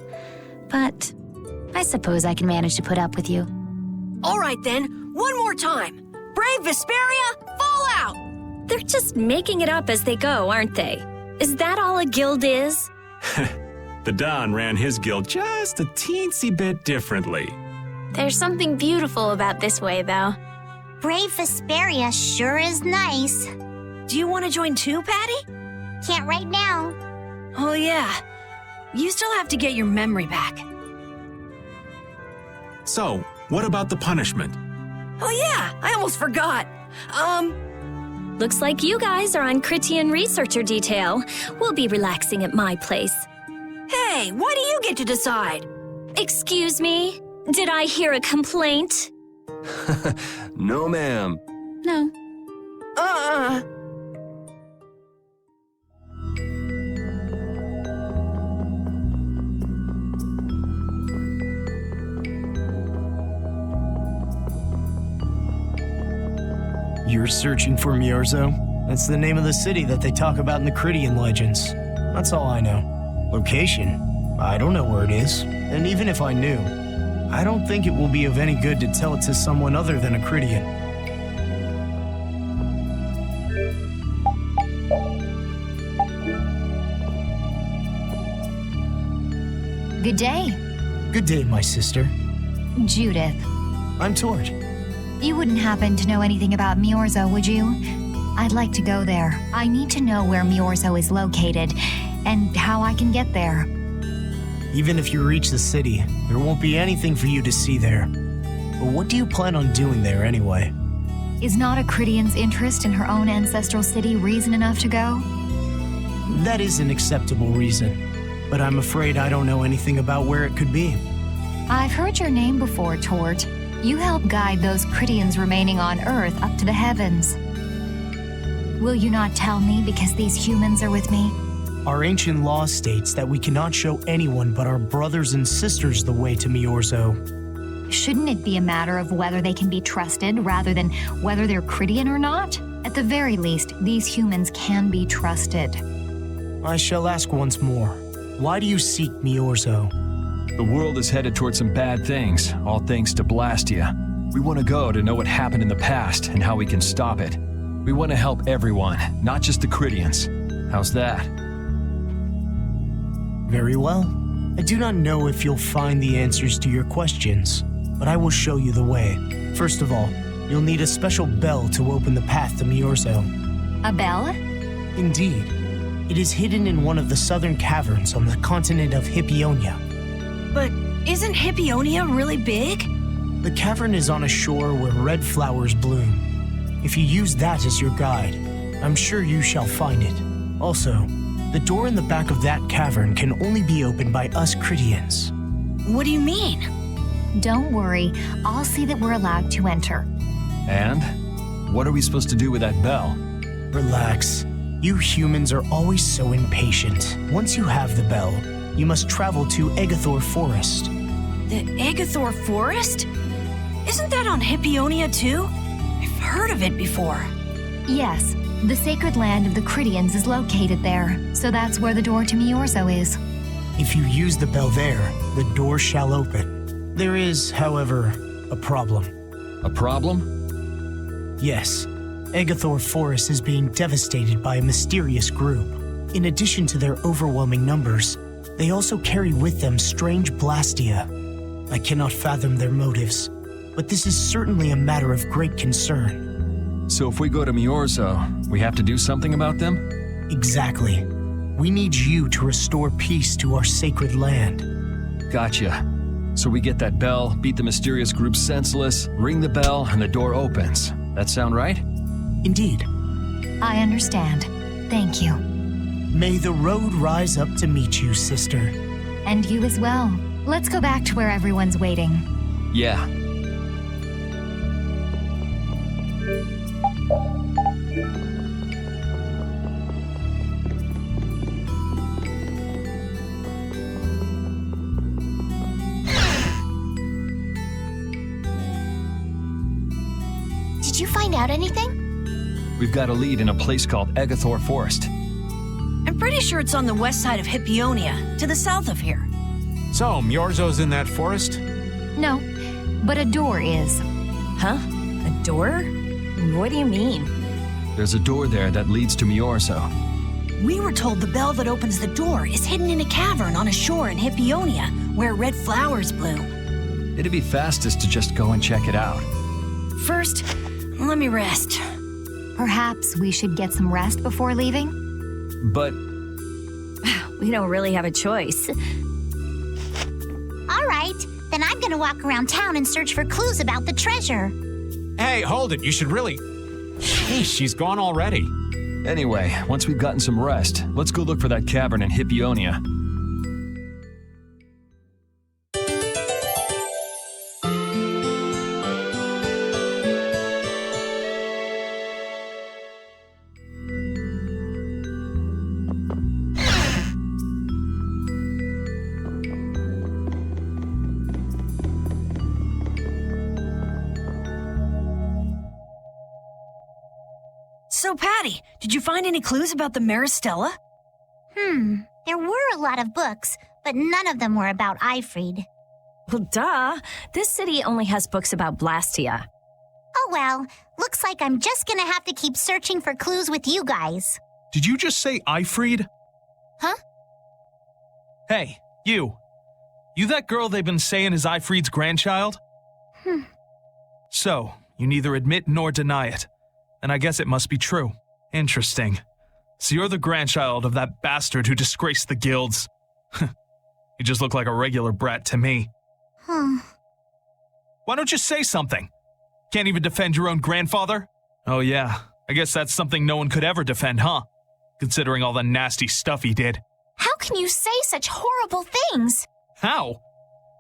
But I suppose I can manage to put up with you. All right then, one more time. Brave Vesperia, fall out! They're just making it up as they go, aren't they? Is that all a guild is? The Don ran his guild just a teensy bit differently. There's something beautiful about this way, though. Brave Vesperia sure is nice. Do you want to join too, Patty? Can't right now. Oh yeah, you still have to get your memory back. So, what about the punishment? Oh yeah, I almost forgot. Looks like you guys are on Critian researcher detail. We'll be relaxing at my place. Hey, why do you get to decide? Excuse me? Did I hear a complaint? No, ma'am. No. You're searching for Miorzo? That's the name of the city that they talk about in the Critian legends. That's all I know. Location? I don't know where it is. And even if I knew, I don't think it will be of any good to tell it to someone other than a Critian. Good day. Good day, my sister. Judith. I'm Tord. You wouldn't happen to know anything about Miorzo, would you? I'd like to go there. I need to know where Miorzo is located, and how I can get there. Even if you reach the city, there won't be anything for you to see there. But what do you plan on doing there anyway? Is not a Critian's interest in her own ancestral city reason enough to go? That is an acceptable reason, but I'm afraid I don't know anything about where it could be. I've heard your name before, Tort. You help guide those Critians remaining on Earth up to the heavens. Will you not tell me because these humans are with me? Our ancient law states that we cannot show anyone but our brothers and sisters the way to Miorzo. Shouldn't it be a matter of whether they can be trusted rather than whether they're Critian or not? At the very least, these humans can be trusted. I shall ask once more. Why do you seek Miorzo? The world is headed towards some bad things, all thanks to Blastia. We want to go to know what happened in the past and how we can stop it. We want to help everyone, not just the Critians. How's that? Very well. I do not know if you'll find the answers to your questions, but I will show you the way. First of all, you'll need a special bell to open the path to Miorzo. A bell? Indeed. It is hidden in one of the southern caverns on the continent of Hippionia. But isn't Hippionia really big? The cavern is on a shore where red flowers bloom. If you use that as your guide, I'm sure you shall find it. Also, the door in the back of that cavern can only be opened by us Critians. What do you mean? Don't worry, I'll see that we're allowed to enter. And? What are we supposed to do with that bell? Relax. You humans are always so impatient. Once you have the bell, you must travel to Egathor Forest. The Egathor Forest? Isn't that on Hippionia too? I've heard of it before. Yes, the sacred land of the Critians is located there, so that's where the door to Miorzo is. If you use the bell there, the door shall open. There is, however, a problem. A problem? Yes. Agathor Forest is being devastated by a mysterious group. In addition to their overwhelming numbers, they also carry with them strange blastia. I cannot fathom their motives, but this is certainly a matter of great concern. So if we go to Miorzo, we have to do something about them? Exactly. We need you to restore peace to our sacred land. Gotcha. So we get that bell, beat the mysterious group senseless, ring the bell, and the door opens. That sound right? Indeed. I understand. Thank you. May the road rise up to meet you, sister. And you as well. Let's go back to where everyone's waiting. Yeah. Did you find out anything? We've got a lead in a place called Agathor Forest. I'm pretty sure it's on the west side of Hippionia, to the south of here. So, Miorzo's in that forest? No, but a door is. Huh? A door? What do you mean? There's a door there that leads to Miorzo. We were told the bell that opens the door is hidden in a cavern on a shore in Hippionia, where red flowers bloom. It'd be fastest to just go and check it out. First, let me rest. Perhaps we should get some rest before leaving? But we don't really have a choice. All right, then I'm gonna walk around town and search for clues about the treasure. Hey, hold it. You should really... Sheesh, she's gone already. Anyway, once we've gotten some rest, let's go look for that cavern in Hippionia. So, Patty, did you find any clues about the Maristella? There were a lot of books, but none of them were about Ifrid. Well, duh. This city only has books about Blastia. Oh well, looks like I'm just gonna have to keep searching for clues with you guys. Did you just say Ifrid? Huh? Hey, you. You that girl they've been saying is Ifrid's grandchild? So, you neither admit nor deny it. And I guess it must be true. Interesting. So you're the grandchild of that bastard who disgraced the guilds. You just look like a regular brat to me. Why don't you say something? Can't even defend your own grandfather? Oh yeah, I guess that's something no one could ever defend, huh? Considering all the nasty stuff he did. How can you say such horrible things? How?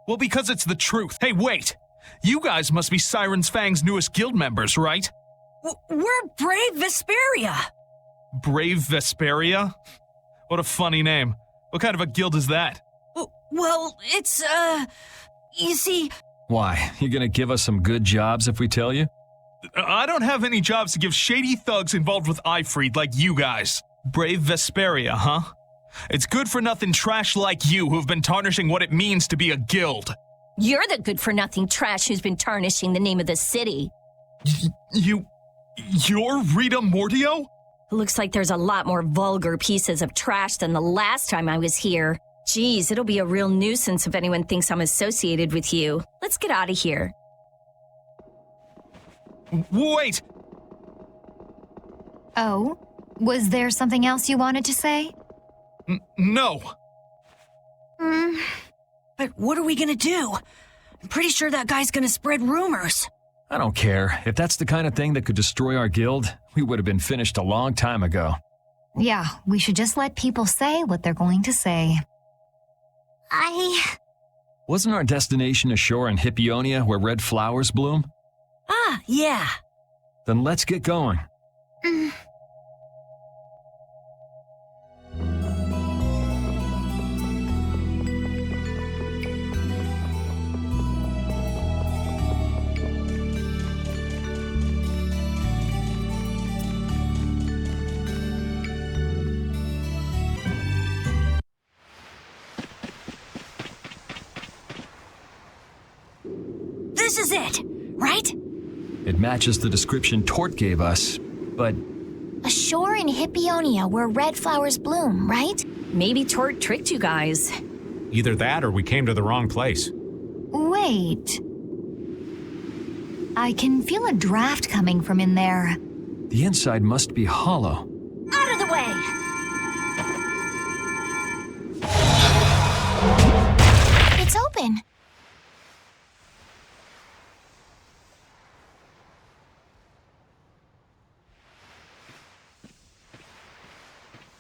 Well, because it's the truth. Hey, wait! You guys must be Siren's Fang's newest guild members, right? We're Brave Vesperia. Brave Vesperia? What a funny name. What kind of a guild is that? Well, it's, you see... Why? You gonna give us some good jobs if we tell you? I don't have any jobs to give shady thugs involved with Ifrid like you guys. Brave Vesperia, huh? It's good-for-nothing trash like you who've been tarnishing what it means to be a guild. You're the good-for-nothing trash who's been tarnishing the name of the city. You're Rita Mordio? Looks like there's a lot more vulgar pieces of trash than the last time I was here. Geez, it'll be a real nuisance if anyone thinks I'm associated with you. Let's get out of here. Wait! Oh? Was there something else you wanted to say? No. But what are we gonna do? I'm pretty sure that guy's gonna spread rumors. I don't care. If that's the kind of thing that could destroy our guild, we would have been finished a long time ago. Yeah, we should just let people say what they're going to say. Wasn't our destination a shore in Hippionia where red flowers bloom? Ah, yeah. Then let's get going. is it, right? It matches the description Tort gave us, but... A shore in Hippionia where red flowers bloom, right? Maybe Tort tricked you guys. Either that or we came to the wrong place. Wait. I can feel a draft coming from in there. The inside must be hollow. Out of the way! It's open.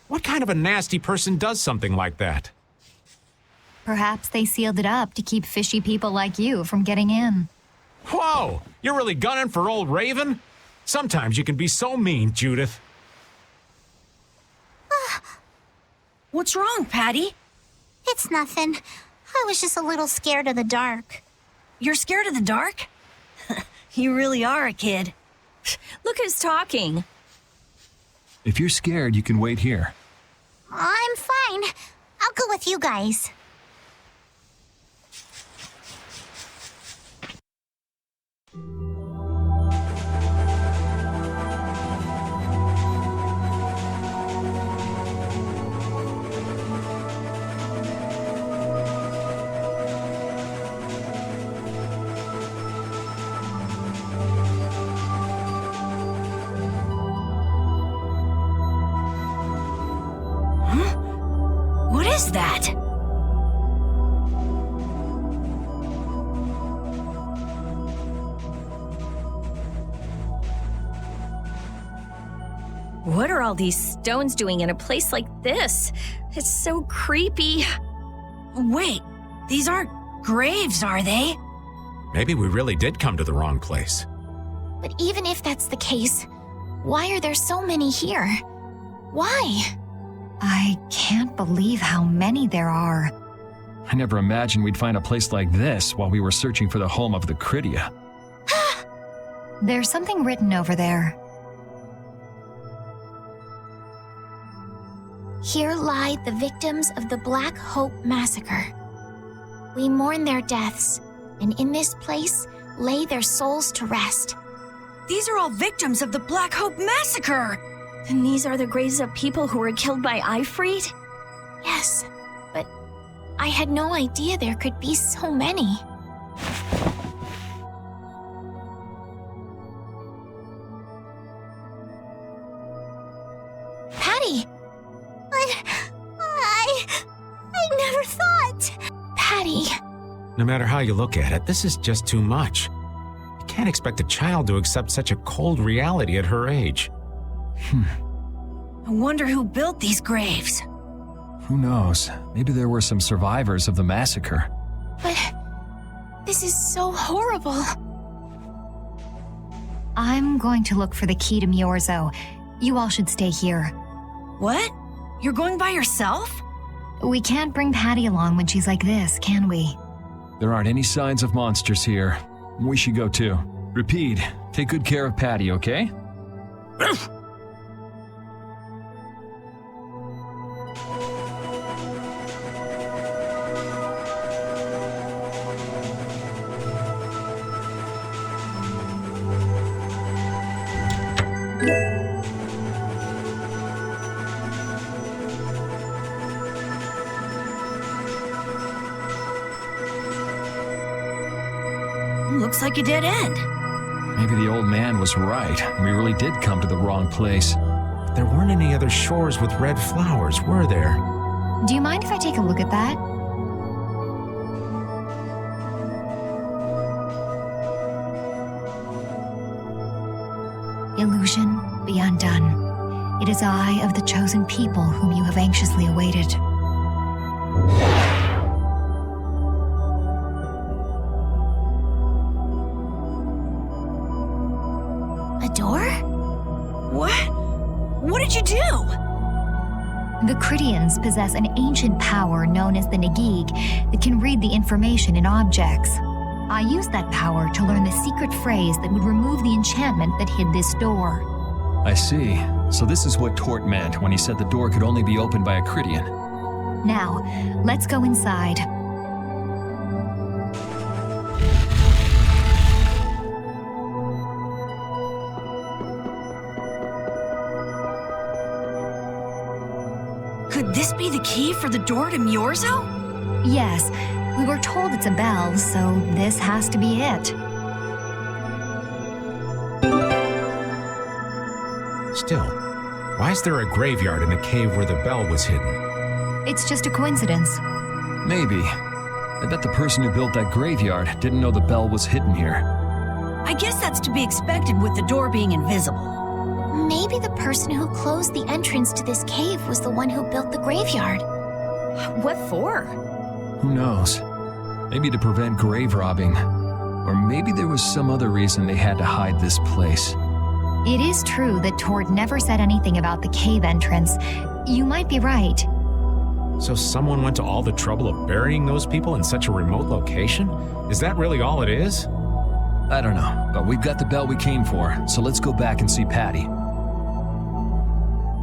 What kind of a nasty person does something like that? Perhaps they sealed it up to keep fishy people like you from getting in. Whoa! You're really gunning for old Raven? Sometimes you can be so mean, Judith. What's wrong, Patty? It's nothing. I was just a little scared of the dark. You're scared of the dark? You really are a kid. Look who's talking. If you're scared, you can wait here. I'm fine. I'll go with you guys. What is that? What are all these stones doing in a place like this? It's so creepy. Wait, these aren't graves, are they? Maybe we really did come to the wrong place. But even if that's the case, why are there so many here? Why? I can't believe how many there are. I never imagined we'd find a place like this while we were searching for the home of the Critia. There's something written over there. Here lie the victims of the Black Hope Massacre. We mourn their deaths, and in this place lay their souls to rest. These are all victims of the Black Hope Massacre! And these are the graves of people who were killed by Ifrit? Yes, but I had no idea there could be so many. Patty! I never thought. Patty! No matter how you look at it, this is just too much. You can't expect a child to accept such a cold reality at her age. I wonder who built these graves. Who knows? Maybe there were some survivors of the massacre. But this is so horrible. I'm going to look for the key to Miorzo. You all should stay here. What? You're going by yourself? We can't bring Patty along when she's like this, can we? There aren't any signs of monsters here. We should go too. Repeat, take good care of Patty, okay? Looks like a dead end. Maybe the old man was right. We really did come to the wrong place. But there weren't any other shores with red flowers, were there? Do you mind if I take a look at that? Illusion, be undone. It is I of the chosen people whom you have anxiously awaited. A door? What? What did you do? The Critians possess an ancient power known as the Negig that can read the information in objects. I used that power to learn the secret phrase that would remove the enchantment that hid this door. I see. So this is what Tort meant when he said the door could only be opened by a Critian. Now, let's go inside. Could this be the key for the door to Myorzo? Yes, we were told it's a bell, so this has to be it. Still, why is there a graveyard in the cave where the bell was hidden? It's just a coincidence. Maybe. I bet the person who built that graveyard didn't know the bell was hidden here. I guess that's to be expected with the door being invisible. Maybe the person who closed the entrance to this cave was the one who built the graveyard. What for? Who knows? Maybe to prevent grave robbing. Or maybe there was some other reason they had to hide this place. It is true that Tord never said anything about the cave entrance. You might be right. So someone went to all the trouble of burying those people in such a remote location? Is that really all it is? I don't know, but we've got the bell we came for, so let's go back and see Patty.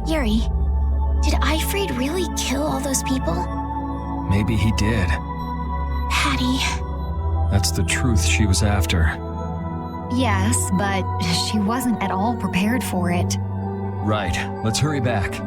Yuri, did Eifried really kill all those people? Maybe he did. Patty. That's the truth she was after. Yes, but she wasn't at all prepared for it. Right, let's hurry back.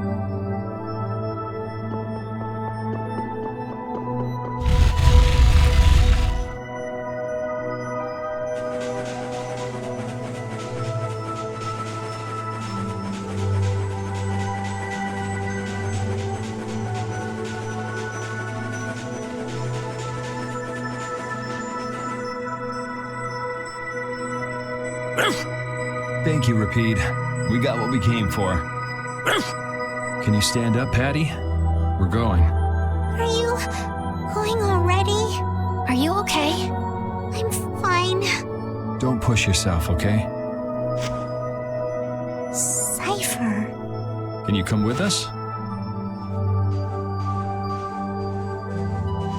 Thank you, Rapide. We got what we came for. Can you stand up, Patty? We're going. Are you going already? Are you okay? I'm fine. Don't push yourself, okay? Cypher. Can you come with us?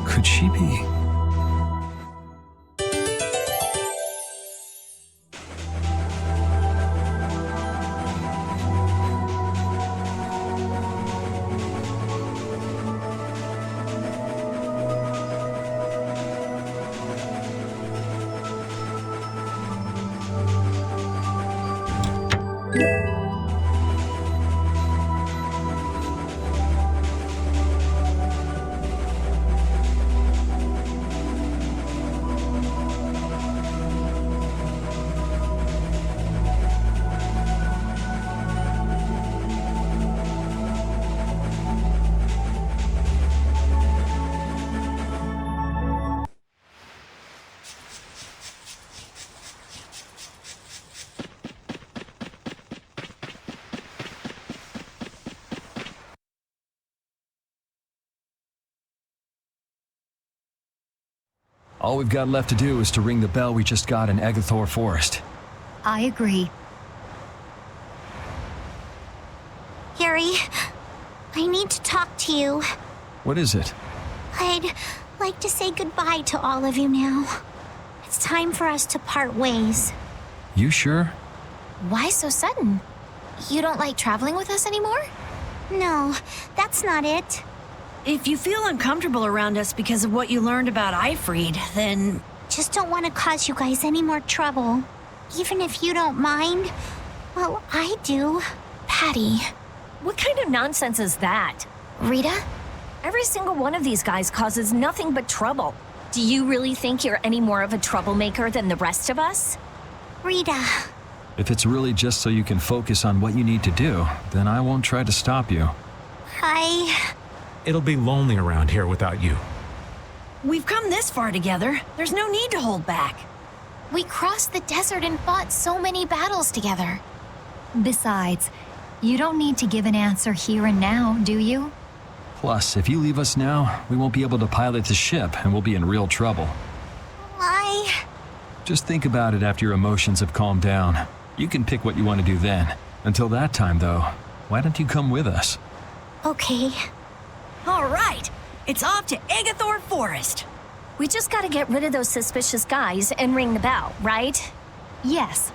Could she be? All we've got left to do is to ring the bell we just got in Egathor Forest. I agree. Yuri, I need to talk to you. What is it? I'd like to say goodbye to all of you now. It's time for us to part ways. You sure? Why so sudden? You don't like traveling with us anymore? No, that's not it. If you feel uncomfortable around us because of what you learned about Eifried, then... Just don't want to cause you guys any more trouble. Even if you don't mind. Well, I do. Patty. What kind of nonsense is that? Rita? Every single one of these guys causes nothing but trouble. Do you really think you're any more of a troublemaker than the rest of us? Rita. If it's really just so you can focus on what you need to do, then I won't try to stop you. It'll be lonely around here without you. We've come this far together. There's no need to hold back. We crossed the desert and fought so many battles together. Besides, you don't need to give an answer here and now, do you? Plus, if you leave us now, we won't be able to pilot the ship and we'll be in real trouble. Just think about it after your emotions have calmed down. You can pick what you want to do then. Until that time, though, why don't you come with us? Okay. All right, it's off to Egathor Forest. We just gotta get rid of those suspicious guys and ring the bell, right? Yes.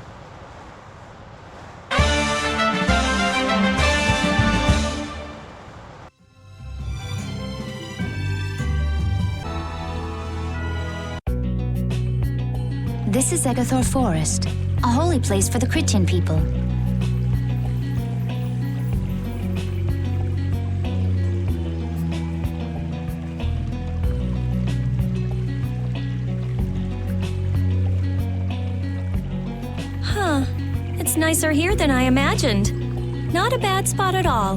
This is Egathor Forest, a holy place for the Christian people. It's nicer here than I imagined. Not a bad spot at all.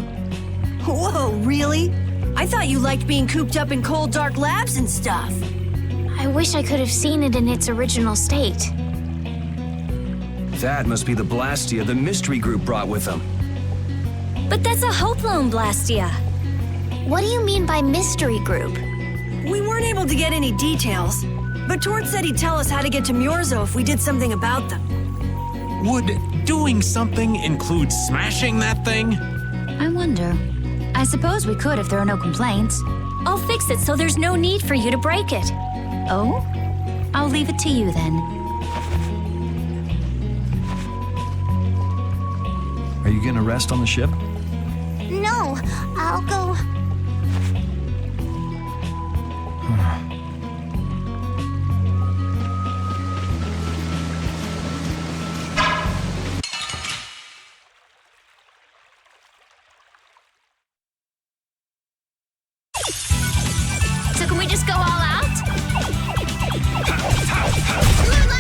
Whoa, really? I thought you liked being cooped up in cold, dark labs and stuff. I wish I could have seen it in its original state. That must be the Blastia the mystery group brought with them. But that's a Hope Loan Blastia. What do you mean by mystery group? We weren't able to get any details, but Tord said he'd tell us how to get to Myorzo if we did something about them. Would doing something include smashing that thing? I wonder. I suppose we could if there are no complaints. I'll fix it so there's no need for you to break it. Oh? I'll leave it to you then. Are you gonna rest on the ship? No, I'll go. So can we just go all out?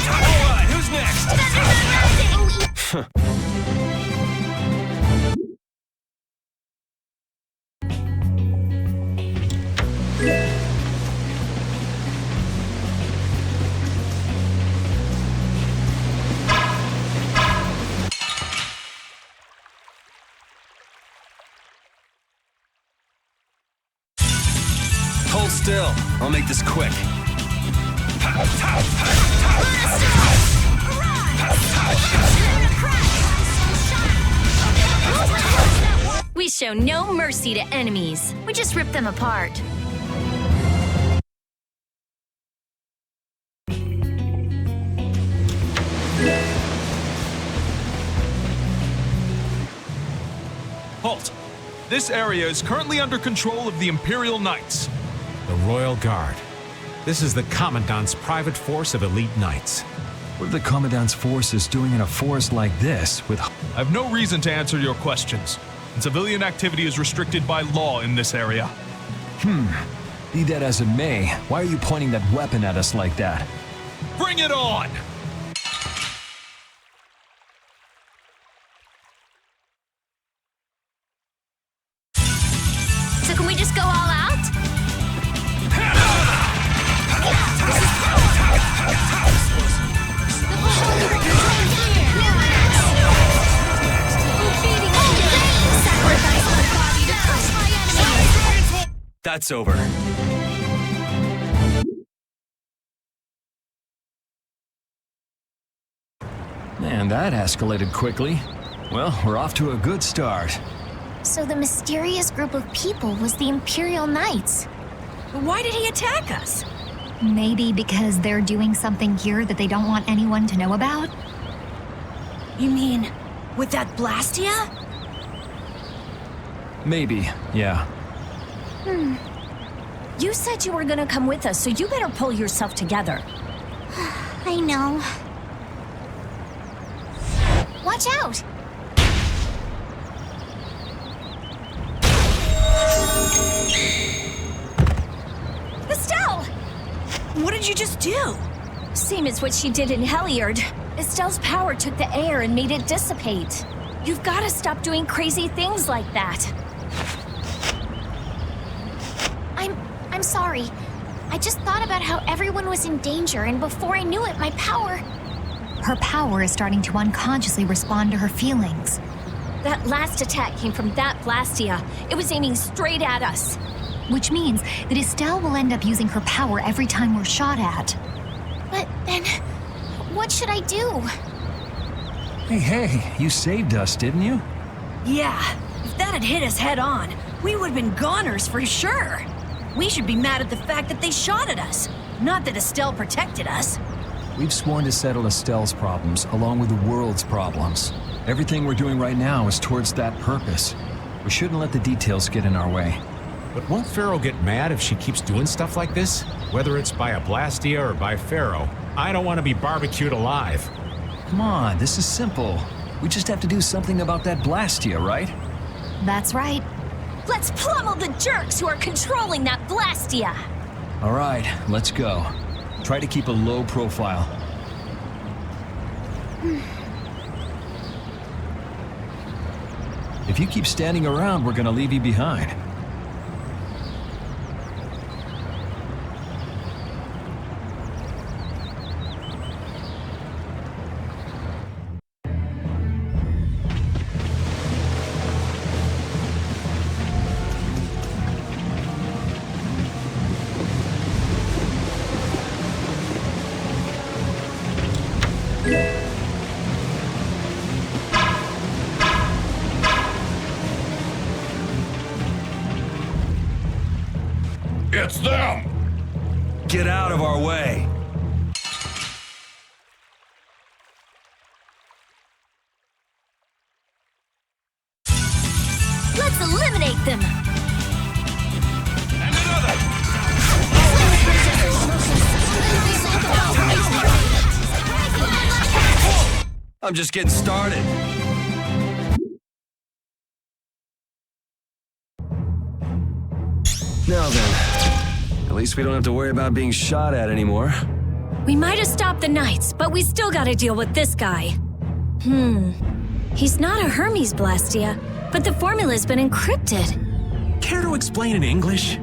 Alright, who's next? Hold still. I'll make this quick. We show no mercy to enemies. We just rip them apart. Halt! This area is currently under control of the Imperial Knights. The Royal Guard. This is the Commandant's private force of elite knights. What are the Commandant's forces doing in a forest like this with... I have no reason to answer your questions, and civilian activity is restricted by law in this area. Be that as it may, why are you pointing that weapon at us like that? Bring it on! So can we just go all out? That's over. Man, that escalated quickly. Well, we're off to a good start. So the mysterious group of people was the Imperial Knights. Why did he attack us? Maybe because they're doing something here that they don't want anyone to know about? You mean, with that Blastia? Maybe, yeah. You said you were gonna come with us, so you better pull yourself together. I know. Watch out! Estelle! What did you just do? Same as what she did in Heliard. Estelle's power took the air and made it dissipate. You've gotta stop doing crazy things like that. I'm sorry. I just thought about how everyone was in danger, and before I knew it, my power... Her power is starting to unconsciously respond to her feelings. That last attack came from that Blastia. It was aiming straight at us. Which means that Estelle will end up using her power every time we're shot at. But then, what should I do? Hey, you saved us, didn't you? Yeah, if that had hit us head on, we would have been goners for sure. We should be mad at the fact that they shot at us, not that Estelle protected us. We've sworn to settle Estelle's problems along with the world's problems. Everything we're doing right now is towards that purpose. We shouldn't let the details get in our way. But won't Pharaoh get mad if she keeps doing stuff like this? Whether it's by a Blastia or by Pharaoh, I don't want to be barbecued alive. Come on, this is simple. We just have to do something about that Blastia, right? That's right. Let's pummel the jerks who are controlling that Blastia! All right, let's go. Try to keep a low profile. If you keep standing around, we're gonna leave you behind. It's them! Get out of our way! Let's eliminate them! And another! I'm just getting started. Now then, at least we don't have to worry about being shot at anymore. We might have stopped the Knights, but we still gotta deal with this guy. He's not a Hermes Blastia, but the formula's been encrypted. Care to explain in English?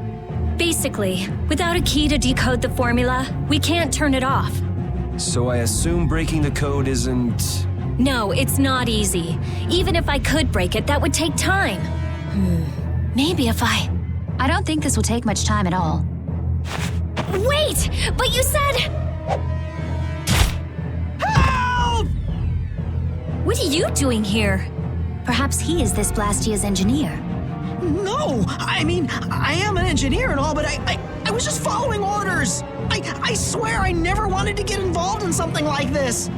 Basically, without a key to decode the formula, we can't turn it off. So I assume breaking the code isn't... No, it's not easy. Even if I could break it, that would take time. Maybe if I don't think this will take much time at all. Wait! But you said... Help! What are you doing here? Perhaps he is this Blastia's engineer. No! I mean, I am an engineer and all, but I was just following orders! I swear I never wanted to get involved in something like this!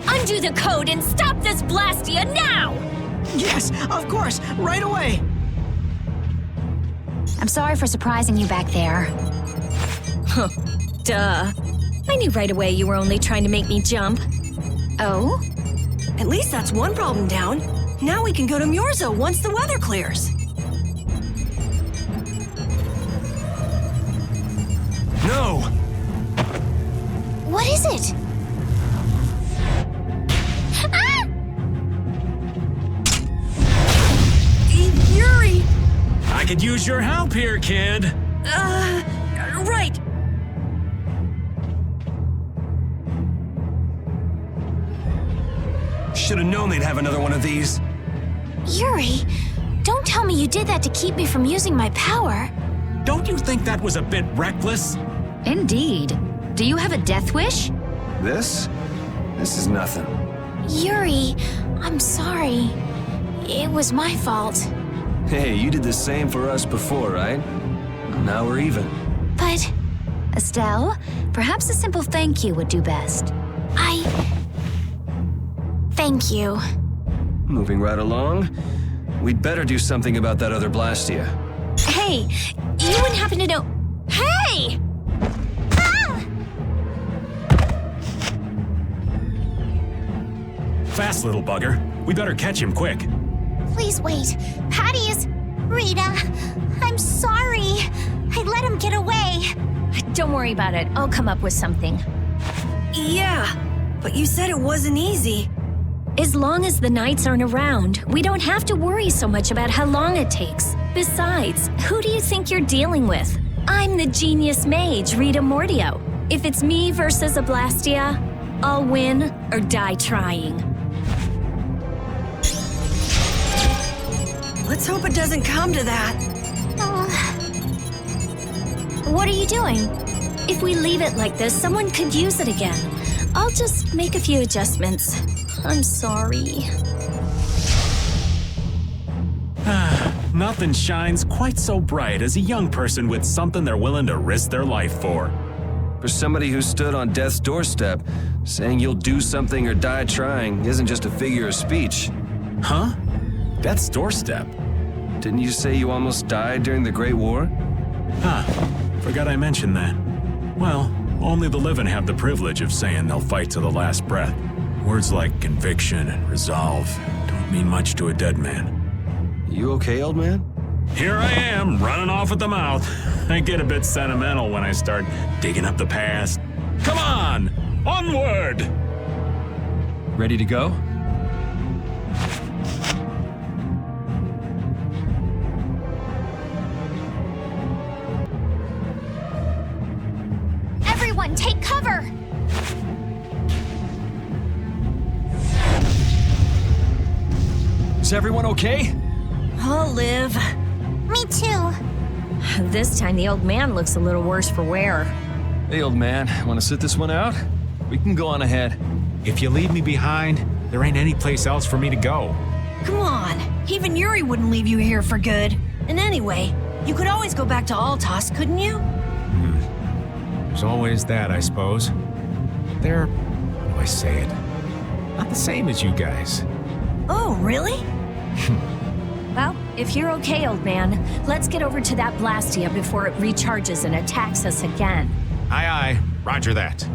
Undo the code and stop this Blastia now! Yes, of course, right away! I'm sorry for surprising you back there. Huh, duh. I knew right away you were only trying to make me jump. Oh? At least that's one problem down. Now we can go to Myorzo once the weather clears. No! What is it? Ah! Yuri! I could use your help here, kid. Right. Should have known they'd have another one of these. Yuri, don't tell me you did that to keep me from using my power. Don't you think that was a bit reckless? Indeed. Do you have a death wish? This is nothing. Yuri, I'm sorry. It was my fault. Hey, you did the same for us before, right? Now we're even. But... Estelle, perhaps a simple thank you would do best. Thank you. Moving right along, we'd better do something about that other Blastia. Hey, you wouldn't happen to know... Hey! Fast, little bugger. We better catch him quick. Please wait. Patty's... Rita, I'm sorry. I let him get away. Don't worry about it. I'll come up with something. Yeah, but you said it wasn't easy. As long as the Knights aren't around, we don't have to worry so much about how long it takes. Besides, who do you think you're dealing with? I'm the genius mage, Rita Mordio. If it's me versus a Blastia, I'll win or die trying. Let's hope it doesn't come to that. What are you doing? If we leave it like this, someone could use it again. I'll just make a few adjustments. I'm sorry. Nothing shines quite so bright as a young person with something they're willing to risk their life for. For somebody who stood on death's doorstep, saying you'll do something or die trying isn't just a figure of speech. Huh? Death's doorstep? Didn't you say you almost died during the Great War? Forgot I mentioned that. Well, only the living have the privilege of saying they'll fight to the last breath. Words like conviction and resolve don't mean much to a dead man. You okay, old man? Here I am, running off at the mouth. I get a bit sentimental when I start digging up the past. Come on! Onward! Ready to go? Is everyone okay? I'll live. Me too. This time the old man looks a little worse for wear. Hey, old man, want to sit this one out? We can go on ahead. If you leave me behind, there ain't any place else for me to go. Come on. Even Yuri wouldn't leave you here for good. And anyway, you could always go back to Altos, couldn't you? There's always that, I suppose. They're, how do I say it? Not the same as you guys. Oh, really? Well, if you're okay, old man, let's get over to that Blastia before it recharges and attacks us again. Aye, aye. Roger that.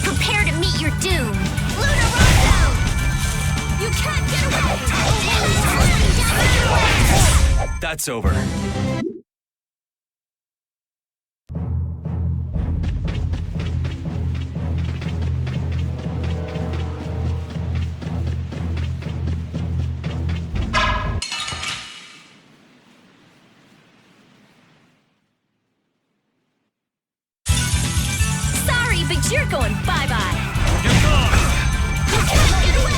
Prepare to meet your doom. Lunar Rondo! You can't get away! That's over. Sorry, but you're going bye-bye. You're gone! You can't get away!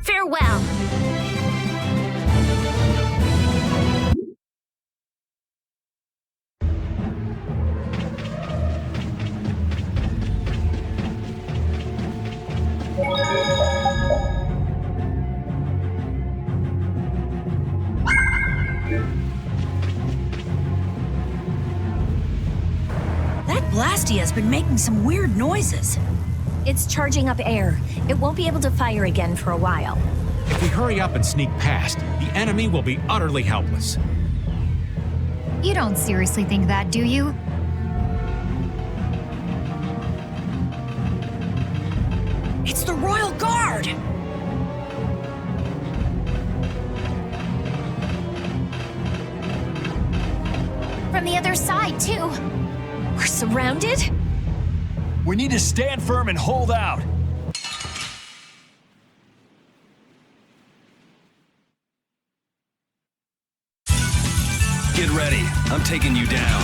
Farewell. That Blastia's been making some weird noises. It's charging up air. It won't be able to fire again for a while. If we hurry up and sneak past, the enemy will be utterly helpless. You don't seriously think that, do you? It's the Royal Guard! From the other side, too. We're surrounded? We need to stand firm and hold out. Get ready. I'm taking you down.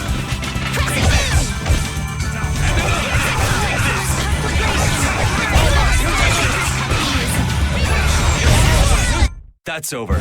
That's over.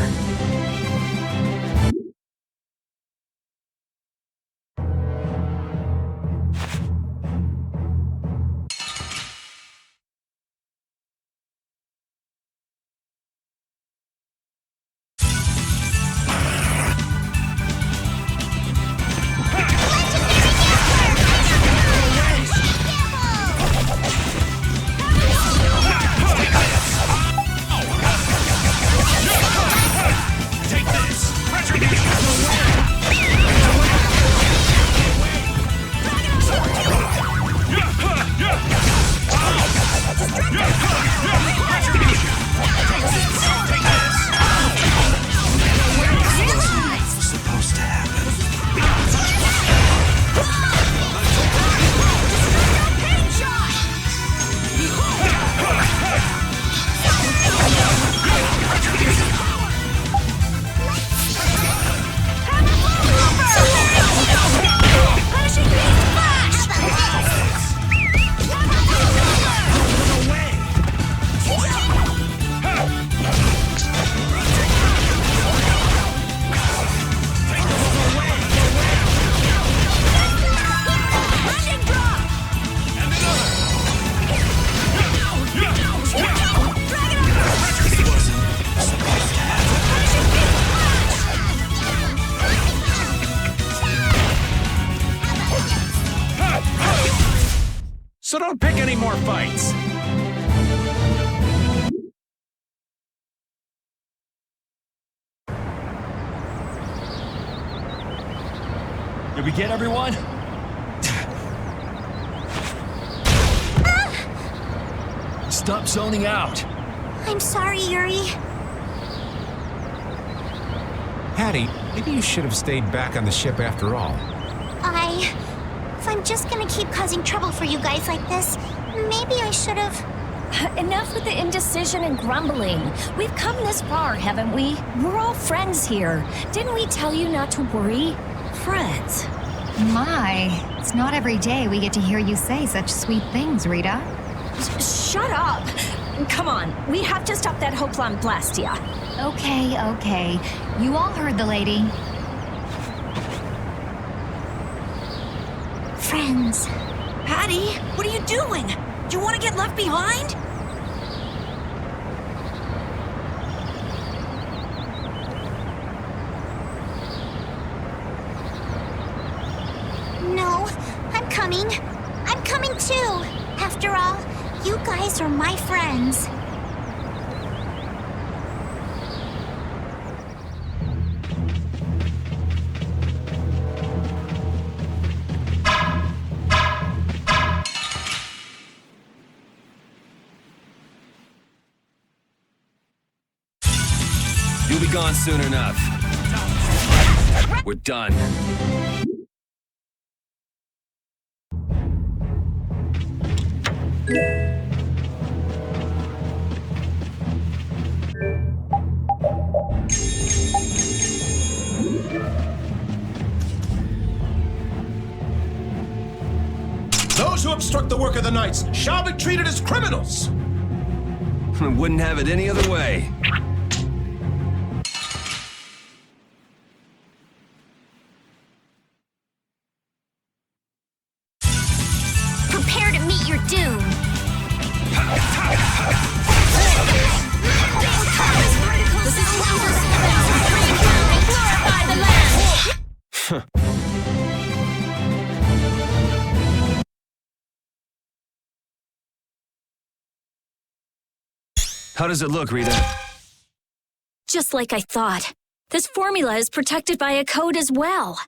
So don't pick any more fights. Did we get everyone? Stop zoning out. I'm sorry, Yuri. Hattie, maybe you should have stayed back on the ship after all. If I'm I'm just gonna keep causing trouble for you guys like this, maybe I should've... Enough with the indecision and grumbling. We've come this far, haven't we? We're all friends here. Didn't we tell you not to worry? Friends? My, it's not every day we get to hear you say such sweet things, Rita. Shut up! Come on, we have to stop that hoax on Blastia. Okay. You all heard the lady. Friends. Patty, what are you doing? Do you want to get left behind? No, I'm coming. I'm coming too. After all, you guys are my friends. You'll be gone soon enough. We're done. Those who obstruct the work of the Knights shall be treated as criminals! Wouldn't have it any other way. Prepare to meet your doom. This is glorify the land. How does it look, Rita? Just like I thought. This formula is protected by a code as well.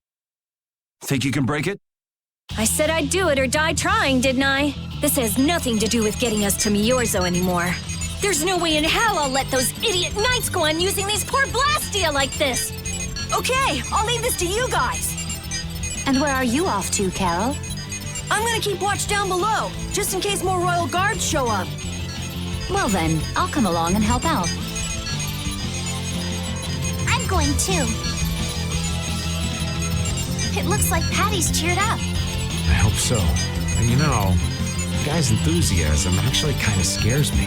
Think you can break it? I said I'd do it or die trying, didn't I? This has nothing to do with getting us to Miorzo anymore. There's no way in hell I'll let those idiot knights go on using these poor Blastia like this! Okay, I'll leave this to you guys. And where are you off to, Carol? I'm gonna keep watch down below, just in case more royal guards show up. Well then, I'll come along and help out. I'm going too. It looks like Patty's cheered up. I hope so. And you know, the guy's enthusiasm actually kind of scares me.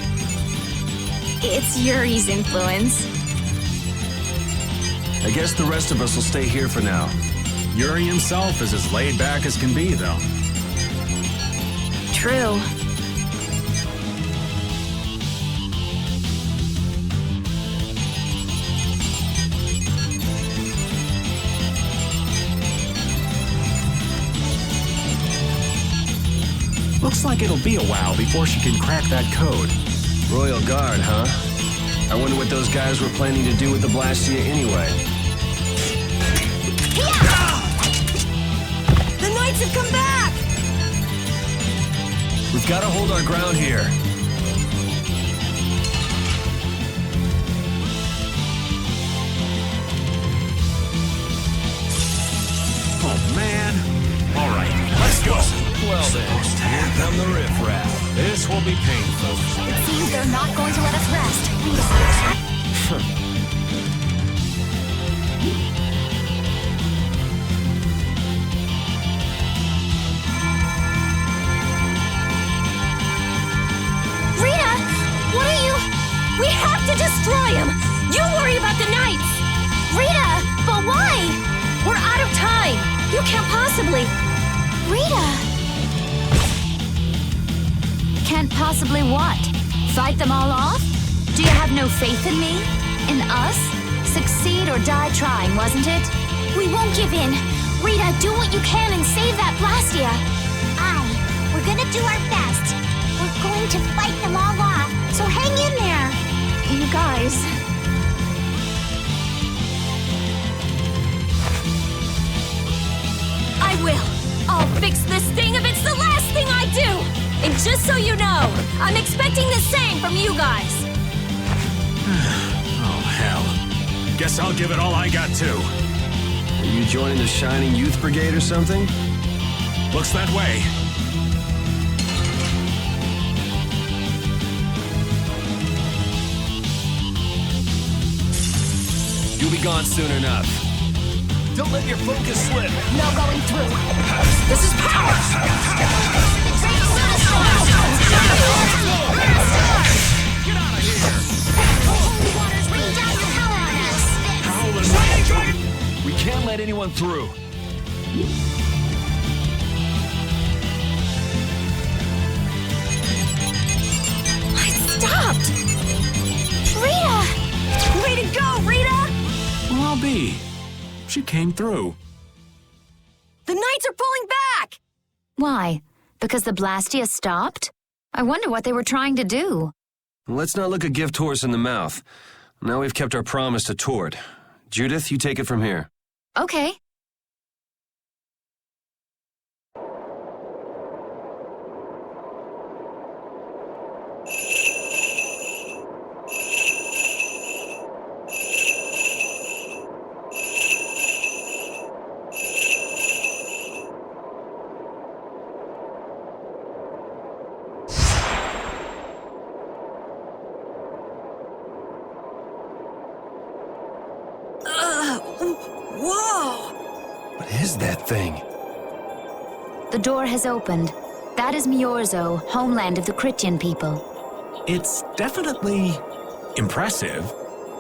It's Yuri's influence. I guess the rest of us will stay here for now. Yuri himself is as laid back as can be, though. True. Looks like it'll be a while before she can crack that code. Royal Guard, huh? I wonder what those guys were planning to do with the Blastia anyway. The Knights have come back! We've got to hold our ground here. Oh, man. All right, let's go. Well then, here come the riffraff. This will be painful. It seems they're not going to let us rest. Rita! What are you... We have to destroy him! You worry about the Knights! Rita! But why? We're out of time! You can't possibly... Rita! Can't possibly what? Fight them all off? Do you have no faith in me? In us? Succeed or die trying, wasn't it? We won't give in. Rita, do what you can and save that Blastia. Aye, we're gonna do our best. We're going to fight them all off, so hang in there. You guys... I will. I'll fix this thing if it's the last thing I do. And just so you know, I'm expecting the same from you guys. Oh, hell. Guess I'll give it all I got, too. Are you joining the Shining Youth Brigade or something? Looks that way. You'll be gone soon enough. Don't let your focus slip. No going through. This is power! Get out of here! Holy waters rain down your power on us! We can't let anyone through. I stopped! Rita! Way to go, Rita! Well, I'll be. She came through. The Knights are pulling back! Why? Because the Blastia stopped? I wonder what they were trying to do. Let's not look a gift horse in the mouth. Now we've kept our promise to Tord. Judith, you take it from here. Okay. Whoa! What is that thing? The door has opened. That is Miorzo, homeland of the Critian people. It's definitely impressive.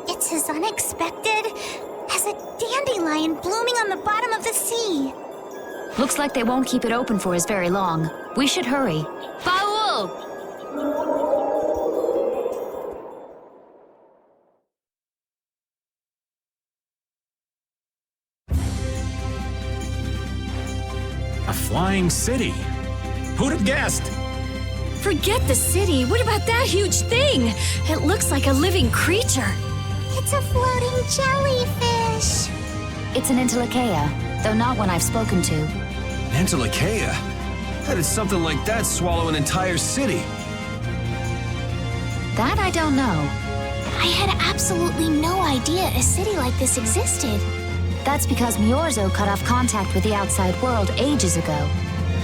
It's as unexpected as a dandelion blooming on the bottom of the sea. Looks like they won't keep it open for us very long. We should hurry. Baul! A flying city. Who'd have guessed? Forget the city. What about that huge thing? It looks like a living creature. It's a floating jellyfish. It's an Entelekea, though not one I've spoken to. Entelekea? How did something like that swallow an entire city? That I don't know. I had absolutely no idea a city like this existed. That's because Miorzo cut off contact with the outside world ages ago.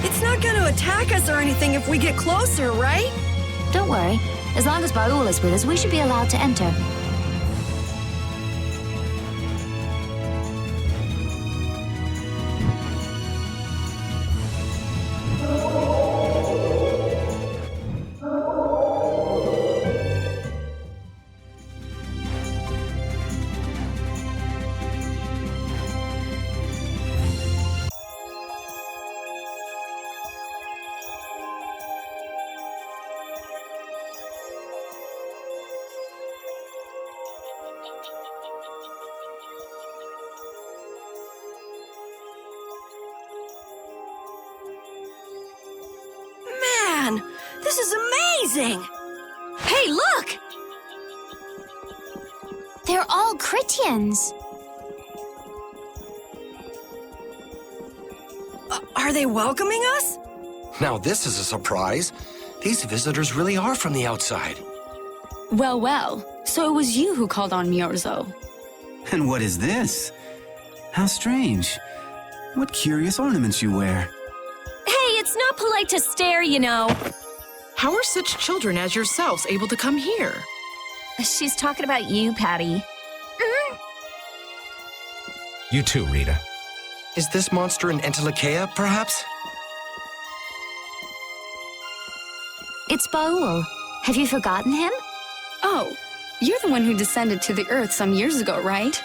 It's not going to attack us or anything if we get closer, right? Don't worry. As long as Baul is with us, we should be allowed to enter. Man, this is amazing! Hey, look! They're all Critians. Are they welcoming us? Now this is a surprise. These visitors really are from the outside. Well, well. So it was you who called on Miorzo. And what is this? How strange. What curious ornaments you wear. Hey, it's not polite to stare, you know. How are such children as yourselves able to come here? She's talking about you, Patty. You too, Rita. Is this monster an Entelekea, perhaps? It's Baul. Have you forgotten him? Oh, you're the one who descended to the Earth some years ago, right?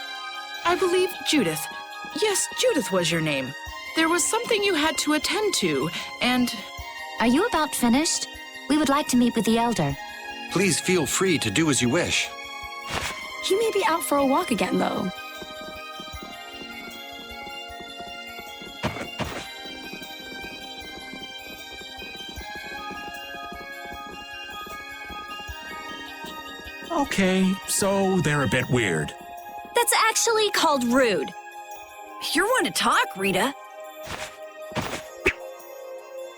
I believe Judith. Yes, Judith was your name. There was something you had to attend to, and... Are you about finished? We would like to meet with the Elder. Please feel free to do as you wish. He may be out for a walk again, though. Okay, so they're a bit weird. That's actually called rude. You're one to talk, Rita.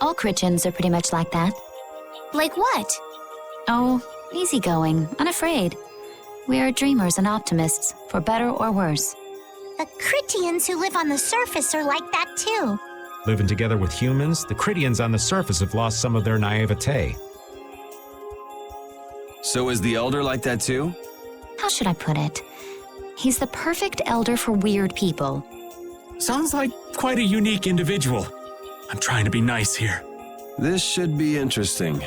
All Critians are pretty much like that. Like what? Oh, easygoing, unafraid. We are dreamers and optimists, for better or worse. The Critians who live on the surface are like that too. Living together with humans, the Cridians on the surface have lost some of their naivete. So is the Elder like that too? How should I put it? He's the perfect elder for weird people. Sounds like quite a unique individual. I'm trying to be nice here. This should be interesting.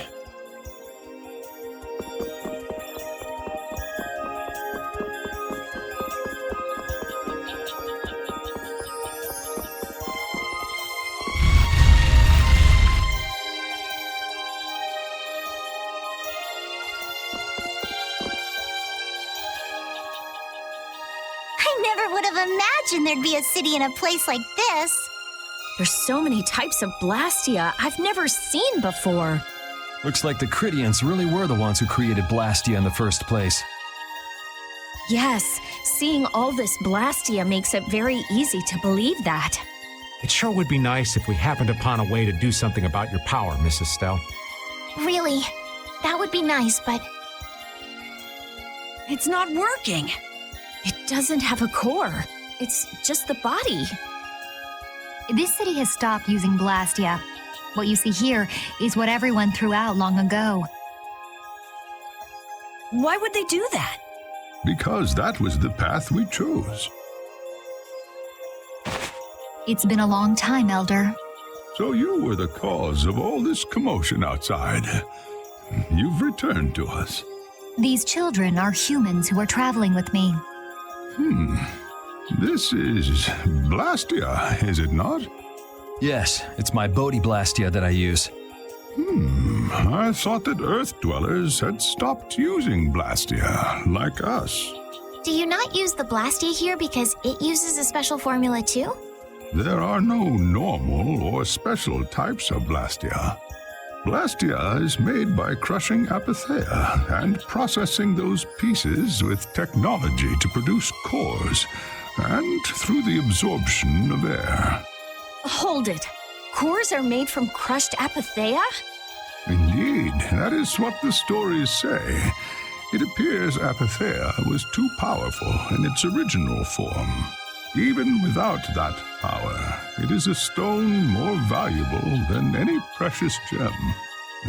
I never would have imagined there'd be a city in a place like this. There's so many types of Blastia I've never seen before. Looks like the Cridians really were the ones who created Blastia in the first place. Yes, seeing all this Blastia makes it very easy to believe that. It sure would be nice if we happened upon a way to do something about your power, Mrs. Stell. Really, that would be nice, but it's not working. It doesn't have a core. It's just the body. This city has stopped using Blastia. What you see here is what everyone threw out long ago. Why would they do that? Because that was the path we chose. It's been a long time, Elder. So you were the cause of all this commotion outside. You've returned to us. These children are humans who are traveling with me. This is Blastia, is it not? Yes, it's my Bodhi Blastia that I use. I thought that Earth dwellers had stopped using Blastia, like us. do you not use the Blastia here because it uses a special formula too? There are no normal or special types of Blastia. Blastia is made by crushing Apatheia and processing those pieces with technology to produce cores, and through the absorption of air. Hold it. Cores are made from crushed Apatheia? Indeed, that is what the stories say. It appears Apatheia was too powerful in its original form. Even without that power, it is a stone more valuable than any precious gem.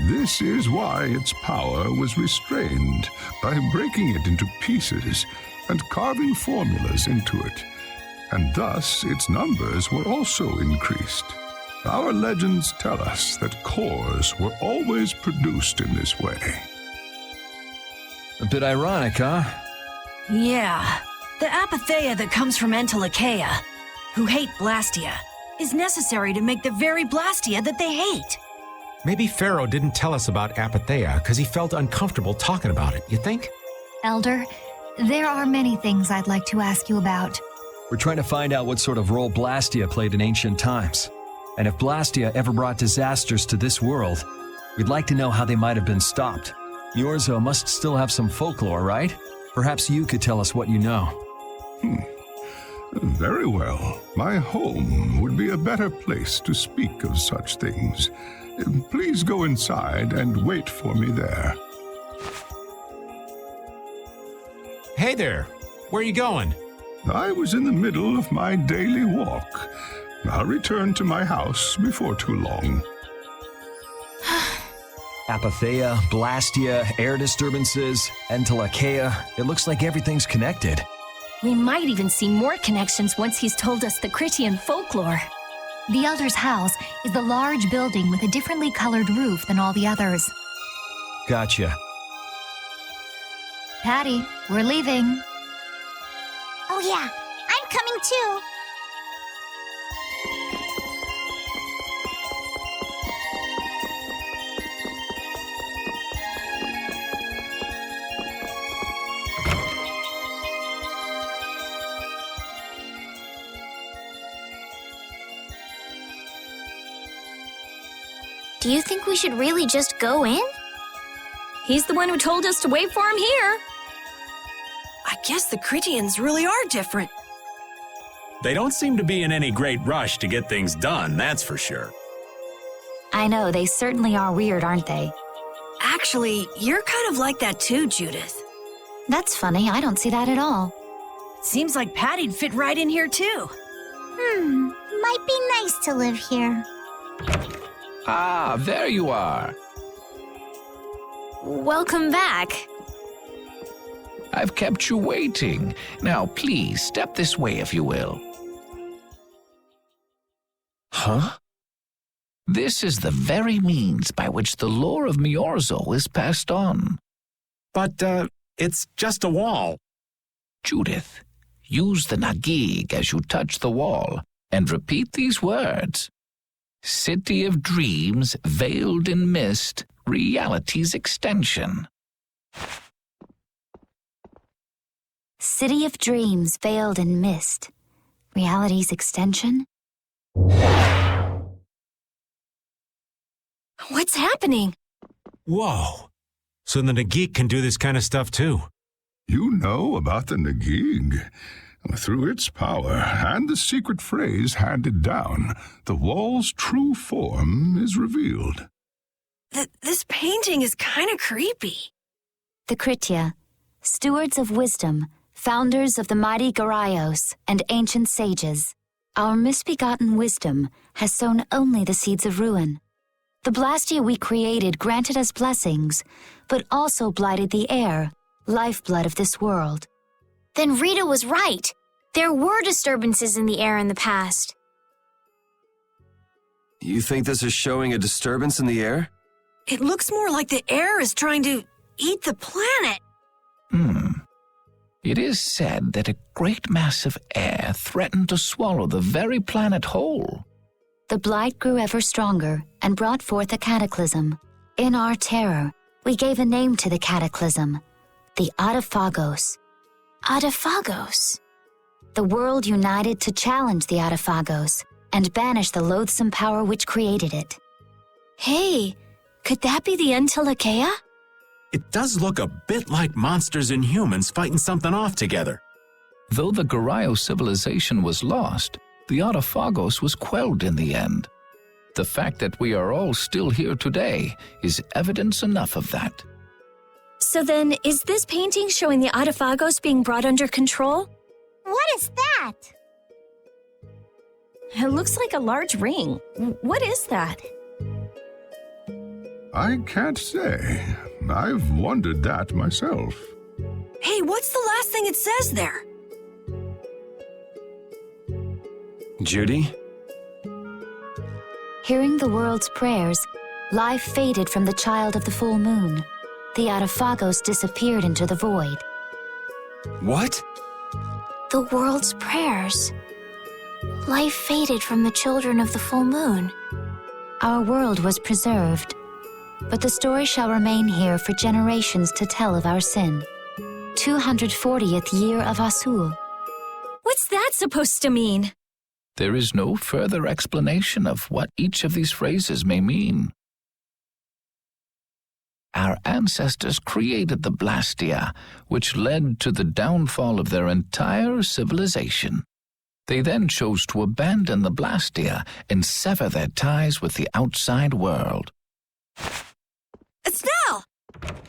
This is why its power was restrained by breaking it into pieces and carving formulas into it, and thus its numbers were also increased. Our legends tell us that cores were always produced in this way. A bit ironic, huh? Yeah. The Apatheia that comes from Entelikeia, who hate Blastia, is necessary to make the very Blastia that they hate. Maybe Pharaoh didn't tell us about Apatheia because he felt uncomfortable talking about it, you think? Elder, there are many things I'd like to ask you about. We're trying to find out what sort of role Blastia played in ancient times. And if Blastia ever brought disasters to this world, we'd like to know how they might have been stopped. Miorzo must still have some folklore, right? Perhaps you could tell us what you know. Very well. My home would be a better place to speak of such things. Please go inside and wait for me there. Hey there. Where are you going? I was in the middle of my daily walk. I'll return to my house before too long. Apatheia, Blastia, air disturbances, Entelikeia. It looks like everything's connected. We might even see more connections once he's told us the Critian folklore. The Elder's house is the large building with a differently colored roof than all the others. Gotcha. Patty, we're leaving. Oh yeah, I'm coming too. Do you think we should really just go in? He's the one who told us to wait for him here. I guess the Critians really are different. They don't seem to be in any great rush to get things done, that's for sure. I know, they certainly are weird, aren't they? Actually, you're kind of like that too, Judith. That's funny, I don't see that at all. Seems like Patty'd fit right in here too. Might be nice to live here. Ah, there you are. Welcome back. I've kept you waiting. Now, please, step this way if you will. Huh? This is the very means by which the lore of Miorzo is passed on. But, it's just a wall. Judith, use the Nagig as you touch the wall and repeat these words. City of dreams, veiled in mist, reality's extension. City of dreams veiled in mist. Reality's extension? What's happening? Whoa. So the Nagik can do this kind of stuff too. You know about the Nagig. Through its power and the secret phrase handed down, the wall's true form is revealed. This painting is kind of creepy. The Kritya, stewards of wisdom, founders of the mighty Garayos and ancient sages. Our misbegotten wisdom has sown only the seeds of ruin. The Blastia we created granted us blessings, but also blighted the air, lifeblood of this world. Then Rita was right. There were disturbances in the air in the past. You think this is showing a disturbance in the air? It looks more like the air is trying to eat the planet. It is said that a great mass of air threatened to swallow the very planet whole. The blight grew ever stronger and brought forth a cataclysm. In our terror, we gave a name to the cataclysm, the Autophagos. Autophagos? The world united to challenge the Autophagos and banish the loathsome power which created it. Hey, could that be the Entelekea? It does look a bit like monsters and humans fighting something off together. Though the Garayo civilization was lost, the Autophagos was quelled in the end. The fact that we are all still here today is evidence enough of that. So then, is this painting showing the Autophagos being brought under control? What is that? It looks like a large ring. What is that? I can't say. I've wondered that myself. Hey, what's the last thing it says there? Judy? Hearing the world's prayers, life faded from the child of the full moon. The Autophagos disappeared into the void. What? The world's prayers. Life faded from the children of the full moon. Our world was preserved, but the story shall remain here for generations to tell of our sin. 240th year of Asul. What's that supposed to mean? There is no further explanation of what each of these phrases may mean. Our ancestors created the Blastia, which led to the downfall of their entire civilization. They then chose to abandon the Blastia and sever their ties with the outside world. Estelle!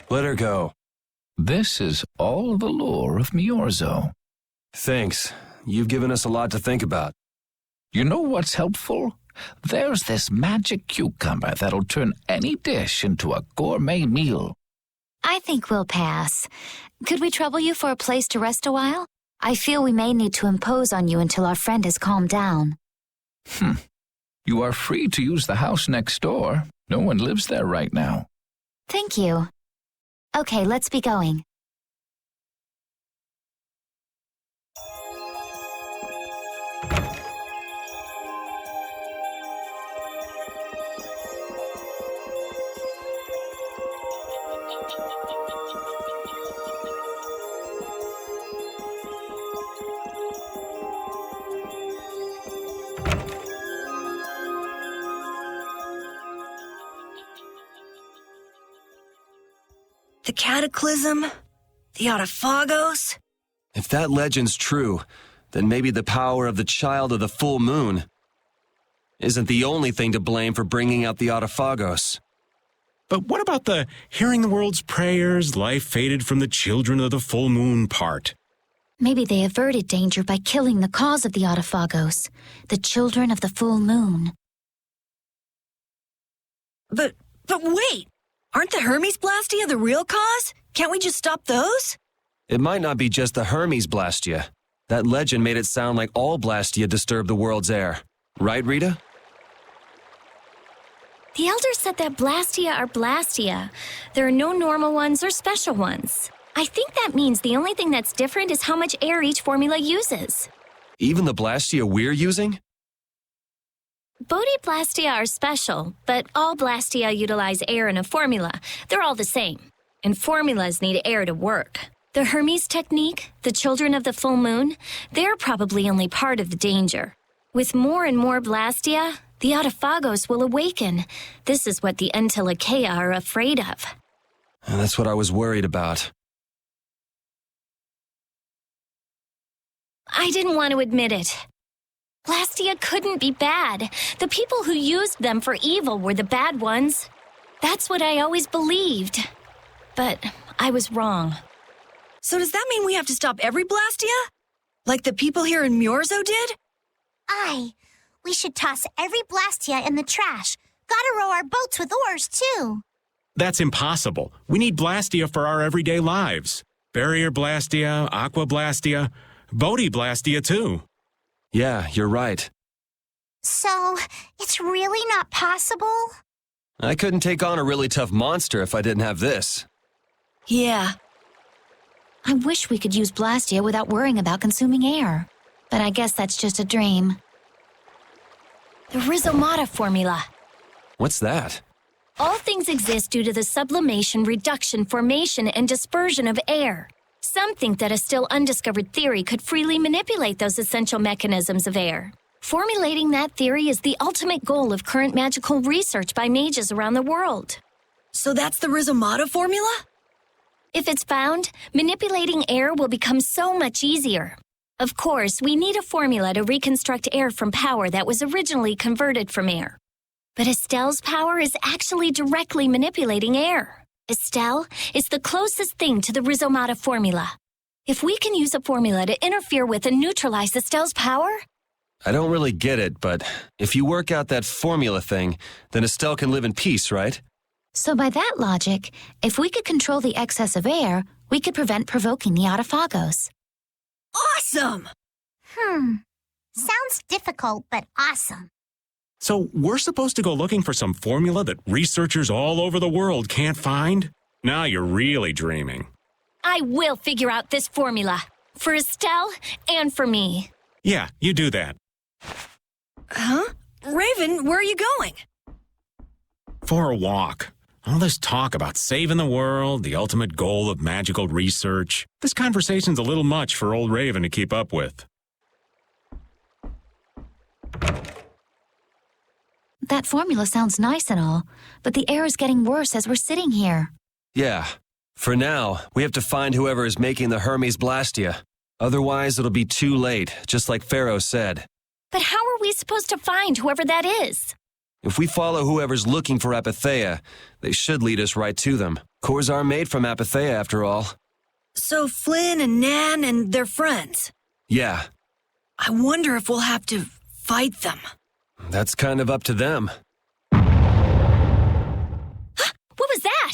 Let her go. This is all the lore of Miorzo. Thanks. You've given us a lot to think about. You know what's helpful? There's this magic cucumber that'll turn any dish into a gourmet meal. I think we'll pass. Could we trouble you for a place to rest a while? I feel we may need to impose on you until our friend has calmed down. You are free to use the house next door. No one lives there right now. Thank you. Okay, let's be going. The Cataclysm? The Autophagos? If that legend's true, then maybe the power of the child of the full moon isn't the only thing to blame for bringing out the Autophagos. But what about the hearing the world's prayers, life faded from the children of the full moon part? Maybe they averted danger by killing the cause of the Autophagos, the children of the full moon. But wait! Aren't the Hermes Blastia the real cause? Can't we just stop those? It might not be just the Hermes Blastia. That legend made it sound like all Blastia disturb the world's air. Right, Rita? The Elder said that Blastia are Blastia. There are no normal ones or special ones. I think that means the only thing that's different is how much air each formula uses. Even the Blastia we're using? Bodhi-Blastia are special, but all Blastia utilize air in a formula. They're all the same. And formulas need air to work. The Hermes technique, the children of the full moon, they're probably only part of the danger. With more and more Blastia, the Autophagos will awaken. This is what the Entelekea are afraid of. And that's what I was worried about. I didn't want to admit it. Blastia couldn't be bad. The people who used them for evil were the bad ones. That's what I always believed. But I was wrong. So does that mean we have to stop every Blastia? Like the people here in Myorzo did? Aye. We should toss every Blastia in the trash. Gotta row our boats with oars, too. That's impossible. We need Blastia for our everyday lives. Barrier Blastia, Aqua Blastia, Bodhi Blastia, too. Yeah, you're right. So, it's really not possible? I couldn't take on a really tough monster if I didn't have this. Yeah. I wish we could use Blastia without worrying about consuming air. But I guess that's just a dream. The Rhizomata formula. What's that? All things exist due to the sublimation, reduction, formation, and dispersion of air. Some think that a still undiscovered theory could freely manipulate those essential mechanisms of air. Formulating that theory is the ultimate goal of current magical research by mages around the world. So that's the Rhizomata formula? If it's found, manipulating air will become so much easier. Of course, we need a formula to reconstruct air from power that was originally converted from air. But Estelle's power is actually directly manipulating air. Estelle is the closest thing to the Rhizomata formula. If we can use a formula to interfere with and neutralize Estelle's power... I don't really get it, but if you work out that formula thing, then Estelle can live in peace, right? So by that logic, if we could control the excess of air, we could prevent provoking the Autophagos. Awesome! Sounds difficult, but awesome. So we're supposed to go looking for some formula that researchers all over the world can't find? Now you're really dreaming. I will figure out this formula. For Estelle and for me. Yeah, you do that. Huh? Raven, where are you going? For a walk. All this talk about saving the world, the ultimate goal of magical research. This conversation's a little much for old Raven to keep up with. That formula sounds nice and all, but the air is getting worse as we're sitting here. Yeah. For now, we have to find whoever is making the Hermes Blastia. Otherwise, it'll be too late, just like Pharaoh said. But how are we supposed to find whoever that is? If we follow whoever's looking for Apatheia, they should lead us right to them. Cores are made from Apatheia, after all. So Flynn and Nan and their friends? Yeah. I wonder if we'll have to fight them. That's kind of up to them. What was that?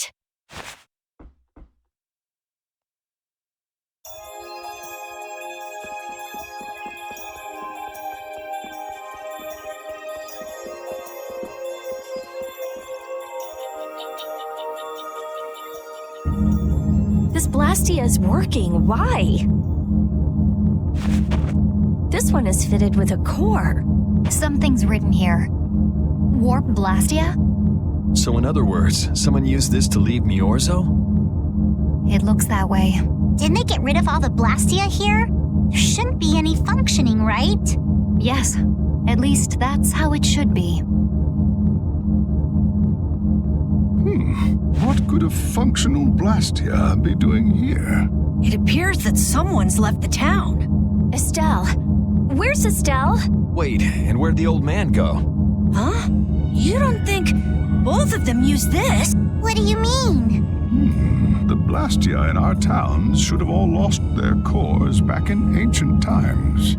This Blastia is working. Why? This one is fitted with a core. Something's written here. Warp Blastia? So in other words, someone used this to leave Myorzo? It looks that way. Didn't they get rid of all the Blastia here? There shouldn't be any functioning, right? Yes. At least that's how it should be. What could a functional Blastia be doing here? It appears that someone's left the town. Estelle. Where's Estelle? Wait, and where'd the old man go? Huh? You don't think... Both of them use this? What do you mean? The Blastia in our towns should have all lost their cores back in ancient times.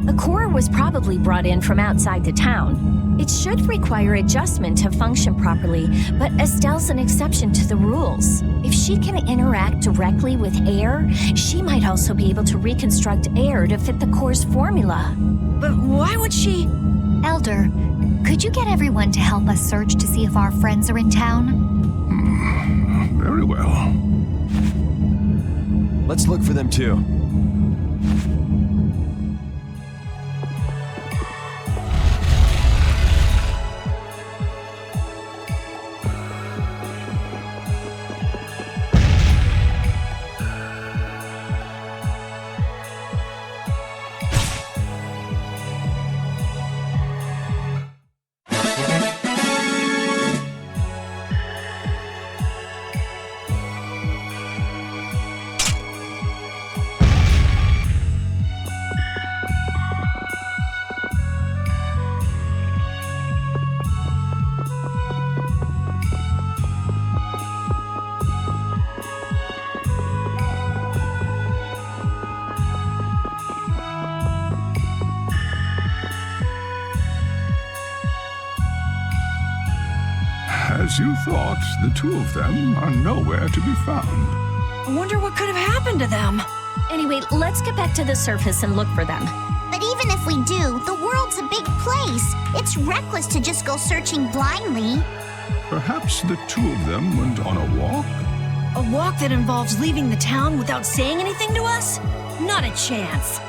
A core was probably brought in from outside the town. It should require adjustment to function properly, but Estelle's an exception to the rules. If she can interact directly with air, she might also be able to reconstruct air to fit the core's formula. But why would she... Elder, could you get everyone to help us search to see if our friends are in town? Very well. Let's look for them too. As you thought, the two of them are nowhere to be found. I wonder what could have happened to them. Anyway, let's get back to the surface and look for them. But even if we do, the world's a big place. It's reckless to just go searching blindly. Perhaps the two of them went on a walk? A walk that involves leaving the town without saying anything to us? Not a chance.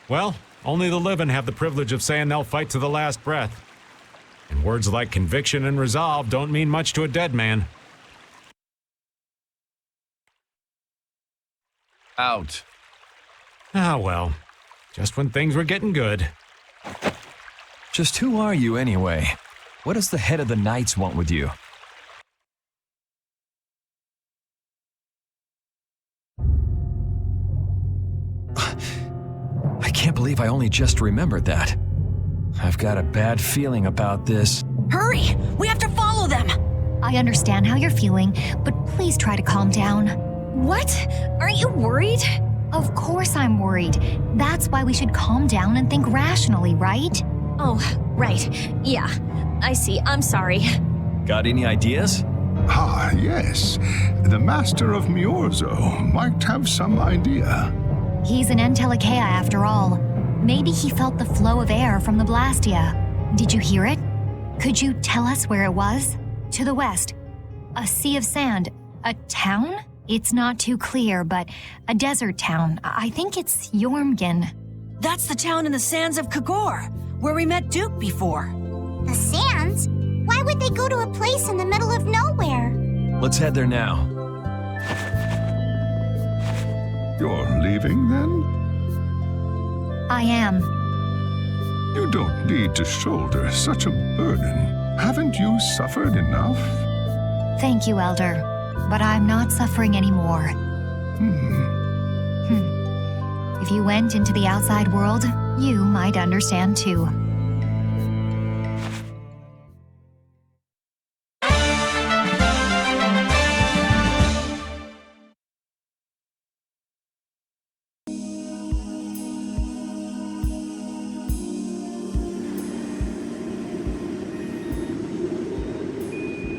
Well, only the living have the privilege of saying they'll fight to the last breath. And words like conviction and resolve don't mean much to a dead man. Out. Ah, well. Just when things were getting good. Just who are you anyway? What does the head of the Knights want with you? I can't believe I only just remembered that. I've got a bad feeling about this. Hurry! We have to follow them! I understand how you're feeling, but please try to calm down. What? Aren't you worried? Of course I'm worried. That's why we should calm down and think rationally, right? Oh, right. Yeah, I see. I'm sorry. Got any ideas? Ah, yes. The Master of Miorzo might have some idea. He's an Entelekea after all. Maybe he felt the flow of air from the Blastia. Did you hear it? Could you tell us where it was? To the west. A sea of sand. A town? It's not too clear, but a desert town. I think it's Jormungand. That's the town in the sands of Kagor, where we met Duke before. The sands? Why would they go to a place in the middle of nowhere? Let's head there now. You're leaving, then? I am. You don't need to shoulder such a burden. Haven't you suffered enough? Thank you, Elder. But I'm not suffering anymore. If you went into the outside world, you might understand too.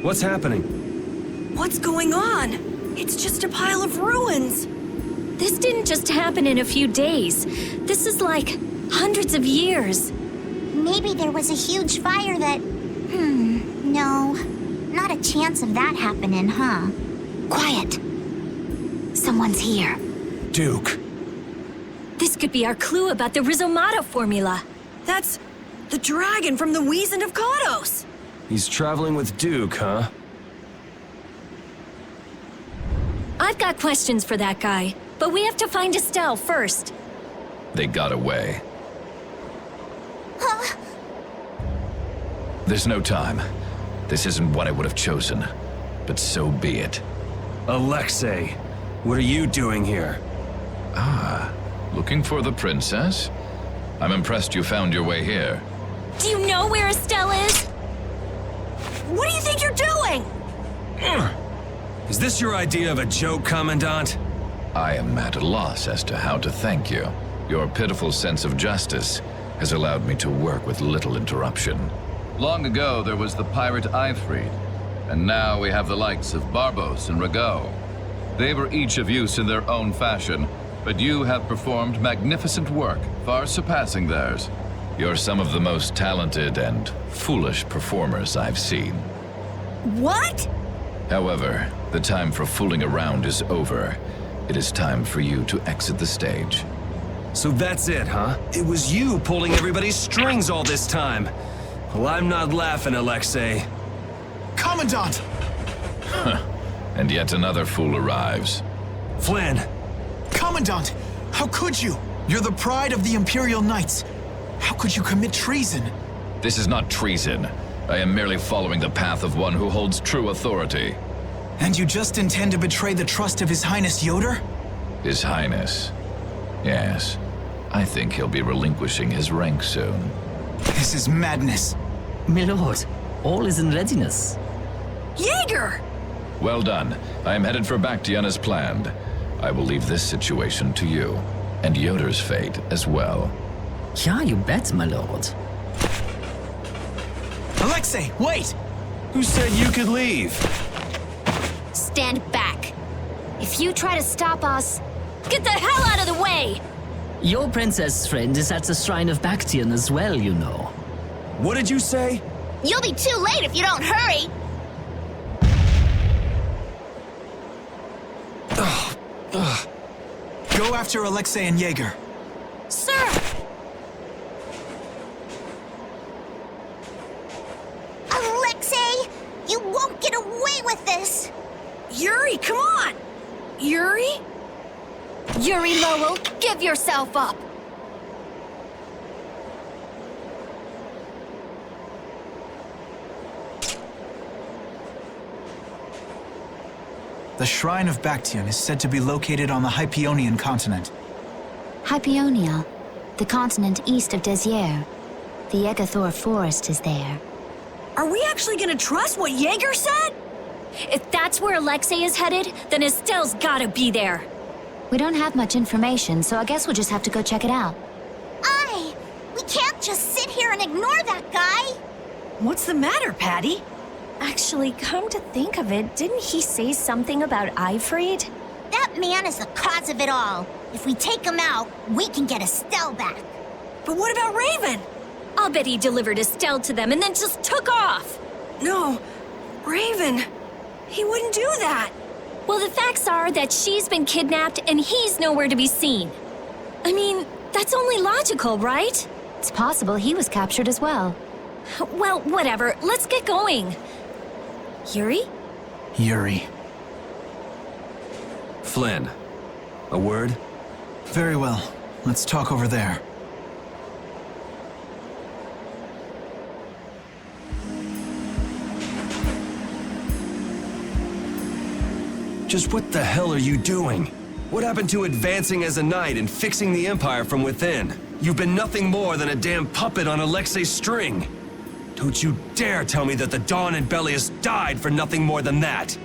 What's happening? What's going on? It's just a pile of ruins. This didn't just happen in a few days. This is like hundreds of years. Maybe there was a huge fire that... no. Not a chance of that happening, huh? Quiet. Someone's here. Duke. This could be our clue about the Rizomata formula. That's the dragon from the Weasand of Kados. He's traveling with Duke, huh? I've got questions for that guy, but we have to find Estelle first. They got away. There's no time. This isn't what I would have chosen, but so be it. Alexei, what are you doing here? Ah, Looking for the princess? I'm impressed you found your way here. Do you know where Estelle is? What do you think you're doing? Is this your idea of a joke, Commandant? I am at a loss as to how to thank you. Your pitiful sense of justice has allowed me to work with little interruption. Long ago, there was the pirate Eifried, and now we have the likes of Barbos and Rago. They were each of use in their own fashion, but you have performed magnificent work, far surpassing theirs. You're some of the most talented and foolish performers I've seen. What? However, the time for fooling around is over. It is time for you to exit the stage. So that's it, huh? It was you pulling everybody's strings all this time. Well, I'm not laughing, Alexei. Commandant! And yet another fool arrives. Flynn! Commandant! How could you? You're the pride of the Imperial Knights. How could you commit treason? This is not treason. I am merely following the path of one who holds true authority. And you just intend to betray the trust of His Highness Yoder? His Highness. Yes. I think he'll be relinquishing his rank soon. This is madness. My lord, all is in readiness. Jaeger! Well done. I am headed for Bactian as planned. I will leave this situation to you, and Yoder's fate as well. Yeah, you bet, my lord. Alexei, wait! Who said you could leave? Stand back. If you try to stop us, get the hell out of the way! Your princess friend is at the Shrine of Bactian as well, you know. What did you say? You'll be too late if you don't hurry. Go after Alexei and Jaeger. Sir! Alexei, you won't get away with this. Yuri, come on! Yuri? Yuri Lowell, give yourself up! The Shrine of Bactian is said to be located on the Hypionian continent. Hypionia, the continent east of Desier. The Egathor forest is there. Are we actually gonna trust what Jaeger said? If that's where Alexei is headed, then Estelle's gotta be there. We don't have much information, so I guess we'll just have to go check it out. We can't just sit here and ignore that guy. What's the matter, Patty? Actually, come to think of it, didn't he say something about Eifried? That man is the cause of it all. If we take him out, we can get Estelle back. But what about Raven? I'll bet he delivered Estelle to them and then just took off. No, Raven. He wouldn't do that. Well, the facts are that she's been kidnapped and he's nowhere to be seen. I mean, that's only logical, right? It's possible he was captured as well. Well, whatever. Let's get going. Yuri? Yuri. Flynn. A word? Very well. Let's talk over there. Just what the hell are you doing? What happened to advancing as a knight and fixing the Empire from within? You've been nothing more than a damn puppet on Alexei's string. Don't you dare tell me that the Dawn and Belius died for nothing more than that.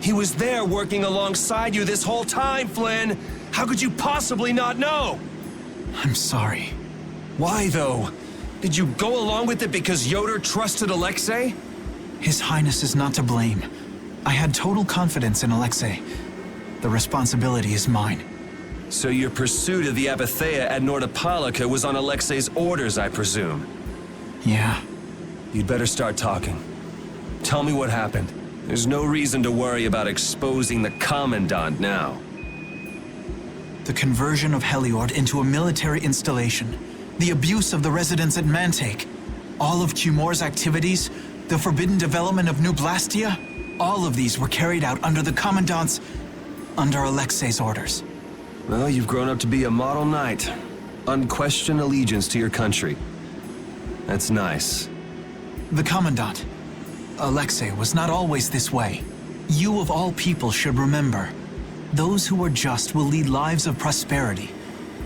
He was there working alongside you this whole time, Flynn. How could you possibly not know? I'm sorry. Why, though? Did you go along with it because Yoder trusted Alexei? His Highness is not to blame. I had total confidence in Alexei. The responsibility is mine. So your pursuit of the Apatheia at Nordopolica was on Alexei's orders, I presume? Yeah. You'd better start talking. Tell me what happened. There's no reason to worry about exposing the Commandant now. The conversion of Heliord into a military installation, the abuse of the residents at Mantake, all of Cumor's activities, the forbidden development of New Blastia, all of these were carried out under the Commandant's... under Alexei's orders. Well, you've grown up to be a model knight. Unquestioned allegiance to your country. That's nice. The Commandant, Alexei, was not always this way. You of all people should remember. Those who are just will lead lives of prosperity.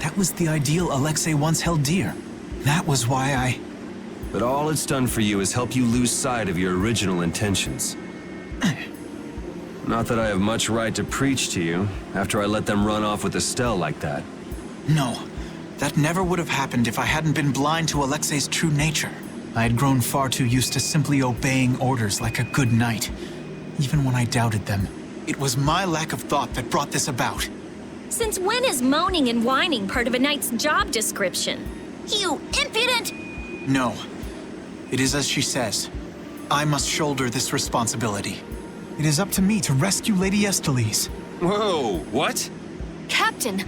That was the ideal Alexei once held dear. That was why I... But all it's done for you is help you lose sight of your original intentions. Not that I have much right to preach to you, after I let them run off with Estelle like that. No, that never would have happened if I hadn't been blind to Alexei's true nature. I had grown far too used to simply obeying orders like a good knight, even when I doubted them. It was my lack of thought that brought this about. Since when is moaning and whining part of a knight's job description? You impudent! No. It is as she says. I must shoulder this responsibility. It is up to me to rescue Lady Estellise. Whoa, what? Captain,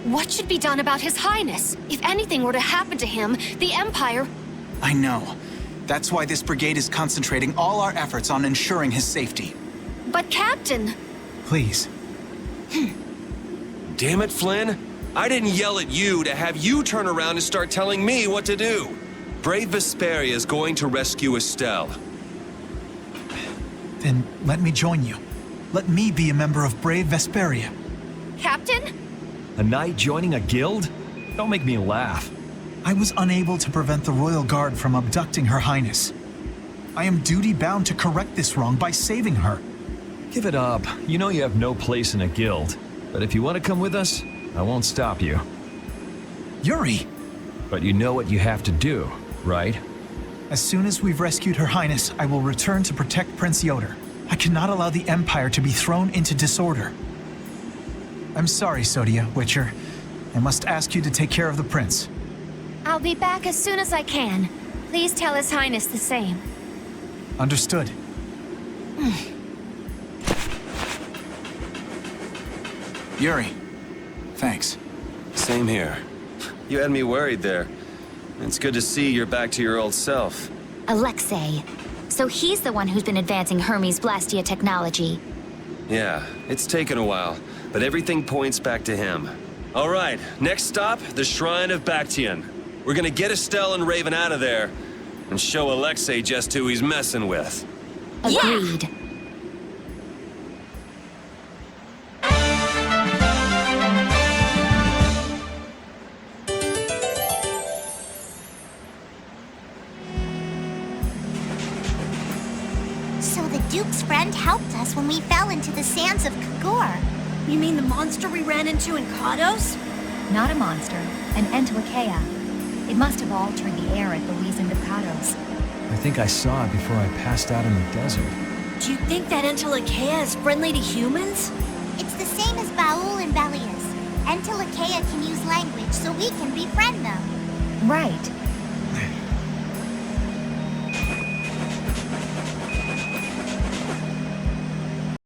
what should be done about His Highness? If anything were to happen to him, the Empire... I know. That's why this brigade is concentrating all our efforts on ensuring his safety. But Captain... Please. Damn it, Flynn. I didn't yell at you to have you turn around and start telling me what to do. Brave Vesperia is going to rescue Estelle. Then let me join you. Let me be a member of Brave Vesperia. Captain? A knight joining a guild? Don't make me laugh. I was unable to prevent the Royal Guard from abducting Her Highness. I am duty-bound to correct this wrong by saving her. Give it up. You know you have no place in a guild. But if you want to come with us, I won't stop you. Yuri! But you know what you have to do, right? As soon as we've rescued Her Highness, I will return to protect Prince Yoder. I cannot allow the Empire to be thrown into disorder. I'm sorry, Sodia, Witcher. I must ask you to take care of the prince. I'll be back as soon as I can. Please tell His Highness the same. Understood. Yuri, thanks. Same here. You had me worried there. It's good to see you're back to your old self. Alexei. So he's the one who's been advancing Hermes Blastia technology. Yeah, it's taken a while, but everything points back to him. All right, next stop, the Shrine of Bactian. We're gonna get Estelle and Raven out of there and show Alexei just who he's messing with. Agreed. Yeah. So the Duke's friend helped us when we fell into the sands of Kagor. You mean the monster we ran into in Kados? Not a monster, an Entelekea. It must have altered the air at the Weasand of Kados. I think I saw it before I passed out in the desert. Do you think that Entelekea is friendly to humans? It's the same as Baul and Belius. Entelekea can use language, so we can befriend them. Right.